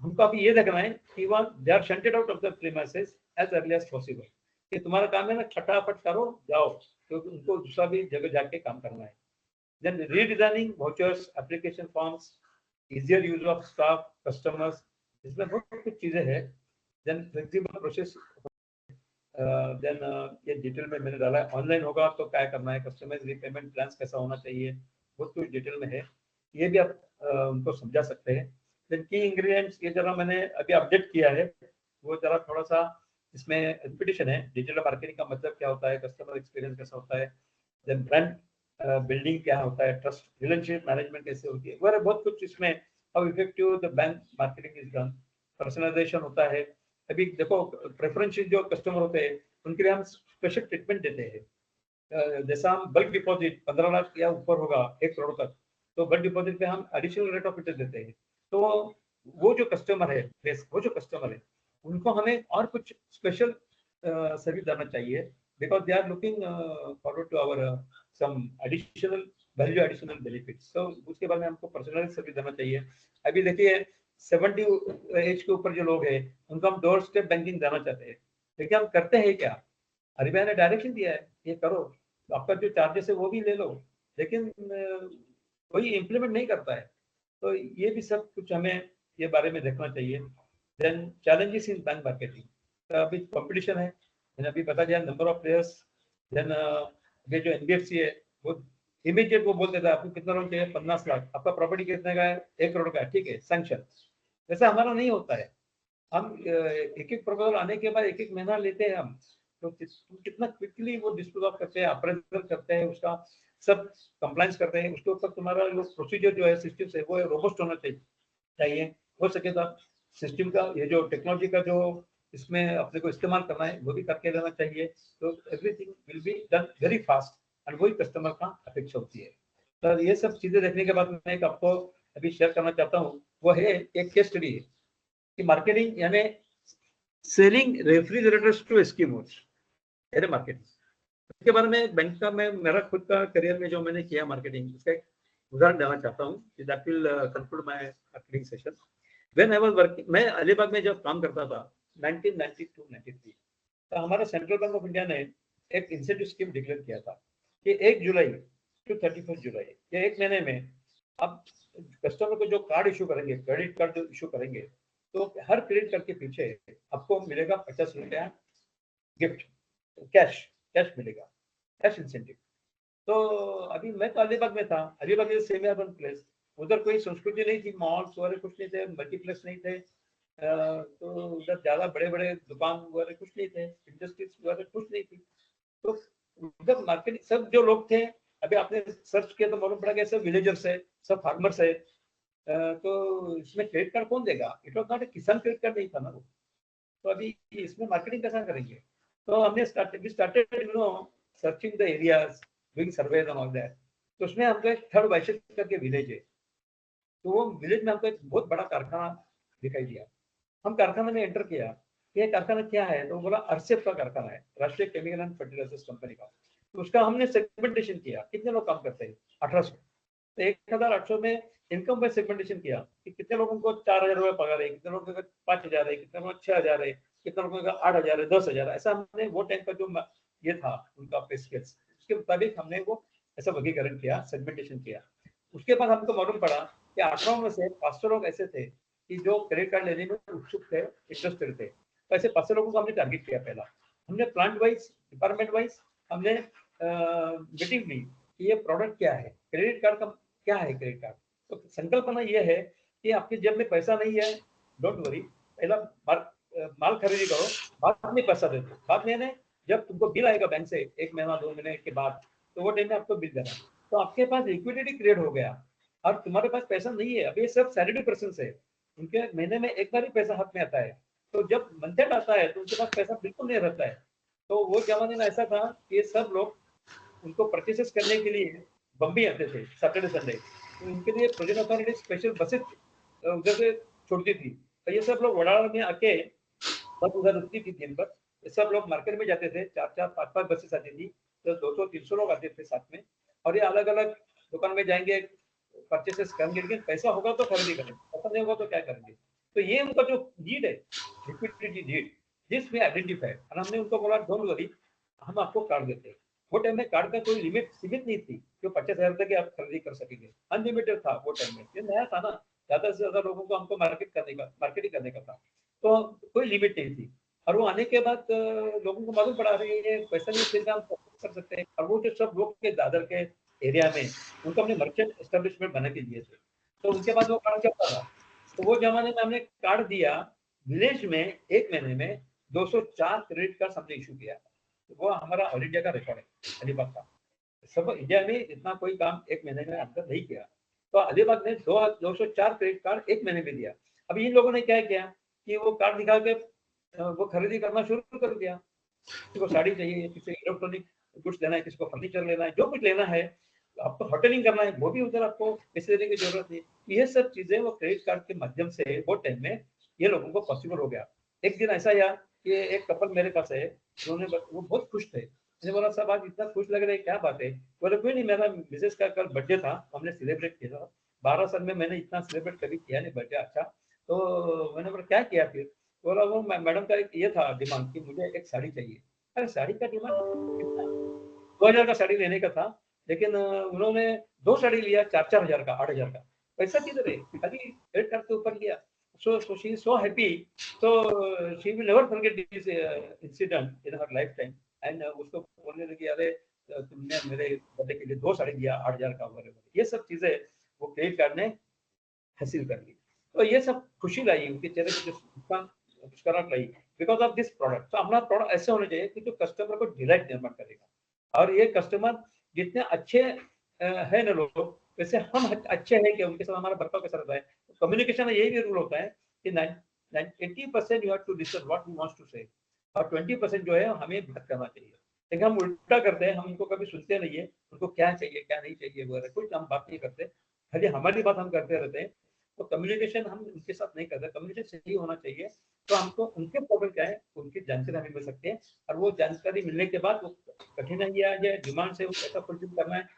हमको अभी ये देखना है कि when they are shunted out of the premises as early as possible, कि तुम्हारा काम है ना फटाफट करो जाओ, क्योंकि उनको दूसरा भी जगह जाके काम करना है। Then redesigning vouchers, application forms, easier use of staff, customers, इसमें बहुत कुछ चीजें हैं। देन फ्लेक्सिबल प्रोसेस, देन ये डिटेल में मैंने डाला है। ऑनलाइन होगा तो क्या करना है, कस्टमाइज रीपेमेंट प्लान कैसा होना चाहिए, बहुत कुछ डिटेल में है। ये भी आप उनको समझा सकते हैं। देन की इंग्रेडिएंट्स, ये जरा मैंने अभी अपडेट किया है, वो जरा थोड़ा सा इसमें रिपीटिशन है। डिजिटल मार्केटिंग का मतलब क्या होता है, कस्टमर एक्सपीरियंस कैसा होता है, देन ब्रांड बिल्डिंग क्या होता है, ट्रस्ट रिलेशनशिप मैनेजमेंट कैसे होती है, वगैरह बहुत कुछ इसमें। How effective the bank marketing is done, personalisation होता है। अभी देखो प्रेफरेंशियल जो कस्टमर होते हैं उनके लिए हम स्पेशल ट्रीटमेंट देते हैं। जैसा हम बल्क डिपॉजिट 15 लाख या ऊपर होगा 1 करोड़ तक, तो बल्क डिपॉजिट पे हम एडिशनल रेट ऑफ इंटरेस्ट देते हैं। तो वो जो कस्टमर है, उनको हमें और कुछ स्पेशल सर्विस देना चाहिए, because they are looking forward to our some additional value, additional benefits. तो उसके बारे में हमको पर्सनलाइज सर्विस देना चाहिए। अभी देखिए 70 एज के ऊपर जो लोग हैं उनको हम डोर स्टेप बैंकिंग देना चाहते हैं, लेकिन हम करते हैं क्या, आरबीआई ने डायरेक्शन दिया है ये करो, तो आपका जो चार्जेस है वो भी ले लो, लेकिन कोई इम्प्लीमेंट नहीं करता है। तो ये भी सब कुछ हमें ये बारे में देखना चाहिए। Then challenges in bank marketing, तो अभी कंपटीशन है, मैंने अभी बता दिया नंबर ऑफ प्लेयर्स। देन ये जो एनबीएफसी है वो इमीडिएट वो बोल देता है आपको कितना लोन चाहिए, 50 लाख, आपका प्रॉपर्टी कितने का है, 1 करोड़ का है, ठीक है सैंक्शन। वैसा हमारा नहीं होता है। हम एक एक प्रपोजल आने के बाद एक महीना लेते हैं हम, तो कितना क्विकली वो डिस्पोज ऑफ करते हैं, अप्रेजल करते हैं, उसका सब कंप्लाइंस करते हैं, उसके ऊपर तुम्हारा जो प्रोसीजर जो है सिस्टम से वो रोबस्ट होना चाहिए। हो सके तो सिस्टम का ये जो टेक्नोलॉजी का जो इसमें अपने को इस्तेमाल करना है वो भी करके देना चाहिए। तो everything will be done very fast, और वही कस्टमर का अपेक्षा होती है। तो ये सब चीजें देखने के बाद मैं एक आपको अभी शेयर करना चाहता हूँ, वो है एक केस स्टडी है कि मार्केटिंग यानी सेलिंग रेफ्रिजरेटर्स टू एस्किमोस, एरे मार्केटिंग। इसके बारे में बैंक का मैं मेरा खुद का करियर में जो मैंने किया मार्केटिंग, उसका एक उदाहरण देना चाहता हूँ, that will conclude my marketing session. When I was working, मैं अलीबाग में जब काम करता था 1992-93, तो हमारा सेंट्रल बैंक ऑफ इंडिया ने एक इंसेंटिव स्कीम डिक्लेयर किया था कि 1 जुलाई टू 31 जुलाई, या 1 महीने में आप कस्टमर को जो कार्ड इशू करेंगे, क्रेडिट कार्ड जो इशू करेंगे, तो हर क्रेडिट कार्ड के पीछे आपको मिलेगा 50 रुपया गिफ्ट, कैश मिलेगा, कैश इंसेंटिव। तो अभी मैं तो अलीबाग में था, Alibag is semi urban place, उधर कोई संस्कृति नहीं थी, मॉल्स वगैरह कुछ नहीं थे, मल्टीप्लेक्स नहीं थे, तो उधर ज्यादा बड़े बड़े दुकान वगैरह कुछ नहीं थे, इंडस्ट्रीज वगैरह कुछ नहीं थी। तो उधर मार्केटिंग सब जो लोग थे, अभी आपने सर्च किया तो मालूम पड़ा कि सब विलेजर्स है, सब फार्मर्स है। तो इसमें क्रेडिट कार्ड कौन देगा? इट वॉज नॉट ए किसान क्रेडिट कार्ड नहीं था ना वो। तो अभी इसमें मार्केटिंग कैसा करेंगे? तो हमने started searching the areas, doing surveys and all that. तो उसमें हमको एक थर्ड वाइशेस करके विलेज है, तो वो विलेज में हमको एक बहुत बड़ा कारखाना दिखाई दिया। हम कारखाने में एंटर किया, ये कारखाना क्या है? तो बोला अरसेफ का कारखाना है, राष्ट्रीय केमिकल एंड फर्टिलाइजर्स कंपनी का। तो उसका हमने सेगमेंटेशन किया, कितने लोग काम करते हैं? 1800। तो 1800 में इनकम बाय सेगमेंटेशन किया कि कितने लोगों को 4000 रुपये पगार है, कितने लोगों को 5000 है, कितने लोगों को 6000 है, कितने लोगों का 8000 है, 10,000। ऐसा हमने वो टाइम का जो ये था उनका पे स्केल्स, उसके मुताबिक हमने वो ऐसा वर्गीकरण किया, सेगमेंटेशन किया। उसके बाद हमको मालूम पड़ा कि 18 में से 500 लोग ऐसे थे कि जो क्रेडिट कार्ड लेने में उत्सुक थे, इंटरेस्टेड थे। तो ऐसे 500 लोगों को हमने टारगेट किया। पहला हमने प्लांट वाइज, डिपार्टमेंट वाइज हमने मीटिंग ली कि ये प्रोडक्ट क्या है, क्रेडिट कार्ड का क्या है क्रेडिट कार्ड। तो संकल्पना ये है कि आपकी जेब में पैसा नहीं है, डोंट वरी, पहला माल खरीदी करो, बाद में पैसा दे दो। बाद में जब तुमको बिल आएगा बैंक से 1 महीना 2 महीने के बाद, तो वो टाइम में आपको बिल देना। तो आपके पास लिक्विडिटी क्रिएट हो गया और तुम्हारे पास पैसा नहीं है। अभी ये सब सैलरी पर्सन है, उनके महीने में एक बार ही पैसा हाथ में आता है। तो जब मंथ एंड आता है तो उनके पास पैसा बिल्कुल नहीं रहता है। तो वो जमाने में ऐसा था कि ये सब लोग उनको परचेसेस करने के लिए बम्बई आते थे सैटरडे संडे। तो उनके लिए प्रोजेक्ट अथॉरिटी स्पेशल बसेस उधर से छोड़ती थी। तो ये सब लोग वडाला में आके बस उधर रुकती थी दिन भर। ये सब लोग मार्केट में जाते थे, 4-4, 5-5 बसेस आती थी, तो 200-300 लोग आते थे साथ में। और ये अलग अलग दुकान में जाएंगे, परचेसेस करेंगे, लेकिन पैसा होगा तो खरीदी करेंगे, पैसा नहीं होगा तो क्या करेंगे। तो ये उनका जो नीड है, liquidity need, this we identified. और हमने उनको बोला डोंट वरी, हम आपको कार्ड देते हैं। वो टाइम में कार्ड का कोई लिमिट सीमित नहीं थी, जो 50,000 तक आप खरीदी कर सकेंगे, अनलिमिटेड था वो टाइम में। ये नया था ना, ज्यादा से ज्यादा लोगों को हमको मार्केटिंग करने का था, तो कोई लिमिट नहीं थी। और वो आने के बाद लोगों को मालूम पड़ा रही है पैसा नहीं फिर हम कर सकते हैं। और वो जो सब लोग के दादर के एरिया में उनको हमने मर्चेंट एस्टेब्लिशमेंट बना के दिए थे, तो उनके बाद वो कार्ड चलता रहा। तो वो जमाने में हमने कार्ड दिया, विलेज में 1 महीने में 204 क्रेडिट कार्ड हमने इशू किया। तो वो हमारा ऑल इंडिया का रिकॉर्ड है, अलीबाग का। सब इंडिया में इतना कोई काम 1 महीने में अंदर नहीं किया। तो अलीबाग ने 204 क्रेडिट कार्ड 1 महीने में दिया। अभी इन लोगों ने क्या किया कि वो कार्ड दिखा के वो खरीदी करना शुरू कर दिया। किसी को साड़ी चाहिए, किसी को इलेक्ट्रॉनिक गुड्स लेना है, किसी को फर्नीचर लेना है, जो कुछ लेना है, आपको होटलिंग करना है, वो भी उधर आपको पैसे देने की जरूरत नहीं। ये सब चीजें वो क्रेडिट कार्ड के माध्यम से वो टाइम में ये लोगों को पॉसिबल हो गया। एक दिन ऐसा आया कि एक कपल मेरे पास है, उन्होंने वो बहुत खुश थे। मैंने बोला साहब आज इतना खुश लग रहा है, क्या बात है? बोले कोई नहीं, मेरा मिसेस का कल बर्थडे था, हमने सेलिब्रेट किया था। 12 साल में मैंने इतना सेलिब्रेट कभी किया नहीं बर्थडे। अच्छा, तो मैंने बोला क्या किया फिर? बोला वो मैडम का एक ये था डिमांड कि मुझे एक साड़ी चाहिए। अरे साड़ी का डिमांड 2000 का साड़ी लेने का था, लेकिन उन्होंने 2 साड़ी लिया 4-4 हजार का, 8,000 का। पैसा किधर है? खाली क्रेडिट कार्ड के ऊपर लिया। So she is so happy. तो she will never forget this incident in her lifetime. And उसको बोलने लगी अरे तुमने मेरे बर्थडे के लिए 2 साड़ी दिया 8,000 का वगैरह। ये सब चीजें वो क्रेडिट कार्ड ने हासिल कर ली। तो ये सब खुशी लाई उनके चेहरे पे, जो मुस्कुराहट लाई बिकॉज ऑफ दिस प्रोडक्ट। तो हमारा प्रोडक्ट ऐसे होने चाहिए कि जो कस्टमर को डिलाइट निर्माण करेगा। और ये कस्टमर जितने अच्छे है ना लोग, वैसे हम अच्छे हैं कि उनके साथ हमारा बर्ताव कैसा रहता है। तो कम्युनिकेशन में यही भी रूल होता है कि 80% you have to listen what he wants to say, और 20% जो है हमें बात करना चाहिए। लेकिन हम उल्टा करते हैं, हम उनको कभी सुनते नहीं है, उनको क्या चाहिए क्या नहीं चाहिए वगैरह कुछ हम बात नहीं करते, खाली हमारी बात हम करते रहते हैं। तो कम्युनिकेशन हम उनके साथ नहीं करते, कम्युनिकेशन सही होना चाहिए। तो हमको उनके प्रॉब्लम क्या है उनकी जानकारी हमें मिल सकती है, और वो जानकारी मिलने के बाद वो कठिनाइयाँ या डिमांड से कैसा फुलफिल करना है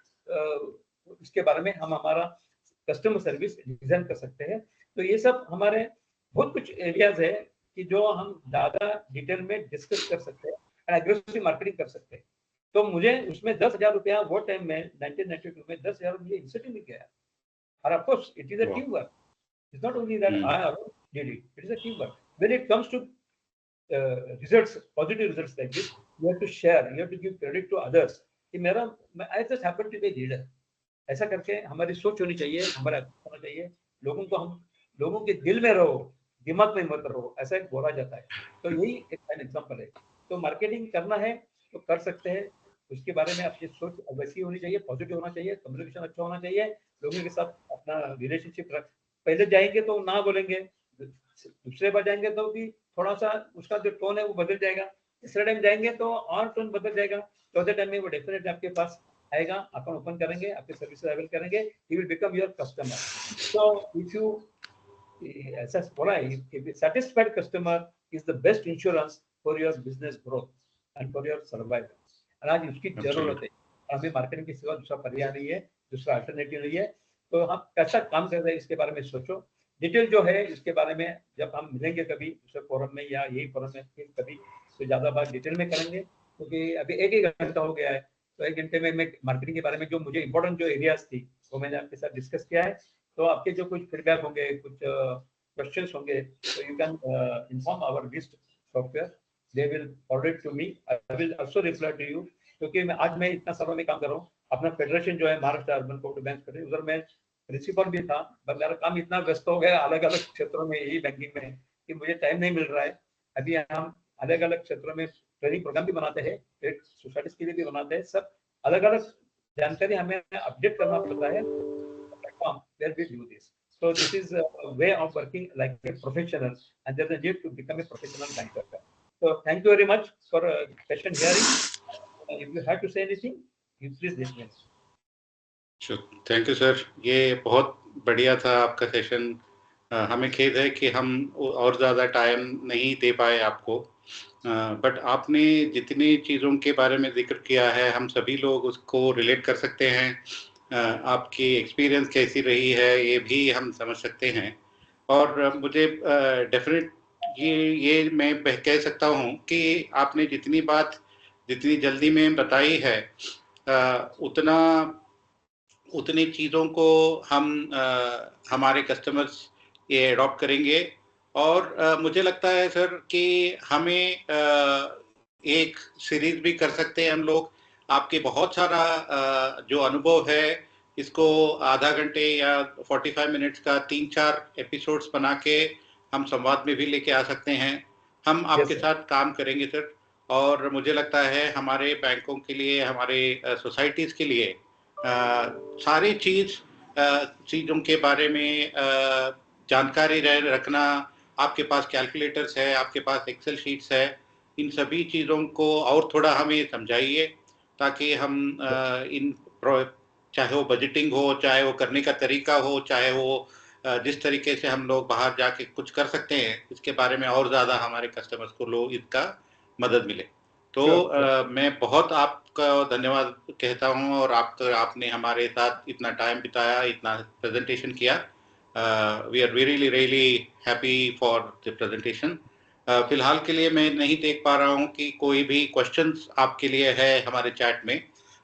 इसके बारे में हम हमारा कस्टमर सर्विस डिजाइन कर सकते हैं। तो ये सब हमारे बहुत कुछ एरियाज है कि जो हम ज्यादा डिटेल में डिस्कस कर सकते हैं और एग्रेसिव मार्केटिंग कर सकते हैं। तो मुझे उसमें 10,000 रुपया वो टाइम में 1992 में 10,000 मुझे इंसेंटिव मिल गया। और of course it is a team work. It's not only that I alone did it. It is a teamwork. When it comes to results, positive results like this, you have to share. You have to give credit to others. कि मेरा I just happen to be a leader. ऐसा करके हमारी सोच होनी चाहिए, हमारा होना चाहिए। लोगों को हम लोगों के दिल में रहो, दिमाग में मत रहो, ऐसा एक बोला जाता है। तो यही एक एग्जाम्पल है। तो मार्केटिंग करना है तो कर सकते हैं, उसके बारे में आपकी सोच वैसी होनी चाहिए, पॉजिटिव होना चाहिए, कम्युनिकेशन अच्छा होना चाहिए, लोगों के साथ अपना रिलेशनशिप पहले जाएंगे तो ना बोलेंगे, दूसरे बार जाएंगे तो भी थोड़ा सा उसका जो टोन है वो बदल जाएगा, तीसरे टाइम जाएंगे तो और टोन बदल जाएगा, चौथे टाइम में वो डेफिनेटली आपके पास आएगा, अपन ओपन करेंगे, आपके सर्विसेज अवेल करेंगे, he will become your customer. So if you ऐसा बोला है, satisfied customer is the best insurance for your business growth and for your survival। और आज उसकी जरूरत है, हमें मार्केटिंग के सिवा दूसरा पर्याय नहीं है, दूसरा अल्टरनेटिव नहीं है, तो हम कैसा काम कर रहे हैं इसके बारे में सोचो। डिटेल जो है इसके बारे में जब हम मिलेंगे कभी दूसरे फोरम में या यही फोरम में कभी, तो ज्यादा बात डिटेल में करेंगे, क्योंकि अभी एक ही घंटा हो गया है, तो एक घंटे में मैं मार्केटिंग के बारे में जो मुझे इंपॉर्टेंट जो एरियाज थी वो मैंने आपके साथ डिस्कस किया है। तो आपके जो कुछ फीडबैक होंगे, कुछ क्वेश्चंस होंगे, तो you can inform our list software, they will forward to me, I will also reply to you, क्योंकि मैं इतना सालों में काम कर रहा हूँ, अपना फेडरेशन जो है Maharashtra urban cooperative bank federation, उधर मैं प्रिंसिपल भी था, पर मेरा काम इतना व्यस्त हो गया अलग अलग क्षेत्रों में, यही बैंकिंग में, कि मुझे टाइम नहीं मिल रहा है। अभी हम अलग अलग क्षेत्रों में ट्रेनिंग प्रोग्राम भी बनाते हैं, सोसाइटीज के लिए भी बनाते हैं, सब अलग अलग जानकारी हमें अपडेट करना पड़ता है platform where we do this. So this is a way of working like a professional, and there's a need to become a professional banker. So thank you very much for patient hearing. If you have to say anything, you please let me know. Sure. Thank you sir. ये बहुत बढ़िया था आपका session. हमें खेद है कि हम और ज़्यादा टाइम नहीं दे पाए आपको, बट आपने जितनी चीज़ों के बारे में जिक्र किया है हम सभी लोग उसको रिलेट कर सकते हैं। आपकी एक्सपीरियंस कैसी रही है ये भी हम समझ सकते हैं, और मुझे डेफिनेट ये मैं कह सकता हूँ कि आपने जितनी जल्दी में बताई है उतनी चीज़ों को हम हमारे कस्टमर्स ये अडॉप्ट करेंगे। और मुझे लगता है सर कि हमें एक सीरीज भी कर सकते हैं हम लोग। आपके बहुत सारा जो अनुभव है इसको आधा घंटे या 45 मिनट्स का 3-4 एपिसोड्स बना के हम संवाद में भी लेके आ सकते हैं। हम आपके साथ काम करेंगे सर, और मुझे लगता है हमारे बैंकों के लिए, हमारे सोसाइटीज़ के लिए सारी चीज़ों के बारे में जानकारी रखना, आपके पास कैलकुलेटर्स है, आपके पास एक्सेल शीट्स है, इन सभी चीज़ों को और थोड़ा हमें समझाइए ताकि हम चाहे वो बजटिंग हो, चाहे वो करने का तरीका हो, चाहे वो जिस तरीके से हम लोग बाहर जाके कुछ कर सकते हैं, इसके बारे में और ज़्यादा हमारे कस्टमर्स को इसका मदद मिले। तो मैं बहुत आपका धन्यवाद कहता हूं, और आपने हमारे साथ इतना टाइम बिताया, इतना प्रेजेंटेशन किया। We are really happy for the presentation. फिलहाल के लिए मैं नहीं देख पा रहा हूं कि कोई भी क्वेश्चंस आपके लिए है हमारे चैट में।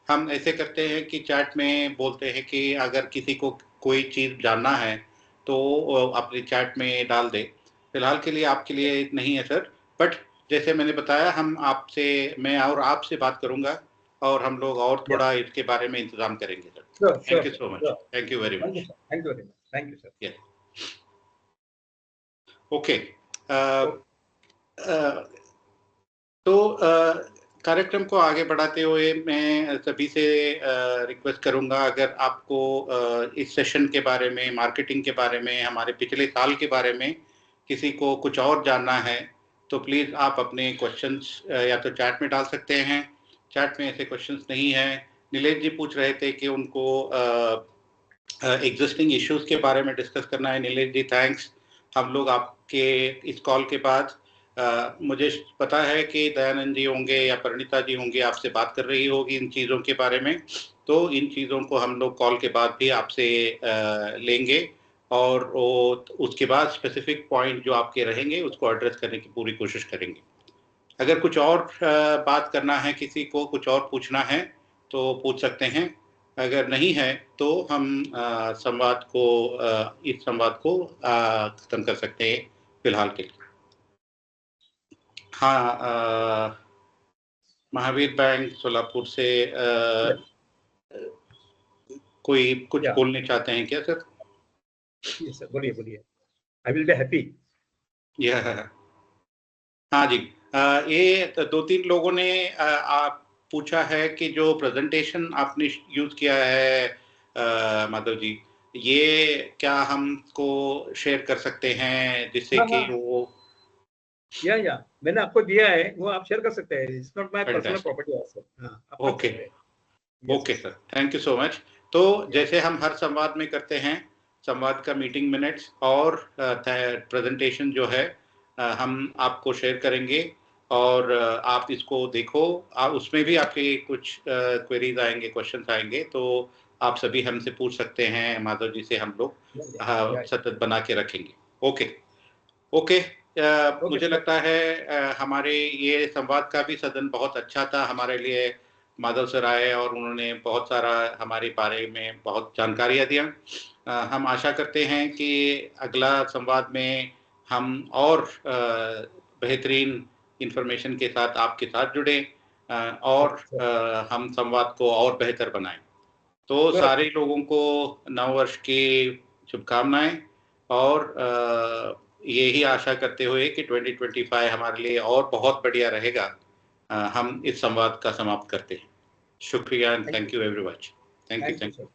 हम ऐसे करते हैं कि चैट में बोलते हैं कि अगर किसी को कोई चीज़ जानना है तो अपने चैट में डाल दे। फिलहाल के लिए आपके लिए नहीं है सर, बट जैसे मैंने बताया मैं और आपसे बात करूंगा और हम लोग और थोड़ा इसके बारे में इंतजाम करेंगे sir. Thank you so much. Thank you very much. Thank you sir. Okay, तो कार्यक्रम को आगे बढ़ाते हुए मैं सभी से रिक्वेस्ट करूंगा, अगर आपको इस सेशन के बारे में, मार्केटिंग के बारे में, हमारे पिछले साल के बारे में किसी को कुछ और जानना है तो प्लीज़ आप अपने क्वेश्चंस या तो चैट में डाल सकते हैं। चैट में ऐसे क्वेश्चंस नहीं है। नीलेश जी पूछ रहे थे कि उनको एग्जिस्टिंग इश्यूज के बारे में डिस्कस करना है। नीलेश जी थैंक्स। हम लोग आपके इस कॉल के बाद मुझे पता है कि दयानंद जी होंगे या परिणीता जी होंगे, आपसे बात कर रही होगी इन चीज़ों के बारे में, तो इन चीज़ों को हम लोग कॉल के बाद भी आपसे लेंगे, और उसके बाद स्पेसिफिक पॉइंट जो आपके रहेंगे उसको एड्रेस करने की पूरी कोशिश करेंगे। अगर कुछ और बात करना है, किसी को कुछ और पूछना है तो पूछ सकते हैं, अगर नहीं है तो हम इस संवाद को खत्म कर सकते हैं फिलहाल के लिए। हाँ, महावीर बैंक सोलापुर से कोई कुछ बोलने चाहते हैं क्या सर? Yes, sir. बोलिए। I will be happy. हाँ जी, ये 2-3 लोगों ने पूछा है कि जो प्रेजेंटेशन आपने यूज किया है माधव जी, ये क्या हमको शेयर कर सकते हैं जिससे कि वो या मैंने आपको दिया है, वो आप शेयर कर सकते हैं। It's not my personal Fantastic. Property also. Okay okay sir, thank you so much. तो जैसे हम हर संवाद में करते हैं, संवाद का मीटिंग मिनट्स और प्रेजेंटेशन जो है हम आपको शेयर करेंगे और आप इसको देखो। उसमें भी आपके कुछ क्वेरीज आएंगे, क्वेश्चंस आएंगे, तो आप सभी हमसे पूछ सकते हैं। माधव जी से हम लोग सतत बना के रखेंगे। Okay okay. मुझे लगता है हमारे ये संवाद का भी सदन बहुत अच्छा था हमारे लिए। माधव सर आए और उन्होंने बहुत सारा हमारे बारे में बहुत जानकारियाँ दिया। हम आशा करते हैं कि अगला संवाद में हम और बेहतरीन इंफॉर्मेशन के साथ आपके साथ जुड़े और हम संवाद को और बेहतर बनाएं। तो सारे लोगों को नववर्ष की शुभकामनाएं और यही आशा करते हुए कि 2025 हमारे लिए और बहुत बढ़िया रहेगा, हम इस संवाद का समाप्त करते हैं। शुक्रिया and thank you every much. Thank you.